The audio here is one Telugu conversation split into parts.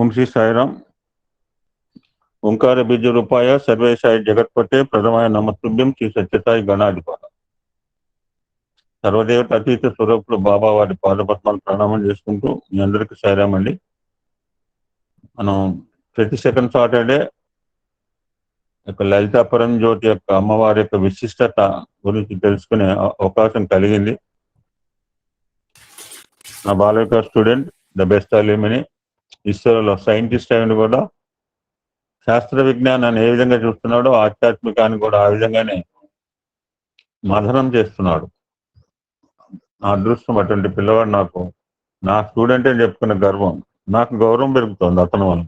ఓం శ్రీ సాయిరామ్. ఓంకార బీజ రూపాయ సర్వేశాయ జగత్పతే ప్రథమాయ నమస్తుభ్యం శ్రీ సత్యసాయి గణాధిపత. సర్వదేవత అతీత స్వరూపుడు బాబా వారి పాదపద్మాలు ప్రణామం చేసుకుంటూ మీ అందరికీ సాయిరామ్ అండి. మనం ప్రతి సెకండ్ సాటర్డే లలితాపురం జ్యోతి యొక్క అమ్మవారి యొక్క విశిష్టత గురించి తెలుసుకునే అవకాశం కలిగింది. నా బాలవిక స్టూడెంట్, ద బెస్ట్ అల్యూమిని, ఇస్రోలో సైంటిస్ట్ అయిన కూడా శాస్త్ర విజ్ఞానాన్ని ఏ విధంగా చూస్తున్నాడో ఆధ్యాత్మికాన్ని కూడా ఆ విధంగానే మథనం చేస్తున్నాడు. నా అదృష్టం అటువంటి పిల్లవాడు నాకు నా స్టూడెంట్ అని చెప్పుకున్న గర్వం, నాకు గౌరవం పెరుగుతుంది అతను వల్ల.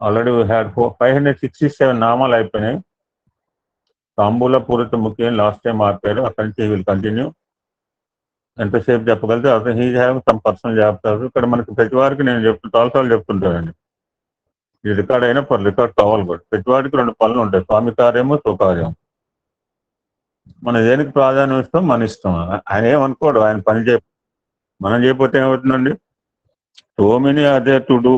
ఆల్రెడీ హ్యాడ్ 567 నామాలు అయిపోయినాయి. తాంబూల పూరిత ముఖ్యం లాస్ట్ టైం ఆపారు. అక్కడి నుంచి విల్ కంటిన్యూ. ఎంతసేపు చెప్పగలితే అతను హీ హ్యావ్ సమ్ పర్సనల్ చెప్తారు. ఇక్కడ మనకి ప్రతి వారికి నేను చాలాసార్లు చెప్తుంటానండి, ఈ రికార్డ్ అయినా పర్ రికార్డ్ కావాలి కూడా. ప్రతి వాడికి 2 పనులు ఉంటాయి, స్వామి కార్యము, స్వకార్యం. మనం దేనికి ప్రాధాన్యం ఇస్తాం మన ఇష్టం. ఆయన ఏమనుకోడు, ఆయన పని మనం చేయకపోతే ఏమవుతుందండి? సో మెనీ అదే టు డూ.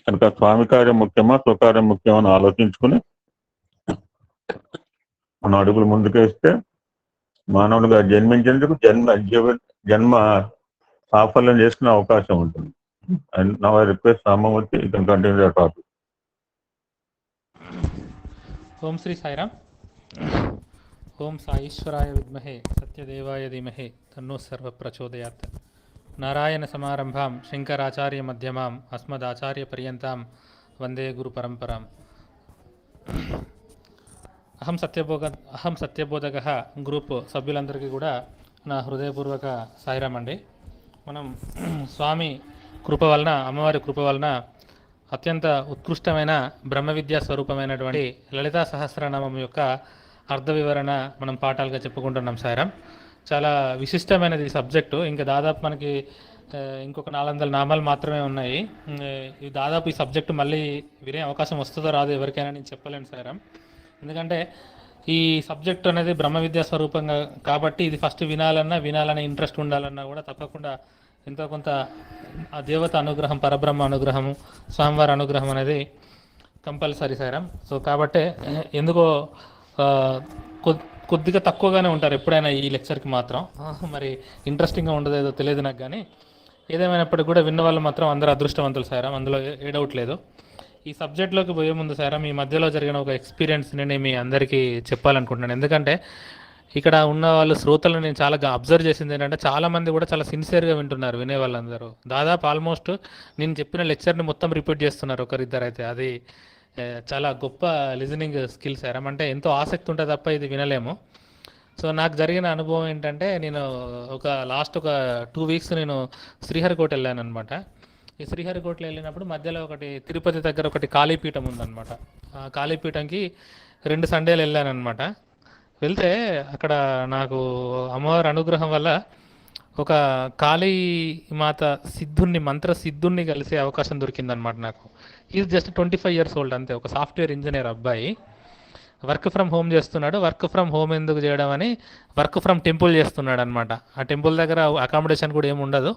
కనుక స్వామి కార్యం ముఖ్యమా స్వకార్యం ముఖ్యమా అని ఆలోచించుకుని మన అడుగులు ముందుకేస్తే మానవుడిగా జన్మించేందుకు జన్మ సాఫల్యం చేసుకునే అవకాశం ఉంటుంది. And now I request Ramamurthy, you can continue the topic. ఓం శ్రీ సాయిరామ్. ఓం సాईश्वराय విద్మహే సత్యదేవాయ ధీమహి తన్నో సర్వ ప్రచోదయాత్. నారాయణ సమారంభాం శంకరాచార్య మధ్యమాం అస్మదాచార్య పర్యంతాం వందే గురు పరంపరాం. అహం సత్యబోధక గ్రూప్ సభ్యులందరికీ కూడా నా హృదయపూర్వక సాయిరామ్ అండి. మనం స్వామి కృప వలన, అమ్మవారి కృప వలన అత్యంత ఉత్కృష్టమైన బ్రహ్మ విద్యా స్వరూపమైనటువంటి లలితా సహస్రనామం యొక్క అర్థ వివరణ మనం పాఠాలుగా చెప్పుకుంటున్నాం. సాయిరామ్, చాలా విశిష్టమైనది ఈ సబ్జెక్టు. ఇంకా దాదాపు మనకి ఇంకొక 400 నామాలు మాత్రమే ఉన్నాయి. ఈ దాదాపు ఈ సబ్జెక్టు మళ్ళీ వినే అవకాశం వస్తుందో రాదో ఎవరికైనా నేను చెప్పలేను సాయిరామ్. ఎందుకంటే ఈ సబ్జెక్టు అనేది బ్రహ్మ విద్యా స్వరూపంగా కాబట్టి ఇది ఫస్ట్ వినాలనే ఇంట్రెస్ట్ ఉండాలన్నా కూడా తప్పకుండా ఎంతో కొంత ఆ దేవత అనుగ్రహం, పరబ్రహ్మ అనుగ్రహము, స్వామివారి అనుగ్రహం అనేది కంపల్సరీ సాయిరామ్. సో కాబట్టి ఎందుకో కొద్దిగా తక్కువగానే ఉంటారు ఎప్పుడైనా ఈ లెక్చర్కి మాత్రం. మరి ఇంట్రెస్టింగ్గా ఉండదు ఏదో తెలియదు నాకు, కానీ ఏదేమైనప్పటికీ కూడా విన్న వాళ్ళు మాత్రం అందరూ అదృష్టవంతులు సాయిరామ్, అందులో ఏ డౌట్ లేదు. ఈ సబ్జెక్ట్లోకి పోయే ముందు సాయిరామ్, ఈ మధ్యలో జరిగిన ఒక ఎక్స్పీరియన్స్ నేను మీ అందరికీ చెప్పాలనుకుంటున్నాను. ఎందుకంటే ఇక్కడ ఉన్న వాళ్ళు శ్రోతలను నేను చాలా అబ్జర్వ్ చేసింది ఏంటంటే చాలామంది కూడా చాలా సిన్సియర్గా వింటున్నారు. వినే వాళ్ళందరూ దాదాపు ఆల్మోస్ట్ నేను చెప్పిన లెక్చర్ని మొత్తం రిపీట్ చేస్తున్నారు ఒకరిద్దరు అయితే. అది చాలా గొప్ప లిజనింగ్ స్కిల్స్ సాయిరామ్. అంటే ఎంతో ఆసక్తి ఉంటుంది తప్ప ఇది వినలేము. సో నాకు జరిగిన అనుభవం ఏంటంటే, నేను లాస్ట్ ఒక 2 వీక్స్ నేను శ్రీహరికోట వెళ్ళాను అనమాట. ఈ శ్రీహరికోటలో వెళ్ళినప్పుడు మధ్యలో ఒకటి తిరుపతి దగ్గర ఒకటి కాళీపీఠం ఉందన్నమాట. ఆ కాళీపీఠంకి 2 సండేలు వెళ్ళాను అనమాట. వెళ్తే అక్కడ నాకు అమ్మవారి అనుగ్రహం వల్ల ఒక కాళీ మాత సిద్ధుణ్ణి, మంత్ర సిద్ధుణ్ణి కలిసే అవకాశం దొరికిందనమాట నాకు. ఈజ్ జస్ట్ 25 years ఓల్డ్ అంతే, ఒక సాఫ్ట్వేర్ ఇంజనీర్ అబ్బాయి. వర్క్ ఫ్రమ్ హోమ్ చేస్తున్నాడు. వర్క్ ఫ్రమ్ హోమ్ ఎందుకు చేయడం అని వర్క్ ఫ్రమ్ టెంపుల్ చేస్తున్నాడు అనమాట. ఆ టెంపుల్ దగ్గర అకామిడేషన్ కూడా ఏమి ఉండదు.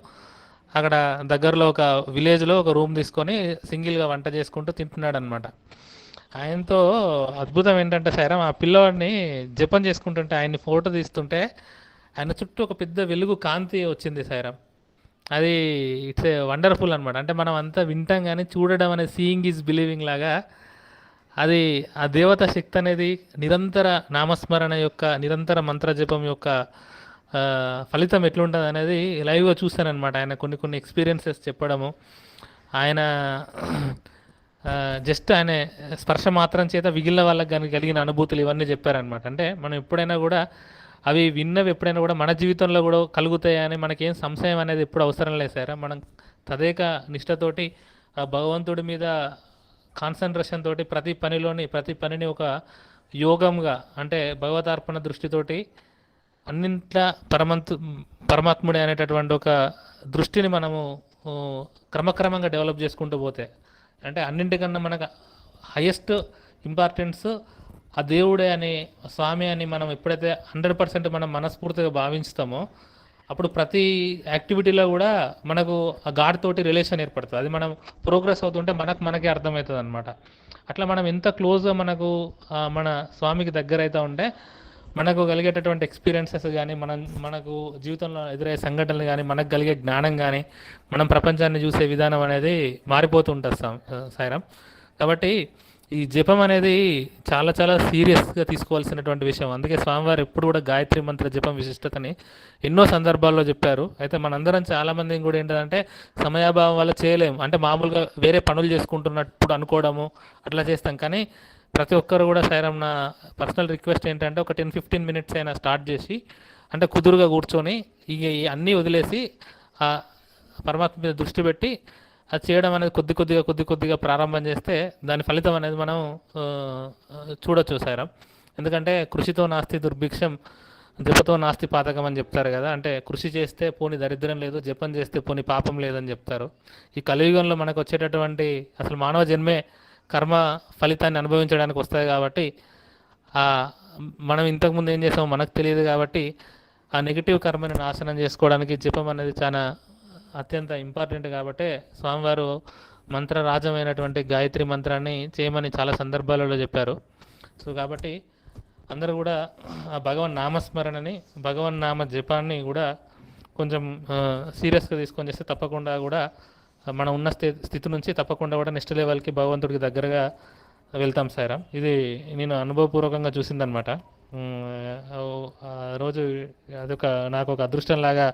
అక్కడ దగ్గరలో ఒక విలేజ్లో ఒక రూమ్ తీసుకొని సింగిల్గా వంట చేసుకుంటూ తింటున్నాడు అనమాట. ఆయనతో అద్భుతం ఏంటంటే సాయిరామ్, ఆ పిల్లవాడిని జపం చేసుకుంటుంటే ఆయన్ని ఫోటో తీస్తుంటే ఆయన చుట్టూ ఒక పెద్ద వెలుగు కాంతి వచ్చింది సాయిరామ్. అది ఇట్స్ ఏ వండర్ఫుల్ అనమాట. అంటే మనం అంతా వింటాం కానీ చూడడం అనేది సీయింగ్ ఈజ్ బిలీవింగ్ లాగా, అది ఆ దేవతా శక్తి అనేది నిరంతర నామస్మరణ యొక్క, నిరంతర మంత్రజపం యొక్క ఫలితం ఎట్లుంటుంది అనేది లైవ్గా చూశానమాట. ఆయన కొన్ని ఎక్స్పీరియన్సెస్ చెప్పడము, ఆయన జస్ట్ ఆయన స్పర్శ మాత్రం చేత మిగిలిన వాళ్ళకి కానీ కలిగిన అనుభూతులు ఇవన్నీ చెప్పారనమాట. అంటే మనం ఎప్పుడైనా కూడా అవి విన్నవి ఎప్పుడైనా కూడా మన జీవితంలో కూడా కలుగుతాయని మనకేం సంశయం అనేది ఎప్పుడు అవసరం లేదు సార్. మనం తదేక నిష్ఠతోటి భగవంతుడి మీద కాన్సన్ట్రేషన్ తోటి ప్రతి పనిని ఒక యోగంగా, అంటే భగవతార్పణ దృష్టితోటి అన్నింట్లా పరమాత్ముడే అనేటటువంటి ఒక దృష్టిని మనము క్రమక్రమంగా డెవలప్ చేసుకుంటూ పోతే, అంటే అన్నింటికన్నా మనకు హైయెస్ట్ ఇంపార్టెన్స్ ఆ దేవుడే అని, స్వామి అని మనం ఎప్పుడైతే 100% మనం మనస్ఫూర్తిగా భావిస్తామో అప్పుడు ప్రతి యాక్టివిటీలో కూడా మనకు ఆ గాడ్ తోటి రిలేషన్ ఏర్పడుతుంది. అది మనం ప్రోగ్రెస్ అవుతుంటే మనకే అర్థమవుతుంది అనమాట. అట్లా మనం ఎంత క్లోజ్గా మన స్వామికి దగ్గర అవుతూ ఉంటే మనకు కలిగేటటువంటి ఎక్స్పీరియన్సెస్ కానీ మనకు జీవితంలో ఎదురయ్యే సంఘటనలు కానీ మనకు కలిగే జ్ఞానం కానీ మనం ప్రపంచాన్ని చూసే విధానం అనేది మారిపోతూ ఉంటుంది సాయిరామ్. కాబట్టి ఈ జపం అనేది చాలా చాలా సీరియస్గా తీసుకోవాల్సినటువంటి విషయం. అందుకే స్వామివారు ఎప్పుడు కూడా గాయత్రి మంత్ర జపం విశిష్టతని ఎన్నో సందర్భాల్లో చెప్పారు. అయితే మనందరం చాలామంది కూడా ఏంటంటే సమయాభావం వల్ల చేయలేము, అంటే మామూలుగా వేరే పనులు చేసుకుంటున్నప్పుడు అనుకోవడము అట్లా చేస్తాం. కానీ ప్రతి ఒక్కరు కూడా సాయిరామ్, నా పర్సనల్ రిక్వెస్ట్ ఏంటంటే ఒక 10-15 మినిట్స్ అయినా స్టార్ట్ చేసి, అంటే కుదురుగా కూర్చొని ఇక అన్నీ వదిలేసి ఆ పరమాత్మ మీద దృష్టి పెట్టి అది చేయడం అనేది కొద్ది కొద్దిగా ప్రారంభం చేస్తే దాని ఫలితం అనేది మనం చూడొచ్చు సాయిరామ్. ఎందుకంటే కృషితో నాస్తి దుర్భిక్షం, జపతో నాస్తి పాతకం అని చెప్తారు కదా. అంటే కృషి చేస్తే పోని దరిద్రం లేదు, జపం చేస్తే పోని పాపం లేదని చెప్తారు. ఈ కలియుగంలో మనకు వచ్చేటటువంటి అసలు మానవ జన్మే కర్మ ఫలితాన్ని అనుభవించడానికి వస్తుంది. కాబట్టి మనం ఇంతకుముందు ఏం చేసామో మనకు తెలియదు. కాబట్టి ఆ నెగిటివ్ కర్మని నాశనం చేసుకోవడానికి జపం అనేది చాలా అత్యంత ఇంపార్టెంట్. కాబట్టి స్వామివారు మంత్రరాజమైనటువంటి గాయత్రి మంత్రాన్ని చేయమని చాలా సందర్భాలలో చెప్పారు. సో కాబట్టి అందరూ కూడా ఆ భగవన్ నామస్మరణని, భగవన్ నామ జపాన్ని కూడా కొంచెం సీరియస్గా తీసుకొని చేస్తే తప్పకుండా కూడా మనం ఉన్న స్థితి నుంచి తప్పకుండా కూడా నెక్స్ట్ లెవెల్కి భగవంతుడికి దగ్గరగా వెళ్తాం సాయిరామ్. ఇది నేను అనుభవపూర్వకంగా చూసిందనమాట. రోజు నాకు ఒక అదృష్టంలాగా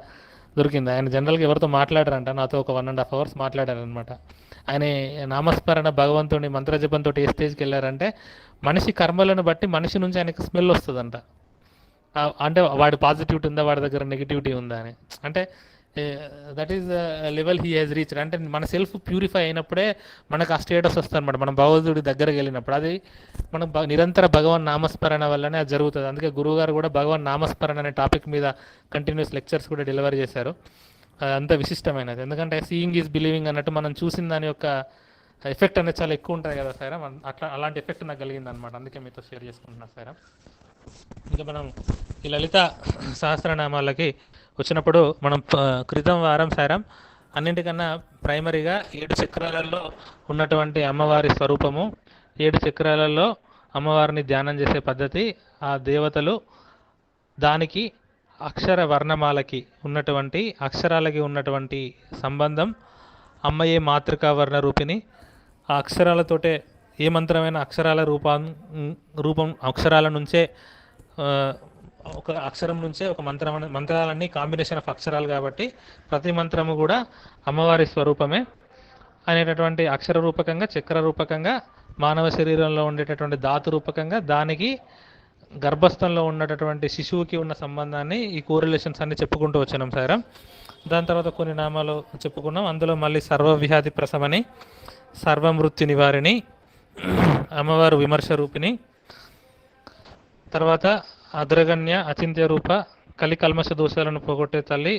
దొరికింది. ఆయన జనరల్గా ఎవరితో మాట్లాడారంట, నాతో ఒక 1.5 hours మాట్లాడారనమాట. ఆయన నామస్మరణ భగవంతుని మంత్రజపంతో ఏ స్టేజ్కి వెళ్ళారంటే మనిషి కర్మలను బట్టి మనిషి నుంచి ఆయనకి స్మెల్ వస్తుందంట. అంటే వాడి పాజిటివిటీ ఉందా, వాడి దగ్గర నెగిటివిటీ ఉందా అని. అంటే that is level he he's reached. అంటే మన సెల్ఫ్ ప్యూరిఫై అయినప్పుడే మనకు ఆ స్టేటస్ వస్తుంది అనమాట. మనం భగవంతుడి దగ్గరికి వెళ్ళినప్పుడు అది మనం నిరంతర భగవన్ నామస్మరణ వల్లనే అది జరుగుతుంది. అందుకే గురువుగారు కూడా భగవన్ నామస్మరణ అనే టాపిక్ మీద కంటిన్యూస్ లెక్చర్స్ కూడా డెలివరీ చేశారు. అంత విశిష్టమైనది. ఎందుకంటే సీయింగ్ ఈజ్ బిలీవింగ్ అన్నట్టు మనం చూసిన దాని యొక్క ఎఫెక్ట్ అనేది చాలా ఎక్కువ ఉంటుంది కదా సాయిరామ్. అలాంటి ఎఫెక్ట్ నాకు కలిగింది అనమాట. అందుకే మీతో షేర్ చేసుకుంటున్నాను సాయిరామ్. ఇంకా మనం ఈ లలిత సహస్రనామాలకి వచ్చినప్పుడు మనం క్రితం వారం సాయిరామ్ అన్నింటికన్నా ప్రైమరీగా 7 చక్రాలలో ఉన్నటువంటి అమ్మవారి స్వరూపము, 7 చక్రాలలో అమ్మవారిని ధ్యానం చేసే పద్ధతి, ఆ దేవతలు, దానికి అక్షర వర్ణమాలకి ఉన్నటువంటి అక్షరాలకి ఉన్నటువంటి సంబంధం, అమ్మయే మాతృకా వర్ణ రూపిణి, ఆ అక్షరాలతోటే ఏ మంత్రమైన అక్షరాల రూపం అక్షరాల నుంచే ఒక అక్షరం నుంచే ఒక మంత్రాలన్నీ కాంబినేషన్ ఆఫ్ అక్షరాలు కాబట్టి ప్రతి మంత్రము కూడా అమ్మవారి స్వరూపమే అనేటటువంటి అక్షర రూపకంగా, చక్ర రూపకంగా, మానవ శరీరంలో ఉండేటటువంటి ధాతు రూపకంగా, దానికి గర్భస్థంలో ఉన్నటువంటి శిశువుకి ఉన్న సంబంధాన్ని, ఈ కోరిలేషన్స్ అన్ని చెప్పుకుంటూ వచ్చినాం సాయిరామ్. దాని తర్వాత కొన్ని నామాలు చెప్పుకున్నాం. అందులో మళ్ళీ సర్వవ్యాధి ప్రసమని, సర్వమృత్యు నివారిణి, అమ్మవారు విమర్శ రూపిణి, తర్వాత అగ్రగణ్య అచింత్య రూప, కలి కల్మష దోషాలను పోగొట్టే తల్లి,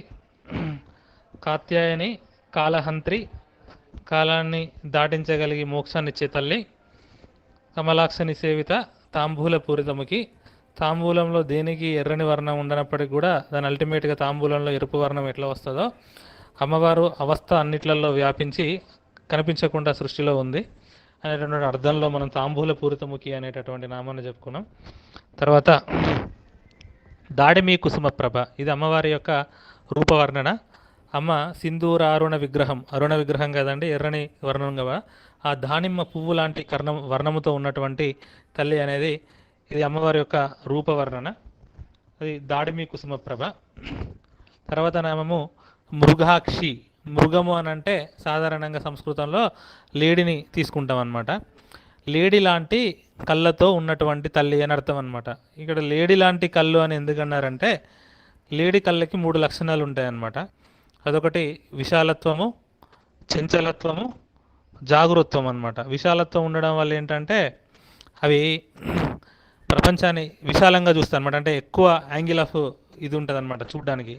కాత్యాయని కాలహంత్రి, కాలాన్ని దాటించగలిగి మోక్షాన్ని ఇచ్చే తల్లి, కమలాక్షని సేవిత, తాంబూల పూరితముకి, తాంబూలంలో దేనికి ఎర్రని వర్ణం ఉండనప్పటికీ కూడా దాని అల్టిమేట్గా తాంబూలంలో ఎరుపు వర్ణం ఎట్లా వస్తుందో అమ్మవారు అవస్థ అన్నిట్లలో వ్యాపించి కనిపించకుండా సృష్టిలో ఉంది అనేటటువంటి అర్థంలో మనం తాంబూల పూరితముఖి అనేటటువంటి నామాన్ని చెప్పుకున్నాం. తర్వాత దాడిమి కుసుమప్రభ, ఇది అమ్మవారి యొక్క రూపవర్ణన. అమ్మ సింధూర అరుణ విగ్రహం, అరుణ విగ్రహం కదండి, ఎర్రని వర్ణం కదా, ఆ దానిమ్మ పువ్వు లాంటి వర్ణముతో ఉన్నటువంటి తల్లి అనేది ఇది అమ్మవారి యొక్క రూపవర్ణన. అది దాడిమి కుసుమప్రభ. తర్వాత నామము మృగాక్షి. మృగము అని అంటే సాధారణంగా సంస్కృతంలో లేడిని తీసుకుంటాం అన్నమాట. లేడీ లాంటి కళ్ళతో ఉన్నటువంటి తల్లి అని అర్థం అనమాట. ఇక్కడ లేడీ లాంటి కళ్ళు అని ఎందుకన్నారంటే లేడీ కళ్ళకి 3 లక్షణాలు ఉంటాయన్నమాట. అదొకటి విశాలత్వము, చంచలత్వము, జాగృత్వం అన్నమాట. విశాలత్వం ఉండడం వల్ల ఏంటంటే అవి ప్రపంచాన్ని విశాలంగా చూస్తాయి అనమాట. అంటే ఎక్కువ యాంగిల్ ఆఫ్ ఇది ఉంటుంది అనమాట చూడడానికి.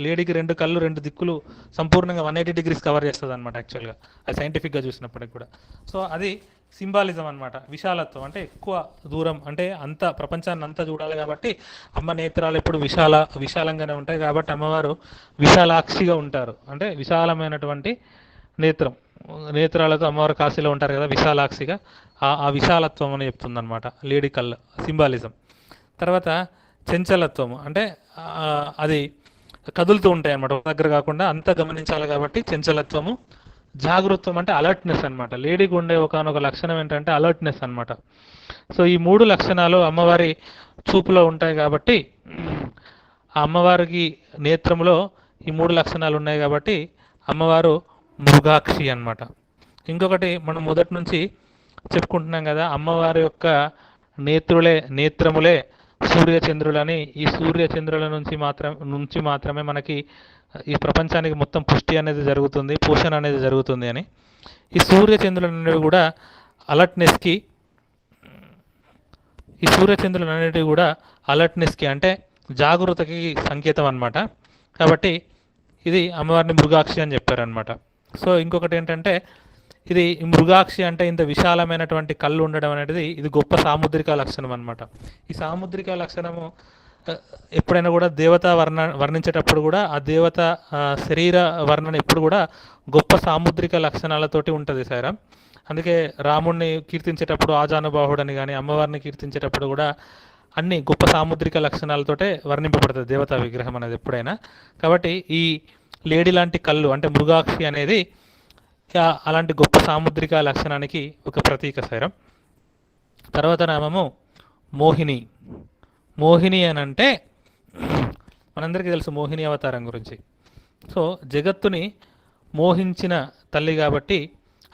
లేడీకి 2 కళ్ళు 2 దిక్కులు సంపూర్ణంగా 180 degrees కవర్ చేస్తుంది అనమాట యాక్చువల్గా, అది సైంటిఫిక్గా చూసినప్పటికి కూడా. సో అది సింబాలిజం అన్నమాట. విశాలత్వం అంటే ఎక్కువ దూరం, అంటే అంత ప్రపంచాన్ని అంతా చూడాలి కాబట్టి అమ్మ నేత్రాలు ఎప్పుడు విశాలంగానే ఉంటాయి కాబట్టి అమ్మవారు విశాలాక్షిగా ఉంటారు. అంటే విశాలమైనటువంటి నేత్రాలతో అమ్మవారు కాశీలో ఉంటారు కదా విశాలాక్షిగా, ఆ విశాలత్వం అని చెప్తుంది అనమాట లేడీ కళ్ళు సింబాలిజం. తర్వాత చంచలత్వము అంటే అది కదులుతూ ఉంటాయి అనమాట, ఒక దగ్గర కాకుండా అంతా గమనించాలి కాబట్టి చంచలత్వము. జాగృత్వం అంటే అలర్ట్నెస్ అనమాట. లేడీకి ఉండే ఒకనొక లక్షణం ఏంటంటే అలర్ట్నెస్ అనమాట. సో ఈ 3 లక్షణాలు అమ్మవారి చూపులో ఉంటాయి కాబట్టి, ఆ అమ్మవారికి నేత్రంలో ఈ 3 లక్షణాలు ఉన్నాయి కాబట్టి అమ్మవారు మృగాక్షి అన్నమాట. ఇంకొకటి మనం మొదటి నుంచి చెప్పుకుంటున్నాం కదా, అమ్మవారి యొక్క నేత్రములే సూర్యచంద్రులని, ఈ సూర్యచంద్రుల నుంచి మాత్రమే మనకి ఈ ప్రపంచానికి మొత్తం పుష్టి అనేది జరుగుతుంది, పోషణ అనేది జరుగుతుంది అని. ఈ సూర్యచంద్రులు అనేవి కూడా అలర్ట్నెస్కి అంటే జాగృతకి సంకేతం అన్నమాట. కాబట్టి ఇది అమ్మవారిని మృగాక్షి అని చెప్పారనమాట. సో ఇంకొకటి ఏంటంటే, ఇది మృగాక్షి అంటే ఇంత విశాలమైనటువంటి కళ్ళు ఉండడం అనేది ఇది గొప్ప సాముద్రిక లక్షణం అన్నమాట. ఈ సాముద్రిక లక్షణము ఎప్పుడైనా కూడా దేవత వర్ణించేటప్పుడు కూడా ఆ దేవత శరీర వర్ణన ఎప్పుడు కూడా గొప్ప సాముద్రిక లక్షణాలతోటి ఉంటుంది సార్. అందుకే రాముడిని కీర్తించేటప్పుడు ఆజానుబాహుడని కానీ, అమ్మవారిని కీర్తించేటప్పుడు కూడా అన్ని గొప్ప సాముద్రిక లక్షణాలతోటే వర్ణింపబడుతుంది దేవతా విగ్రహం అనేది ఎప్పుడైనా. కాబట్టి ఈ లేడీ లాంటి కళ్ళు అంటే మృగాక్షి అనేది అలాంటి గొప్ప సాముద్రిక లక్షణానికి ఒక ప్రతీక సార్. తర్వాత నామము మోహిని. మోహిని అని అంటే మనందరికీ తెలుసు మోహిని అవతారం గురించి. సో జగత్తుని మోహించిన తల్లి కాబట్టి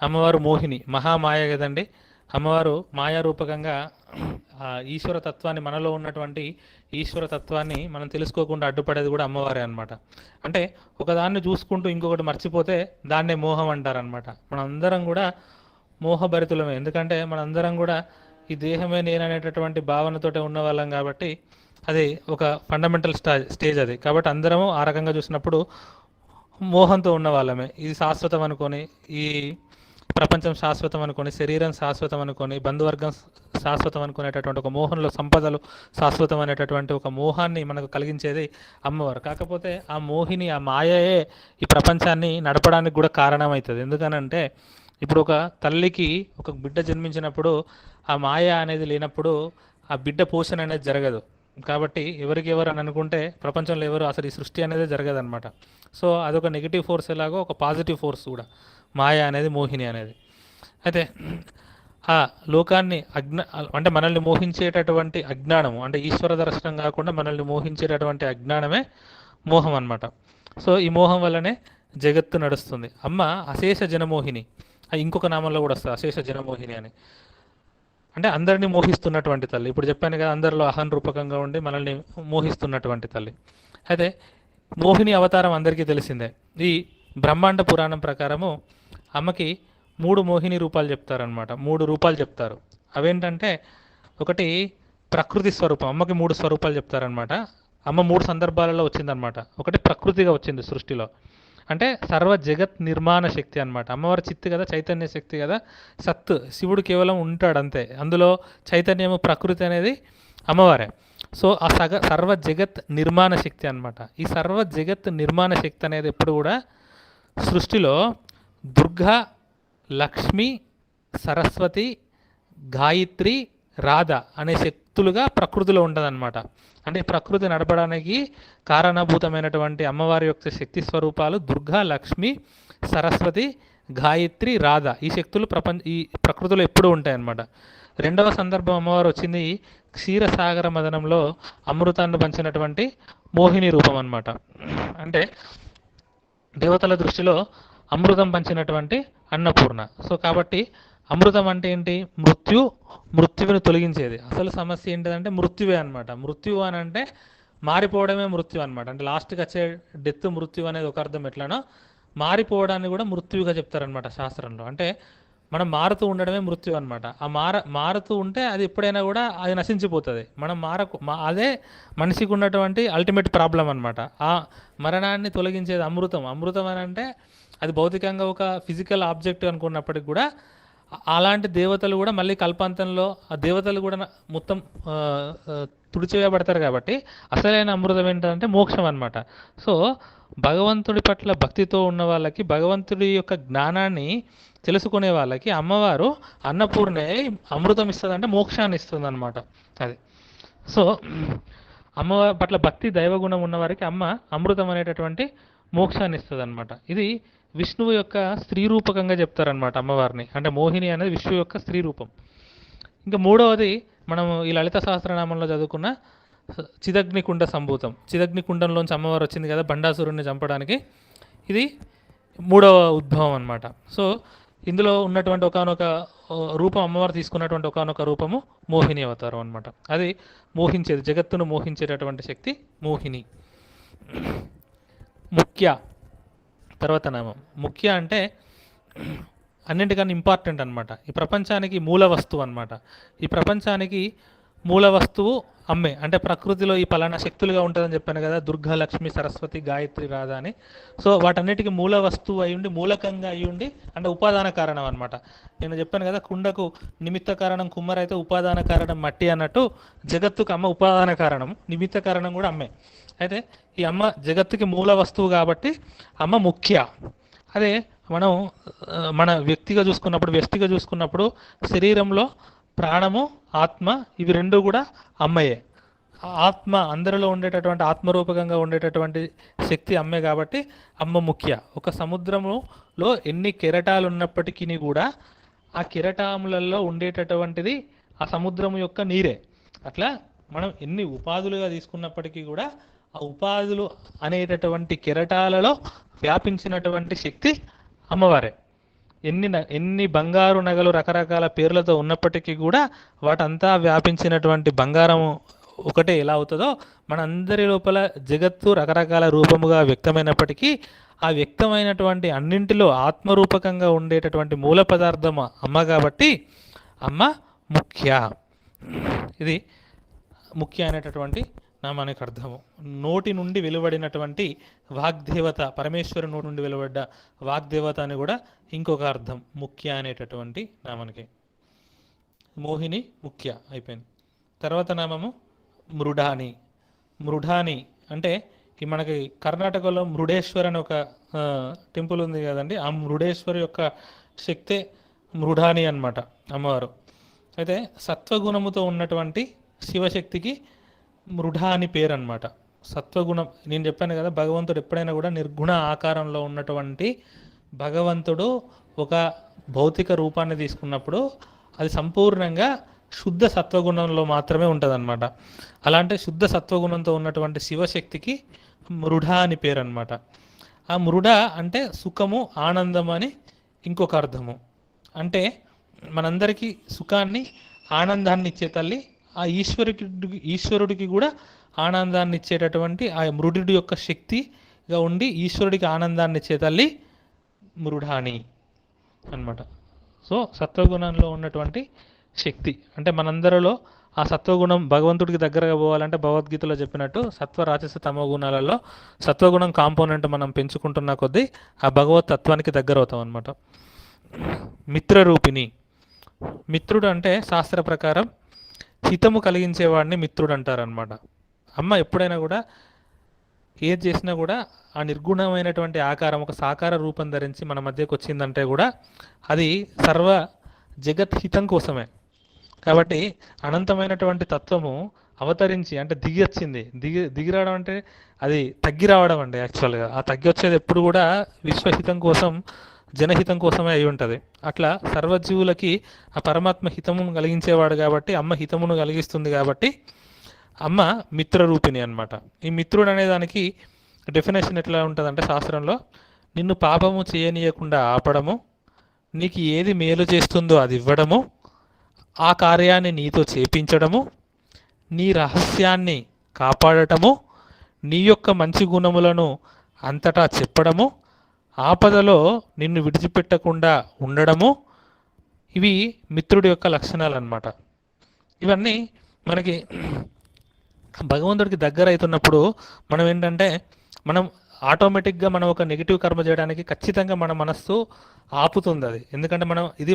అమ్మవారు మోహిని, మహామాయ కదండి. అమ్మవారు మాయారూపకంగా ఈశ్వర తత్వాన్ని, మనలో ఉన్నటువంటి ఈశ్వర తత్వాన్ని మనం తెలుసుకోకుండా అడ్డుపడేది కూడా అమ్మవారే అనమాట. అంటే ఒకదాన్ని చూసుకుంటూ ఇంకొకటి మర్చిపోతే దాన్నే మోహం అంటారనమాట. మనందరం కూడా మోహభరితులమే, ఎందుకంటే మనందరం కూడా ఈ దేహమే నేననేటటువంటి భావనతోటే ఉన్న వాళ్ళం కాబట్టి అది ఒక ఫండమెంటల్ స్టేజ్ అది. కాబట్టి అందరము ఆ రకంగా చూసినప్పుడు మోహంతో ఉన్న వాళ్ళమే. ఇది శాశ్వతం అనుకొని, ఈ ప్రపంచం శాశ్వతం అనుకొని, శరీరం శాశ్వతం అనుకొని, బంధువర్గం శాశ్వతం అనుకునేటటువంటి ఒక మోహంలో సంపదలు శాశ్వతం అనేటటువంటి ఒక మోహాన్ని మనకు కలిగించేది అమ్మవారు. కాకపోతే ఆ మోహిని, ఆ మాయయే ఈ ప్రపంచాన్ని నడపడానికి కూడా కారణమవుతుంది. ఎందుకనంటే ఇప్పుడు ఒక తల్లికి ఒక బిడ్డ జన్మించినప్పుడు ఆ మాయ అనేది లేనప్పుడు ఆ బిడ్డ పోషణ అనేది జరగదు. కాబట్టి ఎవరికి ఎవరు అని అనుకుంటే ప్రపంచంలో ఎవరు అసలు ఈ సృష్టి అనేది జరగదన్నమాట. సో అదొక నెగిటివ్ ఫోర్స్ ఎలాగో ఒక పాజిటివ్ ఫోర్స్ కూడా మాయ అనేది, మోహిని అనేది. అయితే ఆ లోకాన్ని అంటే మనల్ని మోహించేటటువంటి అజ్ఞానము, అంటే ఈశ్వర దర్శనం కాకుండా మనల్ని మోహించేటటువంటి అజ్ఞానమే మోహం అన్నమాట. సో ఈ మోహం వల్లనే జగత్తు నడుస్తుంది. అమ్మ అశేష జనమోహిని, ఇంకొక నామంలో కూడా వస్తుంది అశేష జనమోహిని అని. అంటే అందరినీ మోహిస్తున్నటువంటి తల్లి. ఇప్పుడు చెప్పాను కదా, అందరిలో అహం రూపకంగా ఉండి మనల్ని మోహిస్తున్నటువంటి తల్లి. అయితే మోహిని అవతారం అందరికీ తెలిసిందే. ఈ బ్రహ్మాండ పురాణం ప్రకారము అమ్మకి 3 మోహిని రూపాలు చెప్తారనమాట. 3 రూపాలు చెప్తారు. అవేంటంటే, ఒకటి ప్రకృతి స్వరూపం. అమ్మకి 3 స్వరూపాలు చెప్తారనమాట. అమ్మ 3 సందర్భాలలో వచ్చిందనమాట. ఒకటి ప్రకృతిగా వచ్చింది సృష్టిలో, అంటే సర్వ జగత్ నిర్మాణ శక్తి అనమాట. అమ్మవారి చిత్తు కదా, చైతన్య శక్తి కదా, సత్ శివుడు కేవలం ఉంటాడు అంతే. అందులో చైతన్యము, ప్రకృతి అనేది అమ్మవారే. సో ఆ సర్వ జగత్ నిర్మాణ శక్తి అనమాట. ఈ సర్వ జగత్ నిర్మాణ శక్తి అనేది ఎప్పుడు కూడా సృష్టిలో దుర్గా, లక్ష్మి, సరస్వతి, గాయత్రి, రాధ అనే శక్తులుగా ప్రకృతిలో ఉంటుందన్నమాట. అంటే ప్రకృతి నడపడానికి కారణభూతమైనటువంటి అమ్మవారి యొక్క శక్తి స్వరూపాలు దుర్గా, లక్ష్మి, సరస్వతి, గాయత్రి, రాధ. ఈ శక్తులు ఈ ప్రకృతిలో ఎప్పుడూ ఉంటాయన్నమాట. రెండవ సందర్భం అమ్మవారు వచ్చింది క్షీరసాగర మదనంలో అమృతాన్ని పంచినటువంటి మోహిని రూపం అన్నమాట. అంటే దేవతల దృష్టిలో అమృతం పంచినటువంటి అన్నపూర్ణ. సో కాబట్టి అమృతం అంటే ఏంటి? మృత్యువుని తొలగించేది. అసలు సమస్య ఏంటిదంటే మృత్యువే అనమాట. మృత్యువు అని అంటే మారిపోవడమే మృత్యు అనమాట. అంటే లాస్ట్కి వచ్చే డెత్ మృత్యు అనేది ఒక అర్థం. ఎట్లానో మారిపోవడాన్ని కూడా మృత్యువుగా చెప్తారనమాట శాస్త్రంలో. అంటే మనం మారుతూ ఉండడమే మృత్యు అనమాట. ఆ మారుతూ ఉంటే అది ఎప్పుడైనా కూడా అది నశించిపోతుంది. మనం అదే మనిషికి ఉన్నటువంటి అల్టిమేట్ ప్రాబ్లం అనమాట. ఆ మరణాన్ని తొలగించేది అమృతం. అమృతం అని అంటే అది భౌతికంగా ఒక ఫిజికల్ ఆబ్జెక్ట్ అనుకున్నప్పటికి కూడా అలాంటి దేవతలు కూడా మళ్ళీ కల్పాంతంలో ఆ దేవతలు కూడా మొత్తం ఆ, ఆ, తుడిచివేయబడతారు కాబట్టి అసలైన అమృతం ఏంటంటే మోక్షం అన్నమాట. సో భగవంతుడి పట్ల భక్తితో ఉన్న వాళ్ళకి, భగవంతుడి యొక్క జ్ఞానాన్ని తెలుసుకునే వాళ్ళకి అమ్మవారు అన్నపూర్ణే అమృతం ఇస్తుంది, అంటే మోక్షాన్ని ఇస్తుంది అనమాట. అది. సో అమ్మవారి పట్ల భక్తి దైవగుణం ఉన్నవారికి అమ్మ అమృతం అనేటటువంటి మోక్షాన్ని ఇస్తుంది అనమాట. ఇది విష్ణువు యొక్క స్త్రీ రూపకంగా చెప్తారనమాట అమ్మవారిని, అంటే మోహిని అనేది విష్ణువు యొక్క స్త్రీ రూపం. ఇంకా మూడవది మనం ఈ లలిత సహస్రనామంలో చదువుకున్న చిదగ్నికుండ సంభూతం. చిదగ్నికుండంలోంచి అమ్మవారు వచ్చింది కదా బండాసురుణ్ణి చంపడానికి, ఇది మూడవ ఉద్భవం అన్నమాట. సో ఇందులో ఉన్నటువంటి ఒకానొక రూపం, అమ్మవారు తీసుకున్నటువంటి ఒకానొక రూపము మోహిని అవతారం అన్నమాట. అది మోహించేది, జగత్తును మోహించేటటువంటి శక్తి మోహిని. ముఖ్య తర్వాత నామం. ముఖ్య అంటే అన్నింటికన్నా ఇంపార్టెంట్ అనమాట. ఈ ప్రపంచానికి మూల వస్తువు అనమాట. ఈ ప్రపంచానికి మూల వస్తువు అమ్మే. అంటే ప్రకృతిలో ఈ పలానా శక్తులుగా ఉంటుందని చెప్పాను కదా, దుర్గా, లక్ష్మి, సరస్వతి, గాయత్రి, రాధ అని. సో వాటన్నిటికీ మూల వస్తువు అయ్యుండి, మూలకంగా అయ్యుండి, అంటే ఉపాదాన కారణం అనమాట. నేను చెప్పాను కదా, కుండకు నిమిత్త కారణం కుమ్మర అయితే ఉపాదాన కారణం మట్టి అన్నట్టు, జగత్తుకు అమ్మ ఉపాదాన కారణం, నిమిత్త కారణం కూడా అమ్మే. అయితే ఈ అమ్మ జగత్తుకి మూల వస్తువు కాబట్టి అమ్మ ముఖ్య. అదే మనం మన వ్యక్తిగా చూసుకున్నప్పుడు శరీరంలో ప్రాణము, ఆత్మ, ఇవి రెండు కూడా అమ్మయే. ఆత్మ అందరిలో ఉండేటటువంటి ఆత్మరూపకంగా ఉండేటటువంటి శక్తి అమ్మే కాబట్టి అమ్మ ముఖ్య. ఒక సముద్రంలో ఎన్ని కెరటాలు ఉన్నప్పటికీ కూడా ఆ కెరటాములలో ఉండేటటువంటిది ఆ సముద్రం యొక్క నీరే. అట్లా మనం ఎన్ని ఉపాధులుగా తీసుకున్నప్పటికీ కూడా ఆ ఉపాధులు అనేటటువంటి కెరటాలలో వ్యాపించినటువంటి శక్తి అమ్మవారే. ఎన్ని బంగారు నగలు రకరకాల పేర్లతో ఉన్నప్పటికీ కూడా వాటంతా వ్యాపించినటువంటి బంగారం ఒకటే ఎలా అవుతుందో, మనందరి లోపల జగత్తు రకరకాల రూపముగా వ్యక్తమైనప్పటికీ ఆ వ్యక్తమైనటువంటి అన్నింటిలో ఆత్మరూపకంగా ఉండేటటువంటి మూల పదార్థం అమ్మ కాబట్టి అమ్మ ముఖ్య. ఇది ముఖ్య అనేటటువంటి నామానికి అర్థము. నోటి నుండి వెలువడినటువంటి వాగ్దేవత, పరమేశ్వరు నోటి నుండి వెలువడ్డ వాగ్దేవత అని కూడా ఇంకొక అర్థం ముఖ్య అనేటటువంటి నామానికి. మోహిని ముఖ్య అయిపోయింది. తర్వాత నామము మృడాని. మృడాని అంటే ఈ మనకి కర్ణాటకలో మృడేశ్వర్ అని ఒక టెంపుల్ ఉంది కదండి, ఆ మృడేశ్వర్ యొక్క శక్తే మృడాని అన్నమాట అమ్మవారు. అయితే సత్వగుణముతో ఉన్నటువంటి శివశక్తికి మృఢ అని పేరు అనమాట. సత్వగుణం, నేను చెప్పాను కదా, భగవంతుడు ఎప్పుడైనా కూడా నిర్గుణ ఆకారంలో ఉన్నటువంటి భగవంతుడు ఒక భౌతిక రూపాన్ని తీసుకున్నప్పుడు అది సంపూర్ణంగా శుద్ధ సత్వగుణంలో మాత్రమే ఉంటుంది అనమాట. అలాంటి శుద్ధ సత్వగుణంతో ఉన్నటువంటి శివశక్తికి మృఢ అని పేరు అనమాట. ఆ మృఢ అంటే సుఖము, ఆనందం అని ఇంకొక అర్థము. అంటే మనందరికీ సుఖాన్ని, ఆనందాన్ని ఇచ్చే తల్లి, ఆ ఈశ్వరుడికి కూడా ఆనందాన్ని ఇచ్చేటటువంటి ఆ మృడుడి యొక్క శక్తిగా ఉండి ఈశ్వరుడికి ఆనందాన్ని ఇచ్చే తల్లి మృడాని అన్నమాట. సో సత్వగుణంలో ఉన్నటువంటి శక్తి అంటే మనందరిలో ఆ సత్వగుణం భగవంతుడికి దగ్గరగా పోవాలంటే భగవద్గీతలో చెప్పినట్టు సత్వ, రాజస, తమో గుణాలలో సత్వగుణం కాంపోనెంట్ మనం పెంచుకుంటున్న కొద్దీ ఆ భగవత్ తత్వానికి దగ్గర అవుతాం అనమాట. మిత్రరూపిణి. మిత్రుడు అంటే శాస్త్ర ప్రకారం హితము కలిగించేవాడిని మిత్రుడు అంటారనమాట. అమ్మ ఎప్పుడైనా కూడా ఏది చేసినా కూడా ఆ నిర్గుణమైనటువంటి ఆకారం ఒక సాకార రూపం ధరించి మన మధ్యకు వచ్చిందంటే కూడా అది సర్వ జగత్ హితం కోసమే. కాబట్టి అనంతమైనటువంటి తత్వము అవతరించి అంటే దిగి వచ్చింది. దిగి రావడం అంటే అది తగ్గి రావడం అండి. యాక్చువల్గా ఆ తగ్గి వచ్చేది ఎప్పుడు కూడా విశ్వహితం కోసం, జనహితం కోసమే అయి ఉంటుంది. అట్లా సర్వజీవులకి ఆ పరమాత్మ హితమును కలిగించేవాడు కాబట్టి అమ్మ హితమును కలిగిస్తుంది కాబట్టి అమ్మ మిత్రరూపిణి అన్నమాట. ఈ మిత్రుడు అనే దానికి డెఫినేషన్ ఎట్లా ఉంటుందంటే శాస్త్రంలో, నిన్ను పాపము చేయనీయకుండా ఆపడము, నీకు ఏది మేలు చేస్తుందో అది ఇవ్వడము, ఆ కార్యాన్ని నీతో చేపించడము, నీ రహస్యాన్ని కాపాడటము, నీ యొక్క మంచి గుణములను అంతటా చెప్పడము, ఆపదలో నిన్ను విడిచిపెట్టకుండా ఉండడము, ఇవి మిత్రుడి యొక్క లక్షణాలు అన్నమాట. ఇవన్నీ మనకి భగవంతుడికి దగ్గర అవుతున్నప్పుడు మనం ఏంటంటే మనం ఆటోమేటిక్గా మనం ఒక నెగిటివ్ కర్మ చేయడానికి ఖచ్చితంగా మన మనస్సు ఆపుతుంది అది. ఎందుకంటే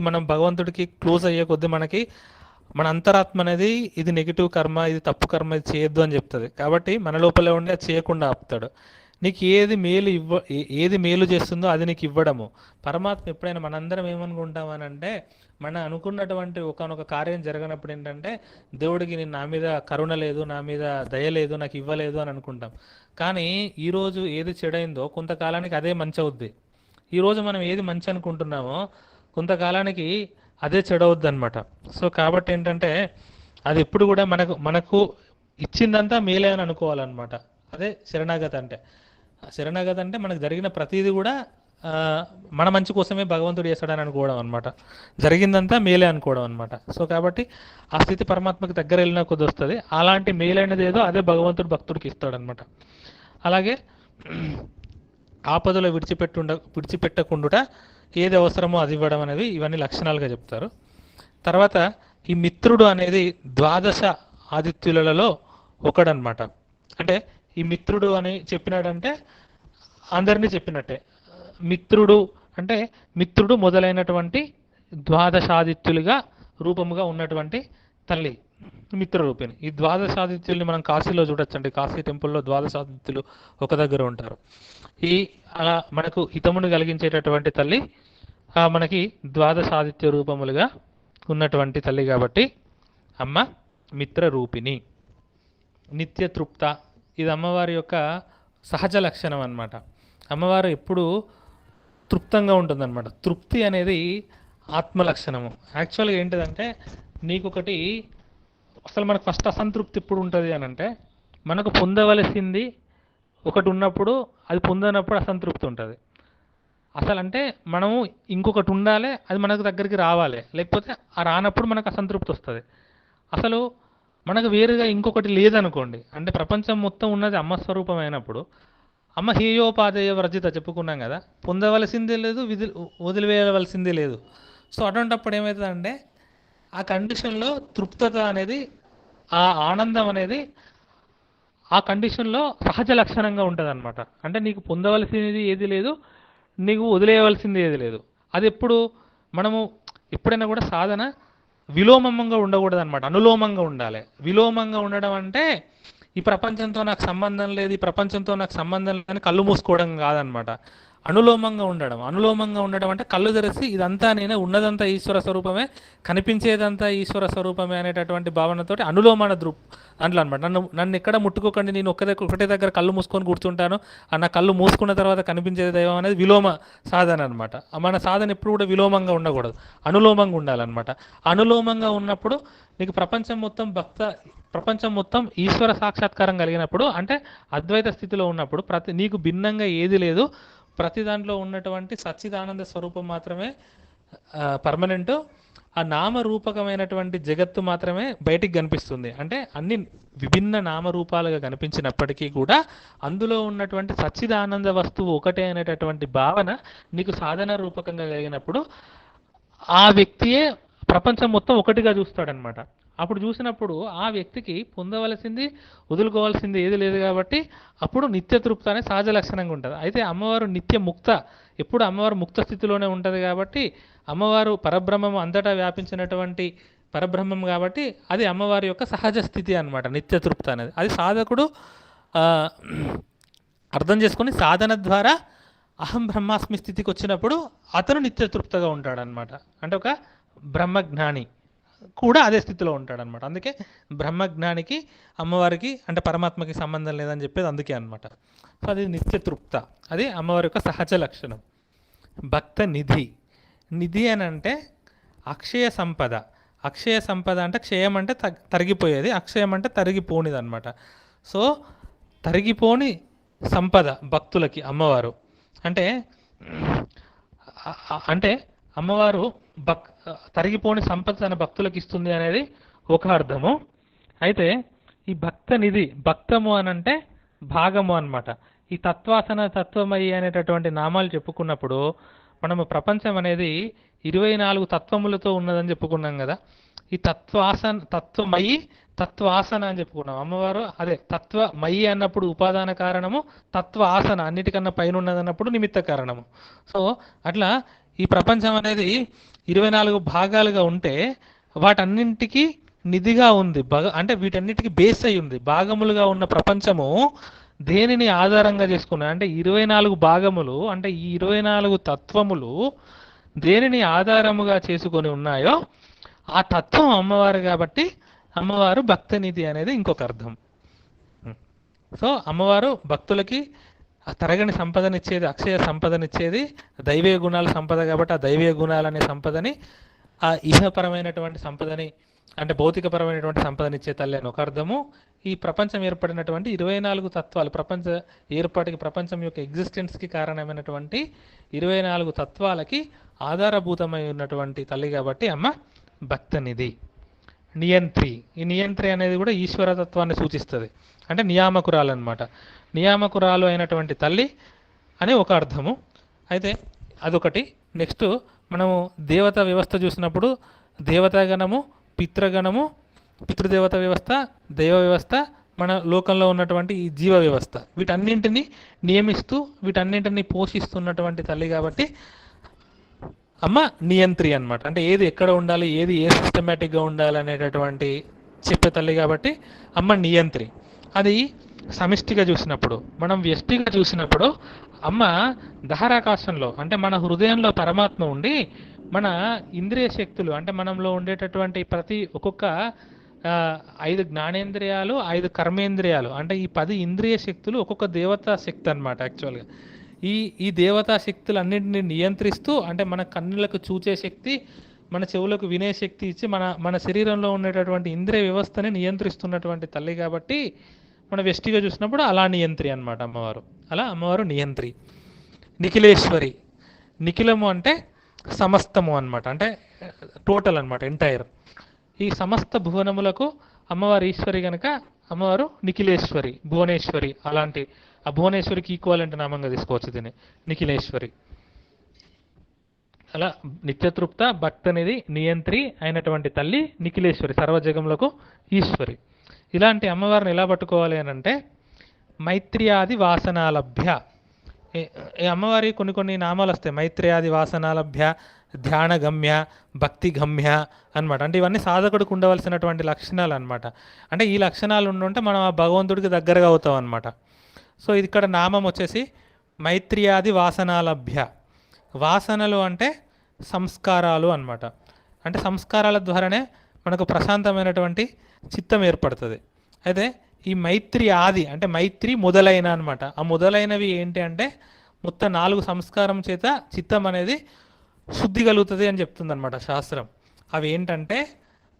మనం భగవంతుడికి క్లోజ్ అయ్యే కొద్దీ మనకి మన అంతరాత్మ అనేది ఇది నెగిటివ్ కర్మ, ఇది తప్పు కర్మ, ఇది చేయొద్దు అని చెప్తుంది. కాబట్టి మన లోపలే ఉండి అది చేయకుండా ఆపుతాడు. నీకు ఏది మేలు చేస్తుందో అది నీకు ఇవ్వడము. పరమాత్మ ఎప్పుడైనా మనందరం ఏమనుకుంటామనంటే, మన అనుకున్నటువంటి ఒకనొక కార్యం జరగనప్పుడు ఏంటంటే, దేవుడికి నేను నా మీద కరుణ లేదు, నా మీద దయ లేదు, నాకు ఇవ్వలేదు అని అనుకుంటాం. కానీ ఈరోజు ఏది చెడైందో కొంతకాలానికి అదే మంచి అవుద్ది. ఈరోజు మనం ఏది మంచి అనుకుంటున్నామో కొంతకాలానికి అదే చెడవద్దు అనమాట. సో కాబట్టి ఏంటంటే అది ఎప్పుడు కూడా మనకు ఇచ్చిందంతా మేలే అని అనుకోవాలన్నమాట. అదే శరణాగతి అంటే. శరణాగతి అంటే మనకు జరిగిన ప్రతిదీ కూడా మన మంచి కోసమే భగవంతుడు చేస్తాడని అనుకోవడం అనమాట. జరిగిందంతా మేలే అనుకోవడం అనమాట. సో కాబట్టి ఆ స్థితి పరమాత్మకి దగ్గర వెళ్ళిన కొద్ది వస్తుంది. అలాంటి మేలైనది ఏదో అదే భగవంతుడు భక్తుడికి ఇస్తాడనమాట. అలాగే ఆపదలో విడిచిపెట్టకుండా ఏది అవసరమో అది ఇవ్వడం అనేది ఇవన్నీ లక్షణాలుగా చెప్తారు. తర్వాత ఈ మిత్రుడు అనేది ద్వాదశ ఆదిత్యులలో ఒకడనమాట. అంటే ఈ మిత్రుడు అని చెప్పినాడంటే అందరినీ చెప్పినట్టే. మిత్రుడు మొదలైనటువంటి ద్వాదశాదిత్యులుగా రూపముగా ఉన్నటువంటి తల్లి మిత్రరూపిణి. ఈ ద్వాదశాదిత్యుల్ని మనం కాశీలో చూడొచ్చండి. కాశీ టెంపుల్లో ద్వాదశాదిత్యులు ఒక దగ్గర ఉంటారు. అలా మనకు హితమును కలిగించేటటువంటి తల్లి మనకి ద్వాదశాదిత్య రూపములుగా ఉన్నటువంటి తల్లి కాబట్టి అమ్మ మిత్రరూపిణి. నిత్యతృప్త, ఇది అమ్మవారి యొక్క సహజ లక్షణం అన్నమాట. అమ్మవారు ఎప్పుడూ తృప్తంగా ఉంటుందన్నమాట. తృప్తి అనేది ఆత్మ లక్షణము. యాక్చువల్గా ఏంటిదంటే నీకొకటి అసలు మనకు ఫస్ట్ అసంతృప్తి ఎప్పుడు ఉంటుంది అని అంటే, మనకు పొందవలసింది ఒకటి ఉన్నప్పుడు అది పొందనప్పుడు అసంతృప్తి ఉంటుంది. అసలు అంటే మనము ఇంకొకటి ఉండాలి, అది మనకు దగ్గరికి రావాలి, లేకపోతే ఆ రానప్పుడు మనకు అసంతృప్తి వస్తుంది. అసలు మనకు వేరుగా ఇంకొకటి లేదనుకోండి, అంటే ప్రపంచం మొత్తం ఉన్నది అమ్మ స్వరూపం అయినప్పుడు, అమ్మ హేయోపాదేయ వర్జిత చెప్పుకున్నాం కదా, పొందవలసిందే లేదు, వదిలివేయవలసిందే లేదు. సో అటువంటిప్పుడు ఏమవుతుందంటే ఆ కండిషన్లో తృప్తత అనేది, ఆ ఆనందం అనేది ఆ కండిషన్లో సహజ లక్షణంగా ఉంటుంది అనమాట. అంటే నీకు పొందవలసినది ఏది లేదు, నీకు వదిలేయవలసింది ఏది లేదు. అది మనము ఎప్పుడైనా కూడా సాధన విలోమంగా ఉండకూడదు అనమాట, అనులోమంగా ఉండాలి. విలోమంగా ఉండడం అంటే ఈ ప్రపంచంతో నాకు సంబంధం లేదు, ఈ ప్రపంచంతో నాకు సంబంధం లేదని కళ్ళు మూసుకోవడం కాదనమాట. అనులోమంగా ఉండడం అంటే కళ్ళు తెరిచి ఇదంతా నేనే, ఉన్నదంతా ఈశ్వర స్వరూపమే, కనిపించేదంతా ఈశ్వర స్వరూపమే అనేటటువంటి భావనతోటి అనులోమాన దాంట్లో అనమాట. నన్ను ఎక్కడ ముట్టుకోకండి, నేను ఒకటే దగ్గర కళ్ళు మూసుకొని కూర్చుంటాను, నా కళ్ళు మూసుకున్న తర్వాత కనిపించేది దైవం అనేది విలోమ సాధన అనమాట. మన సాధన ఎప్పుడు కూడా విలోమంగా ఉండకూడదు, అనులోమంగా ఉండాలన్నమాట. అనులోమంగా ఉన్నప్పుడు నీకు ప్రపంచం మొత్తం ఈశ్వర సాక్షాత్కారం కలిగినప్పుడు, అంటే అద్వైత స్థితిలో ఉన్నప్పుడు నీకు భిన్నంగా ఏది లేదు, ప్రతి దాంట్లో ఉన్నటువంటి సచ్చిదానంద స్వరూపం మాత్రమే పర్మనెంట్. ఆ నామరూపకమైనటువంటి జగత్తు మాత్రమే బయటికి కనిపిస్తుంది. అంటే అన్ని విభిన్న నామరూపాలుగా కనిపించినప్పటికీ కూడా అందులో ఉన్నటువంటి సచ్చిదానంద వస్తువు ఒకటే అనేటటువంటి భావన నీకు సాధన రూపకంగా కలిగినప్పుడు ఆ వ్యక్తియే ప్రపంచం మొత్తం ఒకటిగా చూస్తాడనమాట. అప్పుడు చూసినప్పుడు ఆ వ్యక్తికి పొందవలసింది వదులుకోవాల్సింది ఏది లేదు కాబట్టి అప్పుడు నిత్యతృప్త అనే సహజ లక్షణంగా ఉంటుంది. అయితే అమ్మవారు నిత్య ముక్త, ఎప్పుడు అమ్మవారు ముక్త స్థితిలోనే ఉంటుంది కాబట్టి, అమ్మవారు పరబ్రహ్మము అంతటా వ్యాపించినటువంటి పరబ్రహ్మం కాబట్టి అది అమ్మవారి యొక్క సహజ స్థితి అనమాట నిత్యతృప్త అనేది. అది సాధకుడు అర్థం చేసుకొని సాధన ద్వారా అహం బ్రహ్మాస్మి స్థితికి వచ్చినప్పుడు అతను నిత్యతృప్తగా ఉంటాడనమాట. అంటే ఒక బ్రహ్మజ్ఞాని కూడా అదే స్థితిలో ఉంటాడనమాట. అందుకే బ్రహ్మజ్ఞానికి అమ్మవారికి అంటే పరమాత్మకి సంబంధం లేదని చెప్పేది అందుకే అనమాట. సో అది నిత్యతృప్త, అది అమ్మవారి యొక్క సహజ లక్షణం. భక్త నిధి అని అంటే అక్షయ సంపద. అక్షయ సంపద అంటే క్షయం అంటే తరిగిపోయేది, అక్షయం అంటే తరిగిపోనిది అనమాట. సో తరిగిపోని సంపద భక్తులకి అమ్మవారు. అంటే అమ్మవారు తరిగిపోని సంపద తన భక్తులకు ఇస్తుంది అనేది ఒక అర్థము. అయితే ఈ భక్త నిధి, భక్తము అనంటే భాగము అనమాట. ఈ తత్వాసన తత్వమయి అనేటటువంటి నామాలు చెప్పుకున్నప్పుడు మనము ప్రపంచం అనేది 24 తత్వములతో ఉన్నదని చెప్పుకున్నాం కదా. ఈ తత్వమయి తత్వాసన అని చెప్పుకున్నాం. అమ్మవారు అదే తత్వమయి అన్నప్పుడు ఉపాదాన కారణము, తత్వ ఆసన అన్నిటికన్నా పైన ఉన్నది అన్నప్పుడు నిమిత్త కారణము. సో అట్లా ఈ ప్రపంచం అనేది 24 భాగాలుగా ఉంటే వాటన్నింటికి నిధిగా ఉంది, అంటే వీటన్నిటికీ బేస్ అయి ఉంది. భాగములుగా ఉన్న ప్రపంచము దేనిని ఆధారంగా చేసుకున్నాయి అంటే 24 భాగములు, అంటే ఈ 24 తత్వములు దేనిని ఆధారముగా చేసుకొని ఉన్నాయో ఆ తత్వం అమ్మవారు కాబట్టి అమ్మవారు భక్తనిధి అనేది ఇంకొక అర్థం. సో అమ్మవారు భక్తులకి ఆ తరగని సంపదనిచ్చేది, అక్షయ సంపదనిచ్చేది, దైవీయ గుణాల సంపద కాబట్టి ఆ దైవీయ గుణాలనే సంపదని, ఆ ఇహపరమైనటువంటి సంపదని అంటే భౌతికపరమైనటువంటి సంపదనిచ్చే తల్లి అని ఒక అర్థము. ఈ ప్రపంచం ఏర్పడినటువంటి 24 తత్వాలు, ప్రపంచ ఏర్పాటుకి, ప్రపంచం యొక్క ఎగ్జిస్టెన్స్కి కారణమైనటువంటి 24 తత్వాలకి ఆధారభూతమై ఉన్నటువంటి తల్లి కాబట్టి అమ్మ భక్తనిధి. నియంత్రి, ఈ నియంత్రి అనేది కూడా ఈశ్వరతత్వాన్ని సూచిస్తుంది, అంటే నియామకురాలు అనమాట. నియామకురాలు అయినటువంటి తల్లి అని ఒక అర్థము. అయితే అదొకటి. నెక్స్ట్ మనము దేవతా వ్యవస్థ చూసినప్పుడు దేవతాగణము, పితృగణము, పితృదేవత వ్యవస్థ, దైవ వ్యవస్థ, మన లోకంలో ఉన్నటువంటి ఈ జీవ వ్యవస్థ, వీటన్నింటినీ నియమిస్తూ వీటన్నింటినీ పోషిస్తున్నటువంటి తల్లి కాబట్టి అమ్మ నియంత్రి అన్నమాట. అంటే ఏది ఎక్కడ ఉండాలి, ఏది ఏ సిస్టమేటిక్గా ఉండాలి అనేటటువంటి చెప్పే తల్లి కాబట్టి అమ్మ నియంత్రి. అది సమిష్టిగా చూసినప్పుడు. మనం వ్యష్టిగా చూసినప్పుడు అమ్మ దహరాకాశంలో అంటే మన హృదయంలో పరమాత్మ ఉండి మన ఇంద్రియ శక్తులు అంటే మనంలో ఉండేటటువంటి ఒక్కొక్క 5 జ్ఞానేంద్రియాలు, 5 కర్మేంద్రియాలు అంటే ఈ 10 ఇంద్రియ శక్తులు ఒక్కొక్క దేవతా శక్తి అనమాట. యాక్చువల్గా ఈ దేవతా శక్తులన్నింటినీ నియంత్రిస్తూ అంటే మన కన్నులకు చూచే శక్తి, మన చెవులకు వినే శక్తి ఇచ్చి మన శరీరంలో ఉండేటటువంటి ఇంద్రియ వ్యవస్థని నియంత్రిస్తున్నటువంటి తల్లి కాబట్టి మన వ్యష్టిగా చూసినప్పుడు అలా నియంత్రి అనమాట అమ్మవారు. అలా అమ్మవారు నియంత్రి. నిఖిలేశ్వరి, నిఖిలము అంటే సమస్తము అనమాట, అంటే టోటల్ అనమాట, ఎంటైర్. ఈ సమస్త భువనములకు అమ్మవారు ఈశ్వరి కనుక అమ్మవారు నిఖిలేశ్వరి, భువనేశ్వరి. అలాంటి ఆ భువనేశ్వరికి ఈక్వాలెంట్ నామంగా తీసుకోవచ్చు దీన్ని, నిఖిలేశ్వరి. అలా నిత్యతృప్త భక్తనిధి నియంత్రి అయినటువంటి తల్లి నిఖిలేశ్వరి, సర్వజగములకు ఈశ్వరి. ఇలాంటి అమ్మవారిని ఎలా పట్టుకోవాలి అని అంటే మైత్ర్యాది వాసనాలభ్య. ఈ అమ్మవారి కొన్ని నామాలు వస్తాయి. మైత్ర్యాది వాసనాలభ్య, ధ్యానగమ్య, భక్తిగమ్య అనమాట. అంటే ఇవన్నీ సాధకుడికి ఉండవలసినటువంటి లక్షణాలు అనమాట. అంటే ఈ లక్షణాలు ఉండుంటే మనం ఆ భగవంతుడికి దగ్గరగా అవుతాం అనమాట. సో ఇది ఇక్కడ నామం వచ్చేసి మైత్ర్యాది వాసనాలభ్య. వాసనలు అంటే సంస్కారాలు అనమాట. అంటే సంస్కారాల ద్వారానే మనకు ప్రశాంతమైనటువంటి చిత్తం ఏర్పడుతుంది. అయితే ఈ మైత్రి ఆది అంటే మైత్రి మొదలైన అనమాట. ఆ మొదలైనవి ఏంటి అంటే మొత్తం 4 సంస్కారం చేత చిత్తం అనేది శుద్ధి కలుగుతుంది అని చెప్తుంది అనమాట శాస్త్రం. అవి ఏంటంటే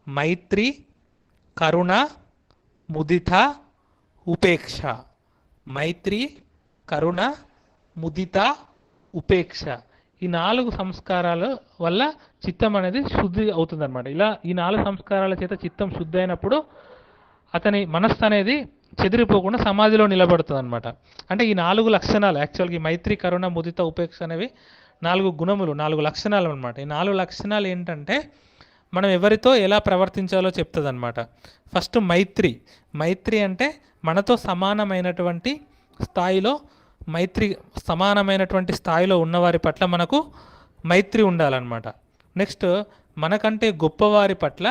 మైత్రి, కరుణ, ముదిత, ఉపేక్ష. మైత్రి, కరుణ, ముదిత, ఉపేక్ష. ఈ 4 సంస్కారాల వల్ల చిత్తం అనేది శుద్ధి అవుతుంది అనమాట. ఇలా ఈ 4 సంస్కారాల చేత చిత్తం శుద్ధి అయినప్పుడు అతని మనస్సు అనేది చెదిరిపోకుండా సమాధిలో నిలబడుతుంది అనమాట. అంటే ఈ 4 లక్షణాలు యాక్చువల్గా మైత్రి, కరుణ, ముదిత, ఉపేక్ష అనేవి 4 గుణములు, 4 లక్షణాలు అనమాట. ఈ 4 లక్షణాలు ఏంటంటే మనం ఎవరితో ఎలా ప్రవర్తించాలో చెప్తుంది అనమాట. ఫస్ట్ మైత్రి. మైత్రి అంటే మనతో సమానమైనటువంటి స్థాయిలో సమానమైనటువంటి స్థాయిలో ఉన్నవారి పట్ల మనకు మైత్రి ఉండాలన్నమాట. నెక్స్ట్ మనకంటే గొప్పవారి పట్ల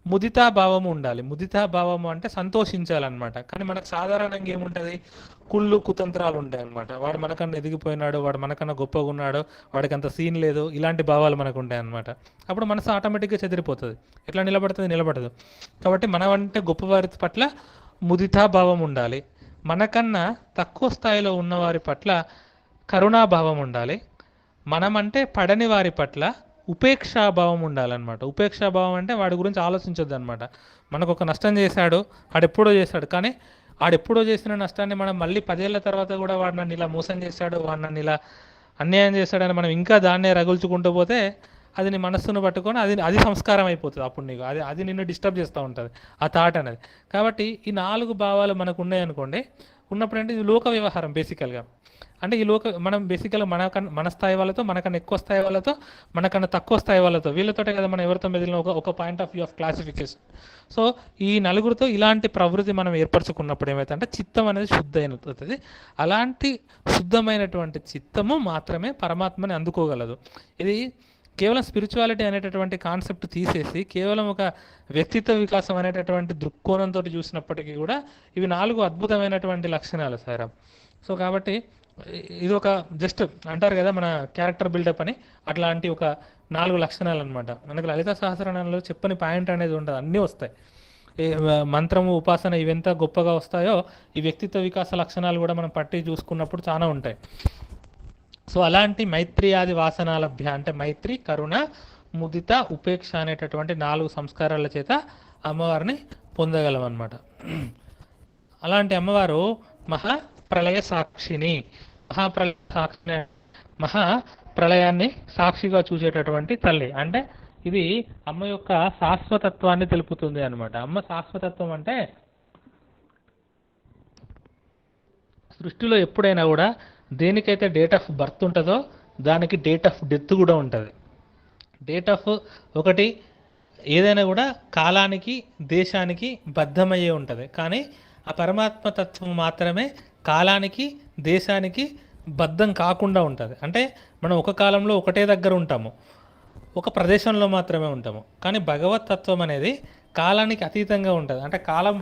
ముదితాభావము ఉండాలి. ముదితాభావము అంటే సంతోషించాలన్నమాట. కానీ మనకు సాధారణంగా ఏముంటుంది, కుళ్ళు కుతంత్రాలు ఉంటాయి అనమాట. వాడు మనకన్నా ఎదిగిపోయినాడు, వాడు మనకన్నా గొప్పగా ఉన్నాడు, వాడికి అంత సీన్ లేదు, ఇలాంటి భావాలు మనకు ఉంటాయి అనమాట. అప్పుడు మనసు ఆటోమేటిక్గా చెదిరిపోతుంది. ఎట్లా నిలబడదు. కాబట్టి మనమంటే గొప్పవారి పట్ల ముదితాభావం ఉండాలి. మనకన్నా తక్కువ స్థాయిలో ఉన్నవారి పట్ల కరుణాభావం ఉండాలి. మనమంటే పడని వారి పట్ల ఉపేక్షాభావం ఉండాలన్నమాట. ఉపేక్షాభావం అంటే వాడి గురించి ఆలోచించొద్దు అనమాట. మనకు ఒక నష్టం చేశాడు, ఆడెప్పుడో చేశాడు, కానీ ఆడెప్పుడో చేసిన నష్టాన్ని మనం మళ్ళీ 10 ఏళ్ల తర్వాత కూడా వాడు నన్ను ఇలా మోసం చేశాడు, వాడు నన్ను ఇలా అన్యాయం చేశాడని మనం ఇంకా దాన్నే రగుల్చుకుంటూ పోతే అది నీ మనస్సును పట్టుకొని అది సంస్కారం అయిపోతుంది. అప్పుడు నీకు అది నిన్ను డిస్టర్బ్ చేస్తూ ఉంటుంది ఆ థాట్ అనేది. కాబట్టి ఈ 4 భావాలు మనకు ఉన్నాయి అనుకోండి. ఉన్నప్పుడు అంటే ఇది లోక వ్యవహారం బేసికల్గా. అంటే ఈ మనం బేసికల్గా మన స్థాయి వాళ్ళతో, మనకన్నా ఎక్కువ స్థాయి వాళ్ళతో, మనకన్నా తక్కువ స్థాయి వాళ్ళతో, వీళ్ళతోటే కదా మనం ఎవరితో మెదిలిన ఒక point of view of classification. So ఈ నలుగురితో ఇలాంటి ప్రవృత్తి మనం ఏర్పరచుకున్నప్పుడు ఏమైతే అంటే చిత్తం అనేది శుద్ధ అయినది. అలాంటి శుద్ధమైనటువంటి చిత్తము మాత్రమే పరమాత్మని అందుకోగలదు. ఇది కేవలం స్పిరిచువాలిటీ అనేటటువంటి కాన్సెప్ట్ తీసేసి కేవలం ఒక వ్యక్తిత్వ వికాసం అనేటటువంటి దృక్కోణంతో చూసినప్పటికీ కూడా ఇవి 4 అద్భుతమైనటువంటి లక్షణాలు సార్. సో కాబట్టి ఇది ఒక జస్ట్ అంటారు కదా మన క్యారెక్టర్ బిల్డప్ అని, అట్లాంటి ఒక 4 లక్షణాలు అనమాట. మనకు లలిత సహస్రనామంలో చెప్పని పాయింట్ అనేది ఉండదు, అన్నీ వస్తాయి. మంత్రము, ఉపాసన ఇవెంత గొప్పగా వస్తాయో ఈ వ్యక్తిత్వ వికాస లక్షణాలు కూడా మనం పట్టి చూసుకున్నప్పుడు చాలా ఉంటాయి. సో అలాంటి మైత్రియాది వాసనాలభ్య అంటే మైత్రి, కరుణ, ముదిత, ఉపేక్ష అనేటటువంటి 4 సంస్కారాల చేత అమ్మవారిని పొందగలం అన్నమాట. అలాంటి అమ్మవారు మహాప్రళయ సాక్షిని. మహాప్రళయాన్ని సాక్షిగా చూసేటటువంటి తల్లి. అంటే ఇది అమ్మ యొక్క శాశ్వతత్వాన్ని తెలుపుతుంది అనమాట. అమ్మ శాశ్వతత్వం అంటే సృష్టిలో ఎప్పుడైనా కూడా దేనికైతే డేట్ ఆఫ్ బర్త్ ఉంటుందో దానికి డేట్ ఆఫ్ డెత్ కూడా ఉంటుంది. డేట్ ఆఫ్ ఒకటి ఏదైనా కూడా కాలానికి, దేశానికి బద్ధమయ్యే ఉంటుంది. కానీ ఆ పరమాత్మ తత్వం మాత్రమే కాలానికి, దేశానికి బద్ధం కాకుండా ఉంటుంది. అంటే మనం ఒక కాలంలో ఒకటే దగ్గర ఉంటాము, ఒక ప్రదేశంలో మాత్రమే ఉంటాము. కానీ భగవత్ తత్వం అనేది కాలానికి అతీతంగా ఉంటుంది. అంటే కాలం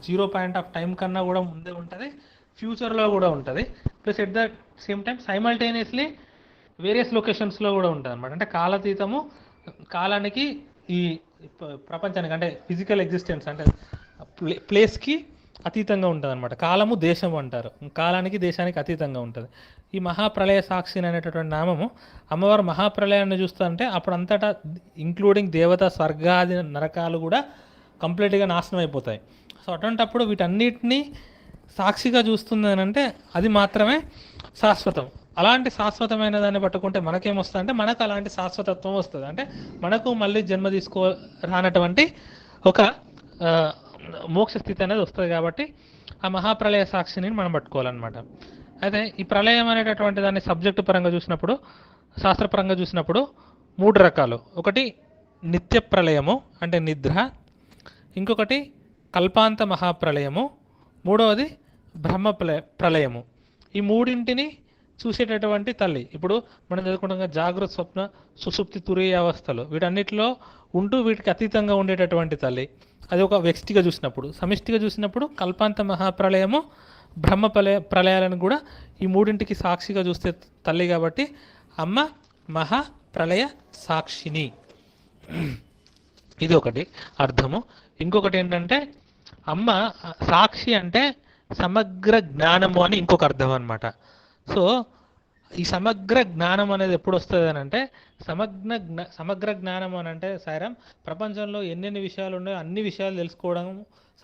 జీరో పాయింట్ ఆఫ్ టైం కన్నా కూడా ముందే ఉంటుంది, ఫ్యూచర్లో కూడా ఉంటుంది. Plus at the same time simultaneously various లొకేషన్స్లో కూడా ఉంటుంది అనమాట. అంటే కాలాతీతము, కాలానికి, ఈ ప్రపంచానికి అంటే ఫిజికల్ ఎగ్జిస్టెన్స్ అంటే ప్లేస్కి అతీతంగా ఉంటుంది అనమాట. కాలము దేశము అంటారు, కాలానికి దేశానికి అతీతంగా ఉంటుంది. ఈ మహాప్రళయ సాక్షిని అనేటటువంటి నామము అమ్మవారు మహాప్రళయాన్ని చూస్తుంటే అప్పుడు అంతటా ఇంక్లూడింగ్ దేవత, స్వర్గాది నరకాలు కూడా కంప్లీట్గా నాశనం అయిపోతాయి. సో అటువంటప్పుడు వీటన్నిటినీ సాక్షిగా చూస్తుంది అని అంటే అది మాత్రమే శాశ్వతం. అలాంటి శాశ్వతమైన దాన్ని పట్టుకుంటే మనకేమొస్తుంది అంటే మనకు అలాంటి శాశ్వతత్వం వస్తుంది. అంటే మనకు మళ్ళీ జన్మ రానటువంటి ఒక మోక్ష స్థితి అనేది వస్తుంది. కాబట్టి ఆ మహాప్రళయ సాక్షిని మనం పట్టుకోవాలన్నమాట. అయితే ఈ ప్రళయం అనేటటువంటి దాన్ని సబ్జెక్టు పరంగా చూసినప్పుడు, శాస్త్రపరంగా చూసినప్పుడు 3 రకాలు. ఒకటి నిత్య ప్రళయము అంటే నిద్ర, ఇంకొకటి కల్పాంత మహాప్రళయము, మూడవది బ్రహ్మ ప్రళయము. ఈ మూడింటిని చూసేటటువంటి తల్లి. ఇప్పుడు మనం చదువుకుంటాం జాగృత, స్వప్న, సుషుప్తి, తురీయ అవస్థలు, వీటన్నిటిలో ఉంటూ వీటికి అతీతంగా ఉండేటటువంటి తల్లి. అది ఒక వ్యక్తిగా చూసినప్పుడు. సమిష్టిగా చూసినప్పుడు కల్పాంత మహాప్రళయము, బ్రహ్మ ప్రళయాలను కూడా ఈ మూడింటికి సాక్షిగా చూస్తే తల్లి. కాబట్టి అమ్మ మహాప్రళయ సాక్షిని, ఇది ఒకటి అర్థము. ఇంకొకటి ఏంటంటే అమ్మ సాక్షి అంటే సమగ్ర జ్ఞానము అని ఇంకొక అర్థం అనమాట. సో ఈ సమగ్ర జ్ఞానం అనేది ఎప్పుడు వస్తుంది అని అంటే సమగ్ర జ్ఞానం అని అంటే సాయిరామ్ ప్రపంచంలో ఎన్నెన్ని విషయాలు ఉన్నాయో అన్ని విషయాలు తెలుసుకోవడం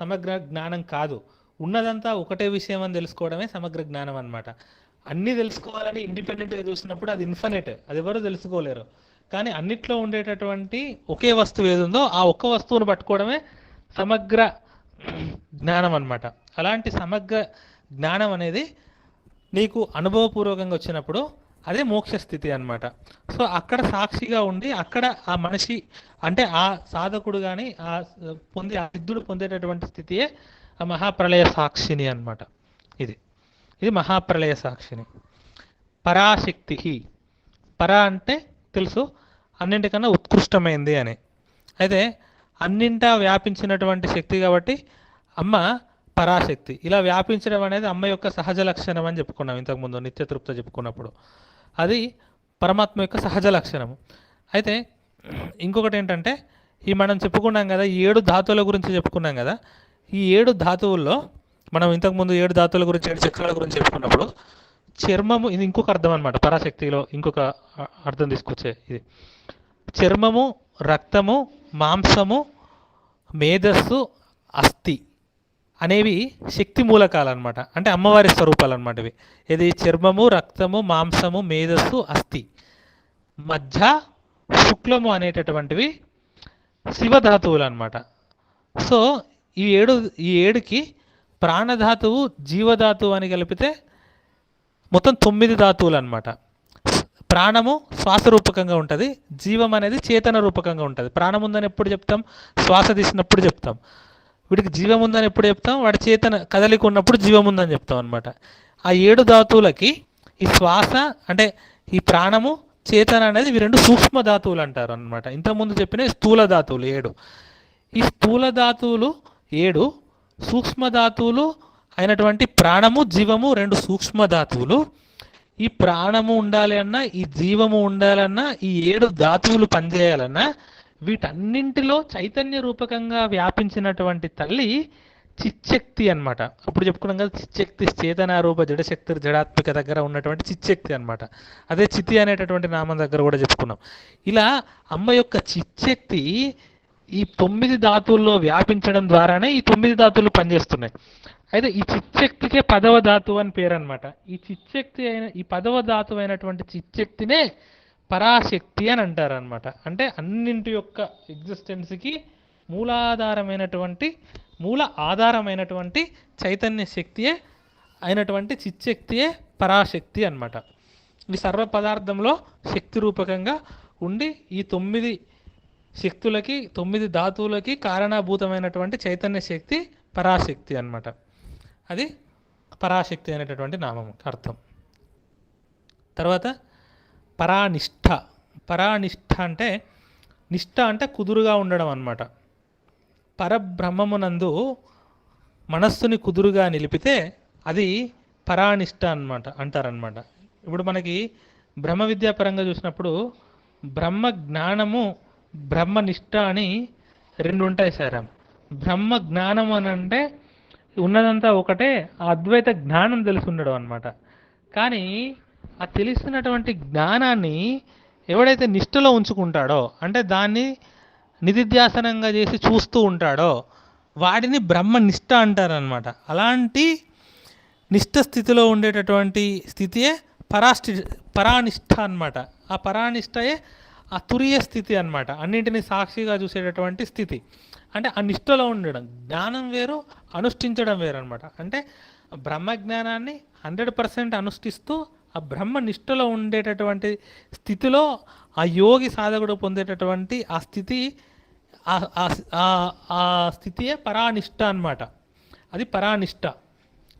సమగ్ర జ్ఞానం కాదు. ఉన్నదంతా ఒకటే విషయం అని తెలుసుకోవడమే సమగ్ర జ్ఞానం అనమాట. అన్నీ తెలుసుకోవాలని ఇండిపెండెంట్గా చూసినప్పుడు అది ఇన్ఫినిట్, అది ఎవరు తెలుసుకోలేరు. కానీ అన్నిట్లో ఉండేటటువంటి ఒకే వస్తువు ఏది ఉందో ఆ ఒక్క వస్తువును పట్టుకోవడమే సమగ్ర జ్ఞానం అన్నమాట. అలాంటి సమగ్ర జ్ఞానం అనేది నీకు అనుభవపూర్వకంగా వచ్చినప్పుడు అదే మోక్ష స్థితి అన్నమాట. సో అక్కడ సాక్షిగా ఉండి అక్కడ ఆ మనిషి అంటే ఆ సాధకుడు కానీ ఆ సిద్ధుడు పొందేటటువంటి స్థితియే ఆ మహాప్రళయ సాక్షిని అన్నమాట. ఇది మహాప్రళయ సాక్షిని. పరాశక్తి, పరా అంటే తెలుసు అన్నింటికన్నా ఉత్కృష్టమైంది అని. అయితే అన్నింటా వ్యాపించినటువంటి శక్తి కాబట్టి అమ్మ పరాశక్తి. ఇలా వ్యాపించడం అనేది అమ్మ యొక్క సహజ లక్షణం అని చెప్పుకున్నాం ఇంతకుముందు నిత్యతృప్త చెప్పుకున్నప్పుడు. అది పరమాత్మ యొక్క సహజ లక్షణము. అయితే ఇంకొకటి ఏంటంటే ఈ మనం చెప్పుకున్నాం కదా, ఈ 7 ధాతువుల గురించి చెప్పుకున్నాం కదా. ఈ 7 ధాతువుల్లో మనం ఇంతకుముందు 7 ధాతువుల గురించి 7 చక్రాల గురించి చెప్పుకున్నప్పుడు చర్మము, ఇది ఇంకొక అర్థం అనమాట. పరాశక్తిలో ఇంకొక అర్థం తీసుకొచ్చే ఇది చర్మము, రక్తము, మాంసము, మేధస్సు, అస్థి అనేవి శక్తి మూలకాలు అనమాట. అంటే అమ్మవారి స్వరూపాలు అనమాట ఇవి. ఇది చర్మము, రక్తము, మాంసము, మేధస్సు, అస్థి. మధ్య శుక్లము అనేటటువంటివి శివధాతువులు అనమాట. సో ఈ 7కి ప్రాణధాతువు, జీవధాతువు అని కలిపితే మొత్తం 9 ధాతువులు అనమాట. ప్రాణము శ్వాస రూపకంగా ఉంటుంది, జీవం అనేది చేతన రూపకంగా ఉంటుంది. ప్రాణం ఉందని ఎప్పుడు చెప్తాం? శ్వాస తీసినప్పుడు చెప్తాం. వీడికి జీవం ఉందని ఎప్పుడు చెప్తాం? వాడి చేతన కదలిక ఉన్నప్పుడు జీవం ఉందని చెప్తాం అనమాట. ఆ 7 ధాతువులకి ఈ శ్వాస అంటే ఈ ప్రాణము చేతన అనేది ఇవి 2 సూక్ష్మ ధాతువులు అంటారు అనమాట. ఇంతకుముందు చెప్పిన స్థూల ధాతువులు 7. ఈ స్థూల ధాతువులు 7, సూక్ష్మ ధాతువులు అయినటువంటి ప్రాణము జీవము 2 సూక్ష్మ ధాతువులు. ఈ ప్రాణము ఉండాలి అన్నా, ఈ జీవము ఉండాలన్నా, ఈ 7 ధాతువులు పనిచేయాలన్నా వీటన్నింటిలో చైతన్య రూపకంగా వ్యాపించినటువంటి తల్లి చిచ్చక్తి అనమాట. అప్పుడు చెప్పుకున్నాం కదా, చిచ్చక్తి చేతనారూప జడశక్తి జడాత్మిక దగ్గర ఉన్నటువంటి చిచ్చక్తి అనమాట. అదే చితి అనేటటువంటి నామం దగ్గర కూడా చెప్పుకున్నాం. ఇలా అమ్మ యొక్క చిచ్చక్తి ఈ 9 ధాతువుల్లో వ్యాపించడం ద్వారానే ఈ 9 ధాతువులు పనిచేస్తున్నాయి. అయితే ఈ చిచ్చక్తికే 10వ ధాతువు అని పేరు అనమాట. ఈ చిచ్చక్తి అయిన ఈ 10వ ధాతువు అయినటువంటి చిచ్చక్తినే పరాశక్తి అని అంటారు అనమాట. అంటే అన్నింటి యొక్క ఎగ్జిస్టెన్స్కి మూల ఆధారమైనటువంటి చైతన్య శక్తియే అయినటువంటి చిచ్చక్తియే పరాశక్తి అనమాట. ఈ సర్వ పదార్థంలో శక్తి రూపకంగా ఉండి ఈ 9 శక్తులకి 9 ధాతువులకి కారణభూతమైనటువంటి చైతన్య శక్తి పరాశక్తి అనమాట. అది పరాశక్తి అనేటటువంటి నామం అర్థం. తర్వాత పరానిష్ఠ. పరానిష్ఠ అంటే నిష్ఠ అంటే కుదురుగా ఉండడం అన్నమాట. పరబ్రహ్మమునందు మనస్సుని కుదురుగా నిలిపితే అది పరానిష్ఠ అన్నమాట అంటారనమాట. ఇప్పుడు మనకి బ్రహ్మ విద్యాపరంగా చూసినప్పుడు బ్రహ్మ జ్ఞానము బ్రహ్మనిష్ఠ అని 2 ఉంటాయి సార్. బ్రహ్మ జ్ఞానం అని అంటే ఉన్నదంతా ఒకటే, ఆ అద్వైత జ్ఞానం తెలిసి ఉండడం అనమాట. కానీ ఆ తెలిసినటువంటి జ్ఞానాన్ని ఎవడైతే నిష్ఠలో ఉంచుకుంటాడో, అంటే దాన్ని నిధిధ్యాసనంగా చేసి చూస్తూ ఉంటాడో వాడిని బ్రహ్మనిష్ఠ అంటారనమాట. అలాంటి నిష్ఠ స్థితిలో ఉండేటటువంటి స్థితియే పరానిష్ఠ అనమాట. ఆ పరానిష్టయే ఆ తురియ స్థితి అనమాట. అన్నింటినీ సాక్షిగా చూసేటటువంటి స్థితి. అంటే ఆ నిష్ఠలో ఉండడం. జ్ఞానం వేరు, అనుష్ఠించడం వేరు అనమాట. అంటే బ్రహ్మజ్ఞానాన్ని 100% అనుష్ఠిస్తూ ఆ బ్రహ్మ నిష్ఠలో ఉండేటటువంటి స్థితిలో ఆ యోగి సాధకుడు పొందేటటువంటి ఆ స్థితి, ఆ స్థితియే పరానిష్ఠ అనమాట. అది పరానిష్ఠ.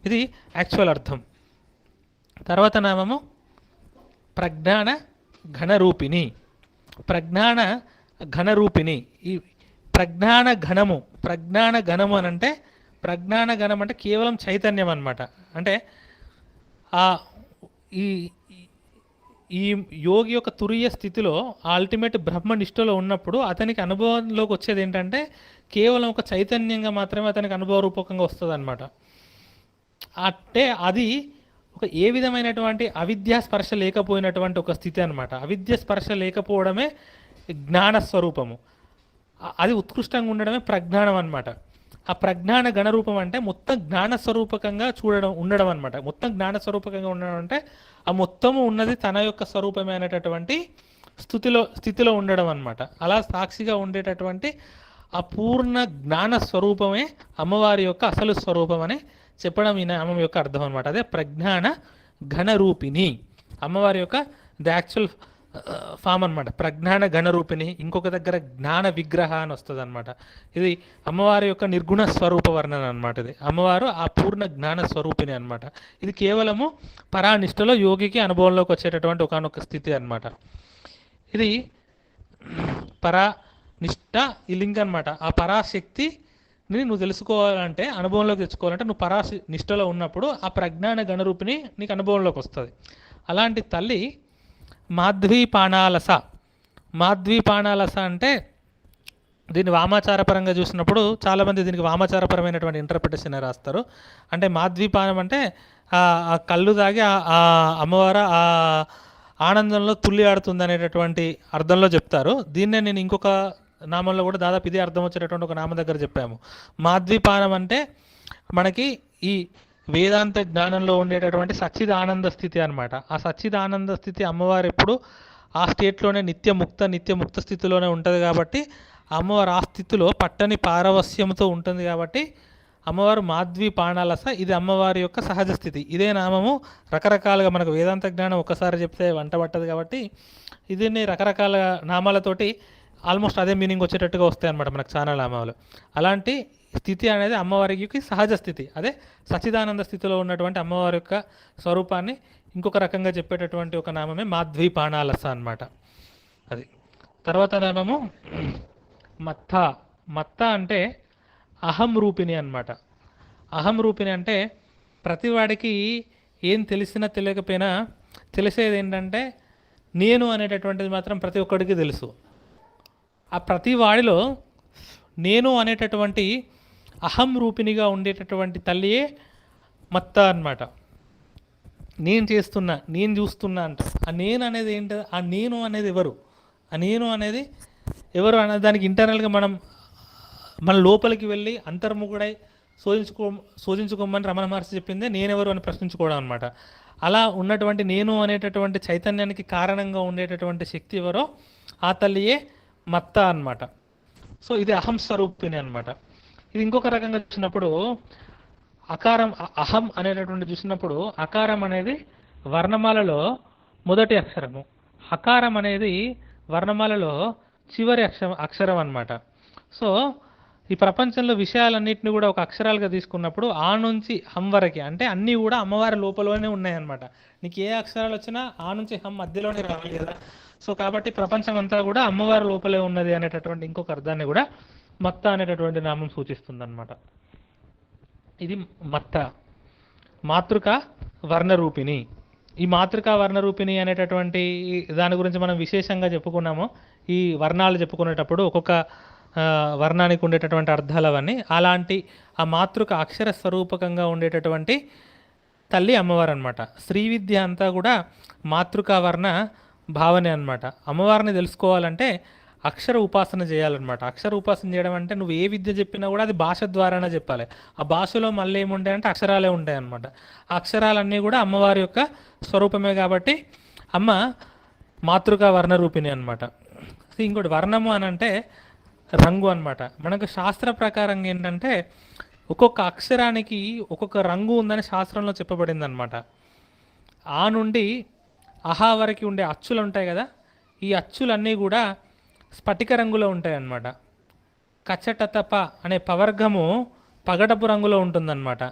ఇది యాక్చువల్ అర్థం. తర్వాత నామము ప్రజ్ఞాన ఘనరూపిణి. ప్రజ్ఞాన ఘనరూపిణి. ఈ ప్రజ్ఞాన ఘనము అని అంటే ప్రజ్ఞాన ఘనం అంటే కేవలం చైతన్యం అనమాట. అంటే ఈ ఈ యోగి యొక్క తురియ స్థితిలో అల్టిమేట్ బ్రహ్మనిష్టలో ఉన్నప్పుడు అతనికి అనుభవంలోకి వచ్చేది ఏంటంటే కేవలం ఒక చైతన్యంగా మాత్రమే అతనికి అనుభవ రూపకంగా వస్తుంది అనమాట. అంటే అది ఒక ఏ విధమైనటువంటి అవిద్యా స్పర్శ లేకపోయినటువంటి ఒక స్థితి అనమాట. అవిద్య స్పర్శ లేకపోవడమే జ్ఞానస్వరూపము. అది ఉత్కృష్టంగా ఉండడమే ప్రజ్ఞానం అనమాట. ఆ ప్రజ్ఞాన గణరూపం అంటే మొత్తం జ్ఞానస్వరూపకంగా ఉండడం అనమాట. మొత్తం జ్ఞానస్వరూపకంగా ఉండడం అంటే ఆ మొత్తము ఉన్నది తన యొక్క స్వరూపమే అనేటటువంటి స్థితిలో ఉండడం అనమాట. అలా సాక్షిగా ఉండేటటువంటి ఆ పూర్ణ జ్ఞాన స్వరూపమే అమ్మవారి యొక్క అసలు స్వరూపం అని చెప్పడం ఈ నామం యొక్క అర్థం అనమాట. అదే ప్రజ్ఞాన ఘనరూపిణి, అమ్మవారి యొక్క ద యాక్చువల్ ఫామ్ అనమాట. ప్రజ్ఞాన ఘనరూపిణి. ఇంకొక దగ్గర జ్ఞాన విగ్రహ అని వస్తుంది అనమాట. ఇది అమ్మవారి యొక్క నిర్గుణ స్వరూప వర్ణన అనమాట. ఇది అమ్మవారు ఆ పూర్ణ జ్ఞాన స్వరూపిణి అనమాట. ఇది కేవలము పరానిష్టలో యోగికి అనుభవంలోకి వచ్చేటటువంటి ఒకనొక స్థితి అనమాట. ఇది పరానిష్ట ఈ లింక్ అనమాట. ఆ పరాశక్తిని నువ్వు తెలుసుకోవాలంటే, అనుభవంలోకి తెచ్చుకోవాలంటే నువ్వు పరానిష్టలో ఉన్నప్పుడు ఆ ప్రజ్ఞాన గణరూపిణి నీకు అనుభవంలోకి వస్తుంది. అలాంటి తల్లి మాధ్వీపాణాలస. మాధ్వీపాణాలస అంటే దీన్ని వామాచారపరంగా చూసినప్పుడు చాలామంది దీనికి వామాచారపరమైనటువంటి ఇంటర్ప్రిటేషన్ రాస్తారు. అంటే మాధ్వీపానం అంటే ఆ కళ్ళు తాగి ఆ అమ్మవారు ఆ ఆనందంలో తుల్లి ఆడుతుంది అనేటటువంటి అర్థంలో చెప్తారు. దీన్నే నేను ఇంకొక నామంలో కూడా దాదాపు ఇదే అర్థం వచ్చేటటువంటి ఒక నామం దగ్గర చెప్పాము. మాధ్వీపానం అంటే మనకి ఈ వేదాంత జ్ఞానంలో ఉండేటటువంటి సచ్చిదానంద స్థితి అనమాట. ఆ సచ్చిదానంద స్థితి అమ్మవారు ఎప్పుడు ఆ స్టేట్లోనే నిత్యముక్త స్థితిలోనే ఉంటుంది కాబట్టి అమ్మవారు ఆ స్థితిలో పట్టని పారవస్యంతో ఉంటుంది కాబట్టి అమ్మవారు మాధ్వి పాణాలస, ఇది అమ్మవారి యొక్క సహజ స్థితి. ఇదే నామము రకరకాలుగా మనకు వేదాంత జ్ఞానం ఒక్కసారి చెప్తే వంట పట్టదు కాబట్టి దీన్ని రకరకాల నామాలతోటి ఆల్మోస్ట్ అదే మీనింగ్ వచ్చేటట్టుగా వస్తాయి అన్నమాట మనకు చాలా నామాలు. అలాంటి స్థితి అనేది అమ్మవారికి సహజ స్థితి. అదే సచ్చిదానంద స్థితిలో ఉన్నటువంటి అమ్మవారి యొక్క స్వరూపాన్ని ఇంకొక రకంగా చెప్పేటటువంటి ఒక నామమే మాధ్వి పాణాలస అన్నమాట. అది తర్వాత నామము మత్త. మత్త అంటే అహం రూపిణి అన్నమాట. అహం రూపిణి అంటే ప్రతివాడికి ఏం తెలిసినా తెలియకపోయినా తెలిసేది ఏంటంటే నేను అనేటటువంటిది మాత్రం ప్రతి ఒక్కడికి తెలుసు. ఆ ప్రతి వాడిలో నేను అనేటటువంటి అహం రూపిణిగా ఉండేటటువంటి తల్లియే మత్త అన్నమాట. నేను చేస్తున్నా, నేను చూస్తున్నా అంట. ఆ నేను అనేది ఏంటి? ఆ నేను అనేది ఎవరు? ఆ నేను అనేది ఎవరు అనే దానికి ఇంటర్నల్గా మన లోపలికి వెళ్ళి అంతర్ముఖుడై శోధించుకోమని రమణ మహర్షి చెప్పిందే నేనెవరు అని ప్రశ్నించుకోవడం అనమాట. అలా ఉన్నటువంటి నేను అనేటటువంటి చైతన్యానికి కారణంగా ఉండేటటువంటి శక్తి ఎవరో ఆ తల్లియే మత్త అన్నమాట. సో ఇది అహం స్వరూపిణి అనమాట. ఇది ఇంకొక రకంగా చూసినప్పుడు అకారం, అహం అనేటటువంటి చూసినప్పుడు అకారం అనేది వర్ణమాలలో మొదటి అక్షరము, హకారం అనేది వర్ణమాలలో చివరి అక్షరం అన్నమాట. సో ఈ ప్రపంచంలో విషయాలన్నింటినీ కూడా ఒక అక్షరాలుగా తీసుకున్నప్పుడు ఆ నుంచి హం వరకు అంటే అన్నీ కూడా అమ్మవారి లోపలనే ఉన్నాయన్నమాట. నీకు ఏ అక్షరాలు వచ్చినా ఆ నుంచి హం మధ్యలోనే రావాలి కదా. సో కాబట్టి ప్రపంచం అంతా కూడా అమ్మవారి లోపలే ఉన్నది అనేటటువంటి ఇంకొక అర్థాన్ని కూడా మత్త అనేటటువంటి నామం సూచిస్తుంది అన్నమాట. ఇది మత్త. మాతృక వర్ణరూపిణి. ఈ మాతృక వర్ణరూపిణి అనేటటువంటి దాని గురించి మనం విశేషంగా చెప్పుకున్నాము ఈ వర్ణాలు చెప్పుకునేటప్పుడు, ఒక్కొక్క వర్ణానికి ఉండేటటువంటి అర్థాలు అవన్నీ. అలాంటి ఆ మాతృక అక్షర స్వరూపకంగా ఉండేటటువంటి తల్లి అమ్మవారు అనమాట. శ్రీ విద్య అంతా కూడా మాతృకా వర్ణ భావనే అనమాట. అమ్మవారిని తెలుసుకోవాలంటే అక్షర ఉపాసన చేయాలన్నమాట. అక్షర ఉపాసన చేయడం అంటే నువ్వు ఏ విద్య చెప్పినా కూడా అది భాష ద్వారానే చెప్పాలి. ఆ భాషలో మళ్ళీ ఏముంటాయంటే అక్షరాలే ఉంటాయి అన్నమాట. ఆ అక్షరాలన్నీ కూడా అమ్మవారి యొక్క స్వరూపమే కాబట్టి అమ్మ మాతృకా వర్ణరూపిణి అనమాట. ఇంకోటి వర్ణము అని అంటే రంగు అన్నమాట. మనకు శాస్త్ర ప్రకారంగా ఏంటంటే ఒక్కొక్క అక్షరానికి ఒక్కొక్క రంగు ఉందని శాస్త్రంలో చెప్పబడింది అనమాట. ఆ నుండి అహా వరకు ఉండే అచ్చులు ఉంటాయి కదా, ఈ అచ్చులన్నీ కూడా స్ఫటిక రంగులో ఉంటాయి అన్నమాట. కచ్చటతప అనే పవర్గము పగడపు రంగులో ఉంటుందన్నమాట.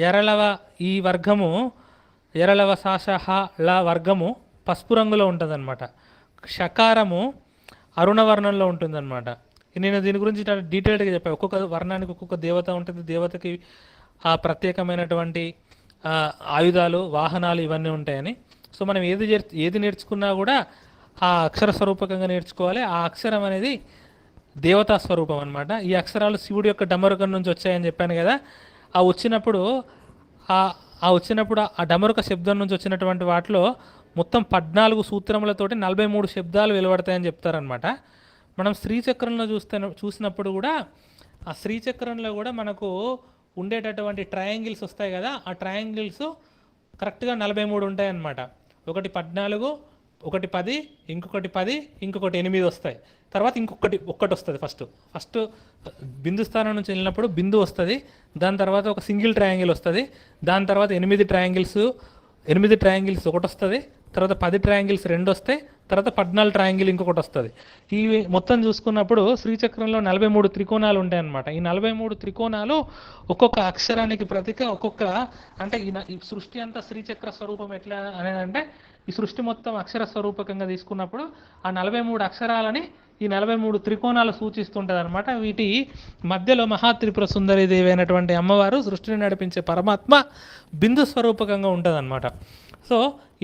ఎరళవ ఈ వర్గము ఎరళవ సాషహ ల వర్గము పసుపు రంగులో ఉంటుందన్నమాట. షకారము అరుణవర్ణంలో ఉంటుందన్నమాట. నేను దీని గురించి డీటెయిల్డ్గా చెప్పాను. ఒక్కొక్క వర్ణానికి ఒక్కొక్క దేవత ఉంటుంది. దేవతకి ఆ ప్రత్యేకమైనటువంటి ఆయుధాలు, వాహనాలు ఇవన్నీ ఉంటాయని. సో మనం ఏది నేర్చుకున్నా కూడా ఆ అక్షర స్వరూపకంగా నేర్చుకోవాలి. ఆ అక్షరం అనేది దేవతా స్వరూపం అనమాట. ఈ అక్షరాలు శివుడి యొక్క డమరుకం నుంచి వచ్చాయని చెప్పాను కదా. ఆ వచ్చినప్పుడు ఆ డమరుక శబ్దం నుంచి వచ్చినటువంటి వాటిలో మొత్తం 14 సూత్రములతోటి 43 శబ్దాలు వెలువడతాయని చెప్తారనమాట. మనం శ్రీచక్రంలో చూసినప్పుడు కూడా ఆ శ్రీచక్రంలో కూడా మనకు ఉండేటటువంటి ట్రయాంగిల్స్ వస్తాయి కదా. ఆ ట్రయాంగిల్స్ కరెక్ట్గా 43 ఉంటాయన్నమాట. ఒకటి 14, ఒకటి 10, ఇంకొకటి 10, ఇంకొకటి 8 వస్తాయి. తర్వాత ఒక్కటి వస్తుంది. ఫస్ట్ బిందు స్థానం నుంచి వెళ్ళినప్పుడు బిందు వస్తుంది. దాని తర్వాత ఒక సింగిల్ ట్రయాంగిల్ వస్తుంది. దాని తర్వాత 8 ట్రయాంగిల్స్ ఒకటి వస్తుంది. తర్వాత 10 ట్రయాంగిల్స్ 2 వస్తాయి. తర్వాత 14 ట్రయాంగిల్ ఇంకొకటి వస్తుంది. ఈ మొత్తం చూసుకున్నప్పుడు శ్రీచక్రంలో 43 త్రికోణాలు ఉంటాయన్నమాట. ఈ 43 త్రికోణాలు ఒక్కొక్క అక్షరానికి ప్రతీక. అంటే ఈ సృష్టి అంతా శ్రీచక్ర స్వరూపం ఎట్లా అనేదంటే ఈ సృష్టి మొత్తం అక్షర స్వరూపకంగా తీసుకున్నప్పుడు ఆ 43 అక్షరాలని ఈ 43 త్రికోణాలు సూచిస్తుంటుంది అనమాట. వీటి మధ్యలో మహాత్రిపుర సుందరి దేవి అయినటువంటి అమ్మవారు సృష్టిని నడిపించే పరమాత్మ బిందు స్వరూపకంగా ఉంటుంది అనమాట. సో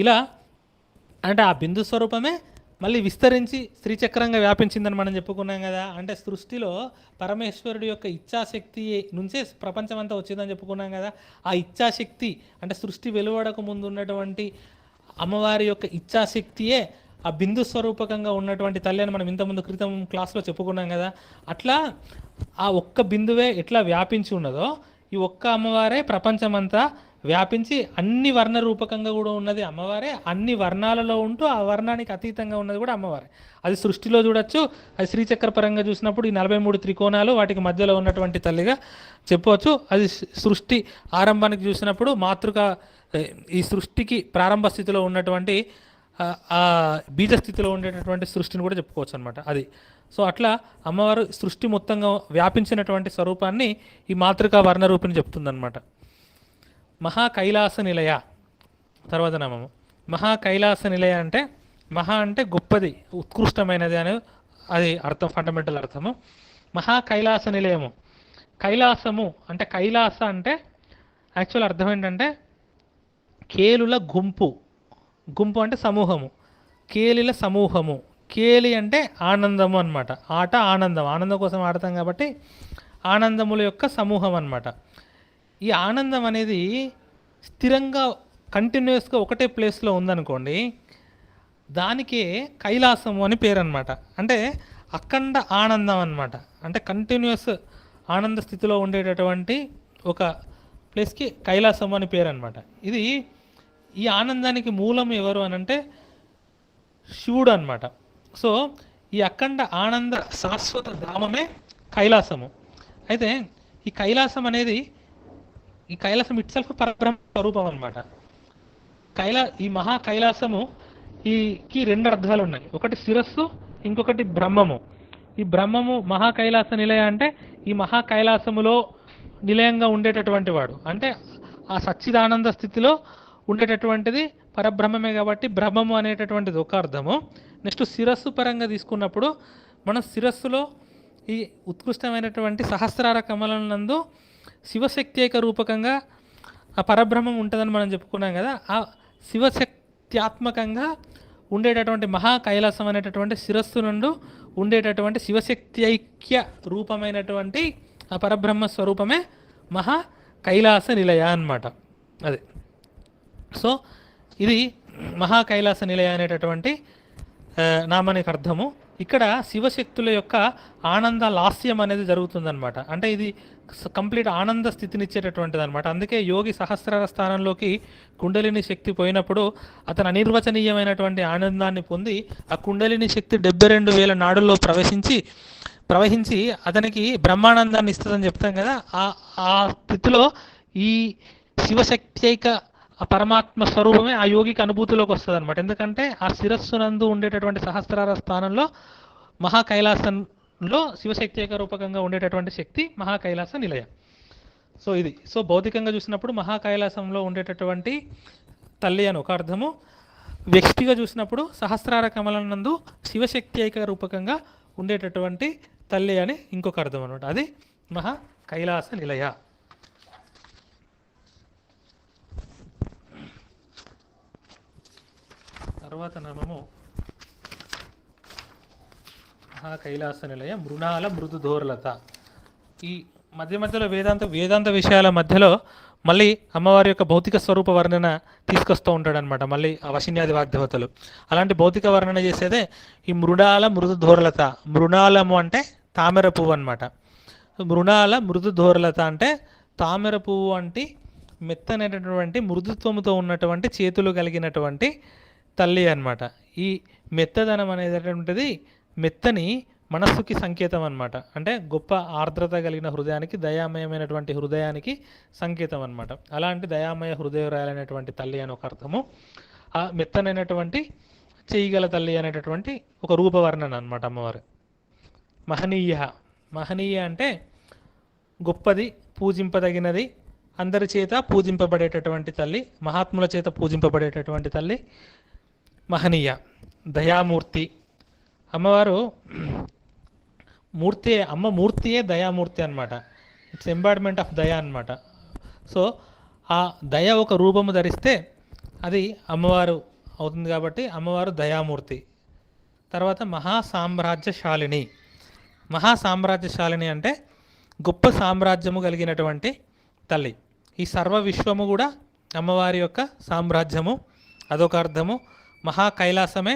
ఇలా అంటే ఆ బిందు స్వరూపమే మళ్ళీ విస్తరించి శ్రీచక్రంగా వ్యాపించిందని మనం చెప్పుకున్నాం కదా. అంటే సృష్టిలో పరమేశ్వరుడి యొక్క ఇచ్ఛాశక్తి నుంచే ప్రపంచం అంతా వచ్చిందని చెప్పుకున్నాం కదా. ఆ ఇచ్ఛాశక్తి అంటే సృష్టి వెలువడక ముందు ఉన్నటువంటి అమ్మవారి యొక్క ఇచ్ఛాశక్తియే ఆ బిందు స్వరూపకంగా ఉన్నటువంటి తల్లి అని మనం ఇంతకుముందు క్రితం క్లాస్లో చెప్పుకున్నాం కదా. అట్లా ఆ ఒక్క బిందువే ఎట్లా వ్యాపించి ఉన్నదో ఈ ఒక్క అమ్మవారే ప్రపంచమంతా వ్యాపించి అన్ని వర్ణ రూపకంగా కూడా ఉన్నది అమ్మవారే, అన్ని వర్ణాలలో ఉంటూ ఆ వర్ణానికి అతీతంగా ఉన్నది కూడా అమ్మవారే. అది సృష్టిలో చూడొచ్చు, అది శ్రీచక్ర పరంగా చూసినప్పుడు ఈ 43 త్రికోణాలు వాటికి మధ్యలో ఉన్నటువంటి తల్లిగా చెప్పవచ్చు. అది సృష్టి ఆరంభానికి చూసినప్పుడు మాతృక, ఈ సృష్టికి ప్రారంభ స్థితిలో ఉన్నటువంటి ఆ బీజ స్థితిలో ఉండేటటువంటి సృష్టిని కూడా చెప్పుకోవచ్చు అనమాట. అది సో అట్లా అమ్మవారు సృష్టి మొత్తంగా వ్యాపించినటువంటి స్వరూపాన్ని ఈ మాతృకా వర్ణ రూపిణి చెప్తుందన్నమాట. మహా కైలాస నిలయ తర్వాత నామము. మహా కైలాస నిలయ అంటే మహా అంటే గొప్పది, ఉత్కృష్టమైనది అని అది అర్థం, ఫండమెంటల్ అర్థము. మహా కైలాస నిలయము, కైలాసము అంటే కైలాస అంటే యాక్చువల్ అర్థం ఏంటంటే కేలుల గుంపు, గుంపు అంటే సమూహము, కేలిల సమూహము. కేలి అంటే ఆనందము అన్నమాట, ఆట ఆనందం, ఆనందం కోసం ఆడతాం కాబట్టి ఆనందముల యొక్క సమూహం అన్నమాట. ఈ ఆనందం అనేది స్థిరంగా కంటిన్యూస్గా ఒకటే ప్లేస్లో ఉందనుకోండి, దానికే కైలాసము అని పేరు అనమాట. అంటే అఖండ ఆనందం అన్నమాట, అంటే కంటిన్యూస్ ఆనంద స్థితిలో ఉండేటటువంటి ఒక ప్లేస్కి కైలాసము అని పేరు అనమాట. ఇది ఈ ఆనందానికి మూలం ఎవరు అని అంటే శివుడు అనమాట. సో ఈ అఖండ ఆనంద శాశ్వత ధామమే కైలాసము. అయితే ఈ కైలాసం అనేది, ఈ కైలాసం ఇట్ సెల్ఫ్ పరబ్రహ్మ స్వరూపం అనమాట. ఈ మహా కైలాసము ఈకి 2 అర్థాలు ఉన్నాయి. ఒకటి శిరస్సు, ఇంకొకటి బ్రహ్మము. ఈ బ్రహ్మము మహా కైలాస నిలయ అంటే ఈ మహా కైలాసములో నిలయంగా ఉండేటటువంటి వాడు, అంటే ఆ సచ్చిదానంద స్థితిలో ఉండేటటువంటిది పరబ్రహ్మమే కాబట్టి బ్రహ్మము అనేటటువంటిది ఒక అర్థము. నెక్స్ట్ శిరస్సు పరంగా తీసుకున్నప్పుడు మన శిరస్సులో ఈ ఉత్కృష్టమైనటువంటి సహస్రార కమలం నందు శివశక్త్యేక రూపకంగా ఆ పరబ్రహ్మం ఉంటుందని మనం చెప్పుకున్నాం కదా. ఆ శివశక్త్యాత్మకంగా ఉండేటటువంటి మహా కైలాసం అనేటటువంటి శిరస్సు నుండి ఉండేటటువంటి శివశక్తి ఐక్య రూపమైనటువంటి ఆ పరబ్రహ్మ స్వరూపమే మహా కైలాస నిలయ అన్నమాట. అది సో ఇది మహా కైలాస నిలయ అనేటటువంటి నామానికి అర్థము. ఇక్కడ శివశక్తుల యొక్క ఆనంద లాస్యం అనేది జరుగుతుందన్నమాట. అంటే ఇది కంప్లీట్ ఆనంద స్థితిని ఇచ్చేటటువంటిది అనమాట. అందుకే యోగి సహస్రార స్థానంలోకి కుండలిని శక్తి పోయినప్పుడు అతను అనిర్వచనీయమైనటువంటి ఆనందాన్ని పొంది ఆ కుండలిని శక్తి 72,000 నాడుల్లో ప్రవహించి అతనికి బ్రహ్మానందాన్ని ఇస్తుందని చెప్తాం కదా. ఆ స్థితిలో ఈ శివశక్త్యైక ఆ పరమాత్మ స్వరూపమే ఆ యోగికి అనుభూతిలోకి వస్తుంది అనమాట. ఎందుకంటే ఆ శిరస్సునందు ఉండేటటువంటి సహస్రార స్థానంలో మహా కైలాసంలో శివశక్త్యేక రూపకంగా ఉండేటటువంటి శక్తి మహా కైలాస నిలయ. సో ఇది సో భౌతికంగా చూసినప్పుడు మహా కైలాసంలో ఉండేటటువంటి తల్లి అని ఒక అర్థము, వ్యక్తిగా చూసినప్పుడు సహస్రార కమలం నందు శివశక్త్యేక రూపకంగా ఉండేటటువంటి తల్లి అని ఇంకొక అర్థం అనమాట. అది మహా కైలాస నిలయ. తర్వాత నామము మహా కైలాస నిలయ మృణాల మృదుధోర్లత. ఈ మధ్యలో వేదాంత విషయాల మధ్యలో మళ్ళీ అమ్మవారి యొక్క భౌతిక స్వరూప వర్ణన తీసుకొస్తూ ఉంటాడనమాట. మళ్ళీ ఆ వశిన్యాది వాగ్దేవతలు అలాంటి భౌతిక వర్ణన చేసేదే ఈ మృణాల మృదుధోర్లత. మృణాలము అంటే తామర పువ్వు అనమాట. మృణాల మృదుధోర్లత అంటే తామర పువ్వు అంటే మెత్తనైనటువంటి మృదుత్వముతో ఉన్నటువంటి చేతులు కలిగినటువంటి తల్లి అన్నమాట. ఈ మెత్తదనం అనేటటువంటిది మెత్తని మనస్సుకి సంకేతం అన్నమాట. అంటే గొప్ప ఆర్ద్రత కలిగిన హృదయానికి, దయామయమైనటువంటి హృదయానికి సంకేతం అన్నమాట. అలాంటి దయామయ హృదయరాలైనటువంటి తల్లి అని ఒక అర్థము. ఆ మెత్తనైనటువంటి చేయగల తల్లి అనేటటువంటి ఒక రూపవర్ణన అన్నమాట అమ్మవారు. మహనీయ అంటే గొప్పది, పూజింపదగినది, అందరి చేత పూజింపబడేటటువంటి తల్లి, మహాత్ముల చేత పూజింపబడేటటువంటి తల్లి మహనీయ. దయామూర్తి, అమ్మవారు మూర్తియే దయామూర్తి అనమాట. ఇట్స్ ఎంబాడిమెంట్ ఆఫ్ దయ అనమాట. సో ఆ దయ ఒక రూపము ధరిస్తే అది అమ్మవారు అవుతుంది కాబట్టి అమ్మవారు దయామూర్తి. తర్వాత మహాసామ్రాజ్యశాలిని అంటే గొప్ప సామ్రాజ్యము కలిగినటువంటి తల్లి. ఈ సర్వ విశ్వము కూడా అమ్మవారి యొక్క సామ్రాజ్యము, అదొక అర్థము. మహా కైలాసమే